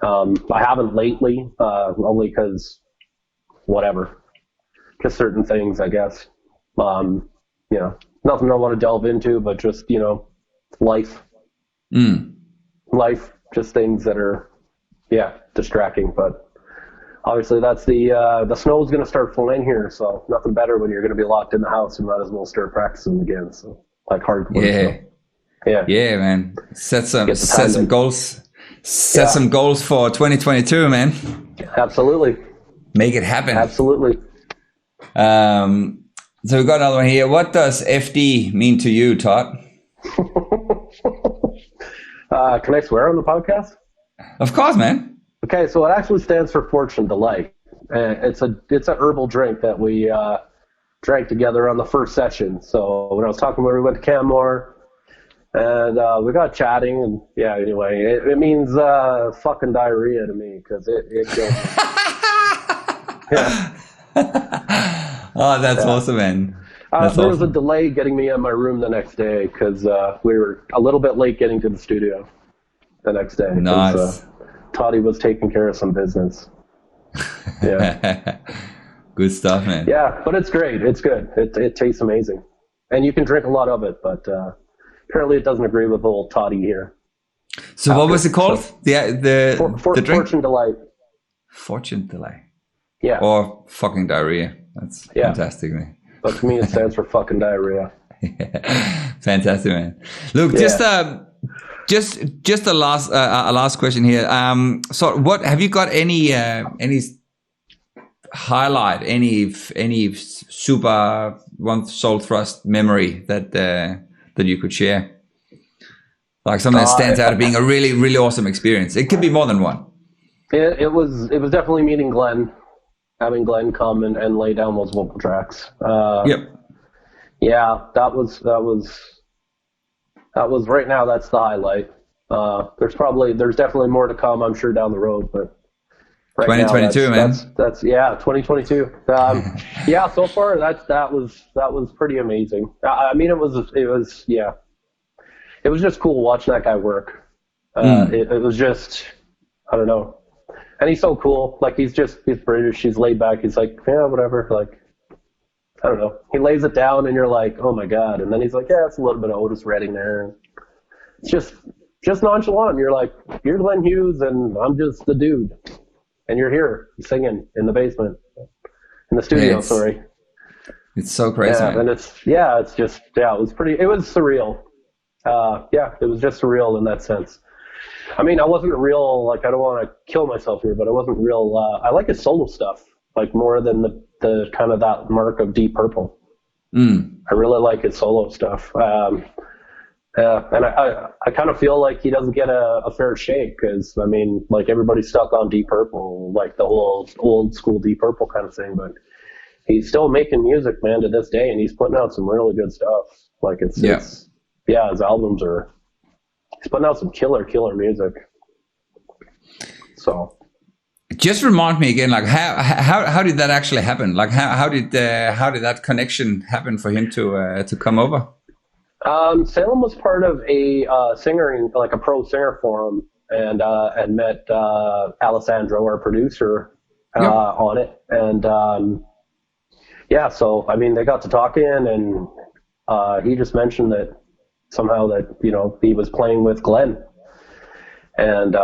B: I haven't lately, only because whatever. Just certain things, I guess. Nothing I want to delve into, but just, life. Life, just things that are, distracting. But obviously that's the snow's going to start falling here, so nothing better when you're going to be locked in the house. You might as well start practicing again. So like hardcore. So,
A: yeah, man. Set some goals. Set some goals for 2022, man.
B: Absolutely.
A: Make it happen.
B: Absolutely.
A: So we've got another one here. What does FD mean to you, Todd?
B: Can I swear on the podcast?
A: Of course, man.
B: Okay, so it actually stands for Fortune Delight. It's an herbal drink that we drank together on the first session. So when I was talking when we went to Canmore, and we got chatting, and anyway, it means fucking diarrhea to me because it killed me.
A: Oh, that's awesome, man.
B: There was a delay getting me in my room the next day because we were a little bit late getting to the studio the next day.
A: Nice.
B: Toddy was taking care of some business. Yeah.
A: Good stuff, man.
B: Yeah, but it's great. It's good. It tastes amazing. And you can drink a lot of it, but apparently it doesn't agree with old Toddy here.
A: So what was it called? The drink?
B: Fortune Delight.
A: Fortune Delight.
B: Yeah.
A: Or fucking diarrhea. That's fantastic, man.
B: But to me, it stands for fucking diarrhea.
A: Fantastic, man. Look, just a last question here. So, what have you got? Any highlight? Any super one soul thrust memory that you could share? Like something that stands out as being a really, really awesome experience. It could be more than one.
B: It was definitely meeting Glenn. Having Glenn come and lay down those vocal tracks.
A: Yep.
B: Yeah, that was right now. That's the highlight. There's definitely more to come, I'm sure, down the road, but right
A: 2022,
B: now. That's 2022. Yeah, so far that was pretty amazing. I mean, it was just cool watching that guy work. It was just, I don't know. And he's so cool. Like, he's British. He's laid back. He's like, yeah, whatever. Like, I don't know. He lays it down and you're like, oh my God. And then he's like, yeah, it's a little bit of Otis Redding there. It's just nonchalant. You're like, you're Glenn Hughes and I'm just the dude. And you're here singing in the basement, in the studio, sorry.
A: It's so crazy.
B: Yeah, and it was surreal. It was just surreal in that sense. I mean, I wasn't real, like, I don't want to kill myself here, but I wasn't real, I like his solo stuff, like, more than the kind of that mark of Deep Purple. I really like his solo stuff. And I kind of feel like he doesn't get a fair shake, because, I mean, like, everybody's stuck on Deep Purple, like the whole old school Deep Purple kind of thing, but he's still making music, man, to this day, and he's putting out some really good stuff. Like, his albums he's putting out some killer music. So,
A: just remind me again, like, how did that actually happen? Like, how did that connection happen for him to come over?
B: Salem was part of a a pro singer forum, and met Alessandro, our producer, on it, and so I mean, they got to talking, and he just mentioned that somehow that, you know, he was playing with Glenn, and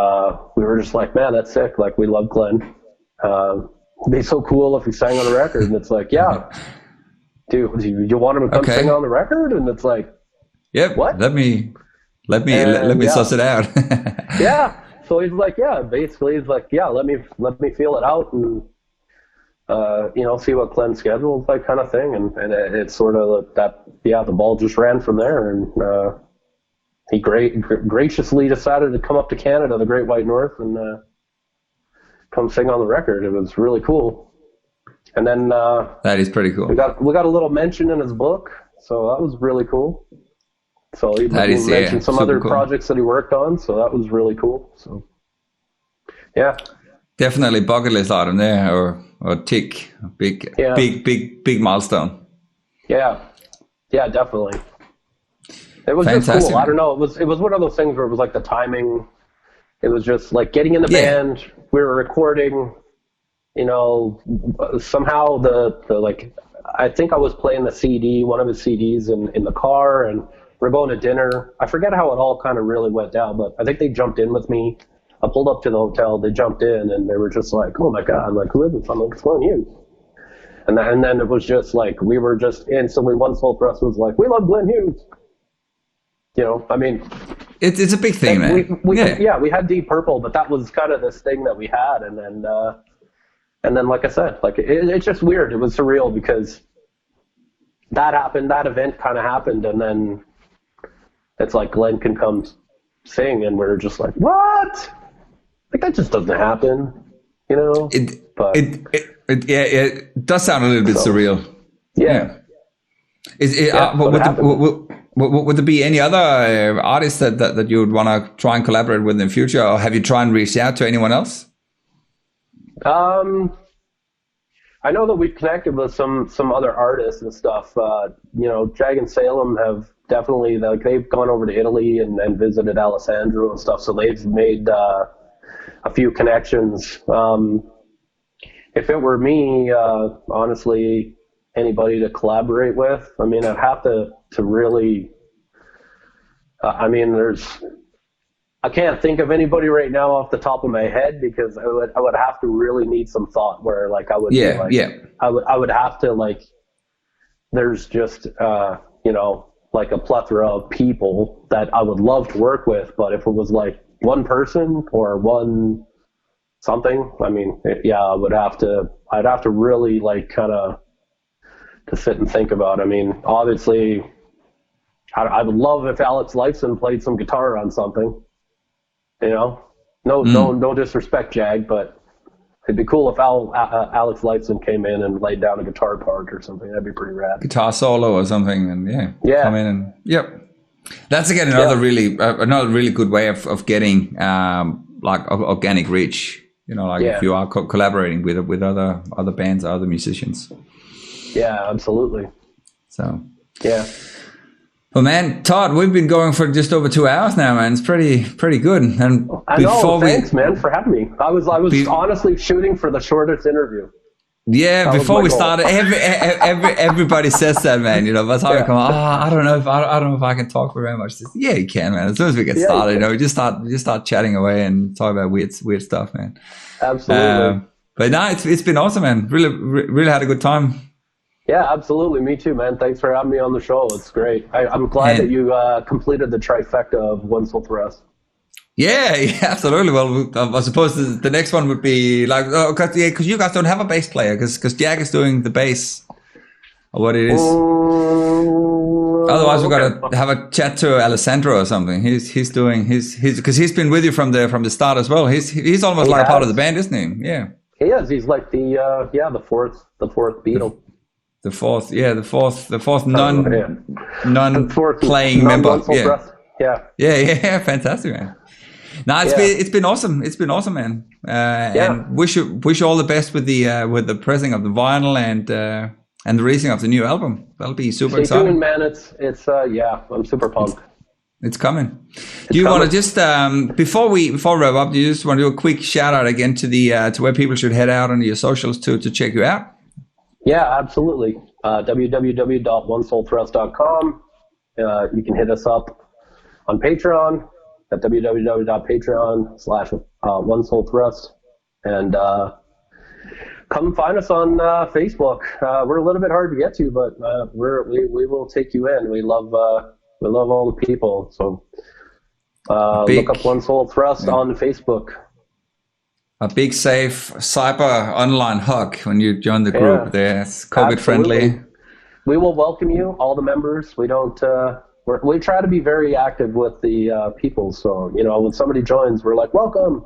B: we were just like, man, that's sick. Like, we love Glenn. It'd be so cool if he sang on a record. And it's like, yeah, dude, do you want him to come sing on the record? And it's like,
A: yep, what? Let me suss it out.
B: Yeah. So he's like, yeah, basically he's like, yeah, let me feel it out and, you know, see what Glenn's schedule is like, kind of thing. And it's sort of that, the ball just ran from there. And he graciously decided to come up to Canada, the Great White North, and come sing on the record. It was really cool. And then
A: that is pretty cool.
B: We got a little mention in his book, so that was really cool. So he mentioned some other projects that he worked on, so that was really cool. So yeah,
A: definitely bucket list item there, or tick, big milestone.
B: Yeah, definitely. It was just cool. I don't know. It was one of those things where it was like the timing. It was just like getting in the band. We were recording. You know, somehow the like, I think I was playing the CD, one of his CDs in the car, and we're going to dinner. I forget how it all kind of really went down, but I think they jumped in with me. I pulled up to the hotel. They jumped in, and they were just like, "Oh my God, like, who is this?" I'm like, "It's Glenn Hughes." And then it was just like, we were just instantly, one soul for us was like, "We love Glenn Hughes." You know, I mean,
A: it's a big thing, man.
B: We had Deep Purple, but that was kind of this thing that we had, and then like I said, like it's just weird. It was surreal because that happened, that event kind of happened, and then it's like Glenn can come sing, and we're just like, what? Like, that just doesn't happen, you know?
A: It does sound a little bit surreal.
B: Yeah.
A: Would there be any other artists that you would want to try and collaborate with in the future, or have you tried and reached out to anyone else?
B: I know that we've connected with some other artists and stuff. You know, Jag and Salem have definitely, like, they've gone over to Italy and visited Alessandro and stuff, so they've made a few connections. If it were me, honestly, anybody to collaborate with, I mean, I'd have to really, I mean, I can't think of anybody right now off the top of my head, because I would have to really need some thought where, like, I would would have to, like, there's just you know, like a plethora of people that I would love to work with, but if it was like one person or one something, I mean, I'd have to really, like, kind of to sit and think about. I mean, obviously, I would love if Alex Lifeson played some guitar on something. You know, no disrespect, Jag, but it'd be cool if Alex Lifeson came in and laid down a guitar part or something. That'd be pretty rad.
A: Guitar solo or something, and come in and That's again another really good way of getting like organic reach. You know, like if you are collaborating with other bands or other musicians.
B: Yeah, absolutely.
A: So
B: yeah.
A: Well, man, Todd, we've been going for just over 2 hours now, man. It's pretty good. And
B: I know. Thanks, man, for having me. I was honestly shooting for the shortest interview.
A: Yeah, that before we started, everybody says that, man. You know, by the time we come, I don't know if I can talk for very much. Yeah, you can, man. As soon as we get started, you know, we just start chatting away and talk about weird stuff, man.
B: Absolutely.
A: But no, it's been awesome, man. Really had a good time.
B: Yeah, absolutely. Me too, man. Thanks for having me on the show. It's great. I'm glad that you completed the trifecta of One Soul Thrust.
A: Yeah, absolutely. Well, I suppose the next one would be like, because you guys don't have a bass player, because Jack is doing the bass, or what it is. Otherwise, we've got to have a chat to Alessandro or something. He's doing his because he's been with you from the start as well. He's almost like a part of the band, isn't he? Yeah.
B: He is. He's like the fourth Beatle.
A: The fourth non-playing member. Yeah, fantastic, man. No, it's been awesome. It's been awesome, man. And wish you all the best with the pressing of the vinyl and the releasing of the new album. That'll be super exciting.
B: Stay tuned, man. It's I'm super pumped.
A: It's coming. Do you want to just before we wrap up? Do you just want to do a quick shout out again to to where people should head out on your socials to check you out?
B: Yeah, absolutely. www.onesoulthrust.com. You can hit us up on Patreon at www.patreon.com/onesoulthrust. And come find us on Facebook. We're a little bit hard to get to, but we will take you in. We love all the people. So look up One Soul Thrust on Facebook.
A: A big, safe cyber online hug when you join the group. There, it's COVID friendly.
B: We will welcome you, all the members. We don't. We try to be very active with the people. So when somebody joins, we're like, welcome.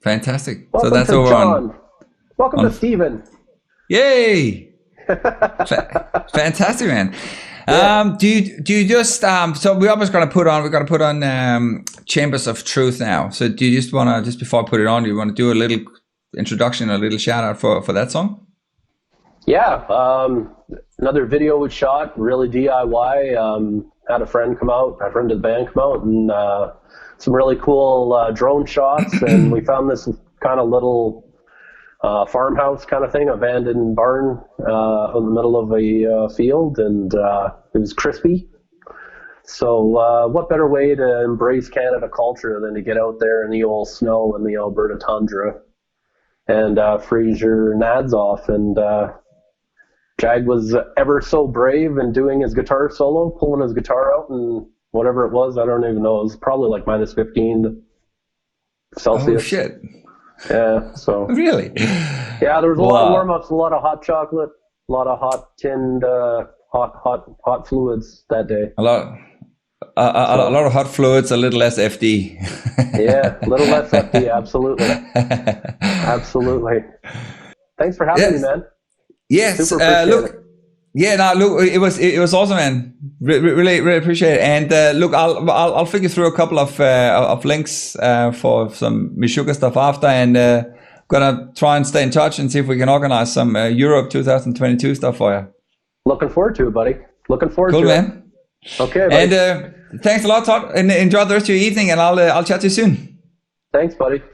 A: Fantastic.
B: Welcome
A: so that's
B: to
A: over
B: John. Welcome to Stephen.
A: Yay! Fantastic, man. Do you just so we're got to put on Chambers of Truth now. So do you just want to, just before I put it on, do you want to do a little introduction, a little shout out for that song?
B: Yeah, another video we shot, really DIY. Had a friend of the band come out, and some really cool drone shots, and we found this kind of little farmhouse kind of thing, abandoned barn in the middle of a field, and it was crispy. So what better way to embrace Canada culture than to get out there in the old snow in the Alberta tundra and freeze your nads off. And Jag was ever so brave in doing his guitar solo, pulling his guitar out, and whatever it was, I don't even know, it was probably like -15 Celsius.
A: Oh shit.
B: Yeah, so
A: really?
B: Yeah, there was a lot of warm-ups, a lot of hot chocolate, a lot of hot tinned hot fluids that day.
A: A lot of hot fluids, a little less FD.
B: Yeah, a little less FD, absolutely. Absolutely. Thanks for having me, man.
A: Yes, look. Yeah, no, look, it was awesome, man. Really appreciate it. And look, I'll figure through a couple of links for some Meshuggah stuff after, and gonna try and stay in touch and see if we can organize some Europe 2022 stuff for you.
B: Looking forward to it, buddy. Looking forward to
A: it. Cool, man.
B: Okay, buddy.
A: And thanks a lot, Todd. And enjoy the rest of your evening, and I'll chat to you soon.
B: Thanks, buddy.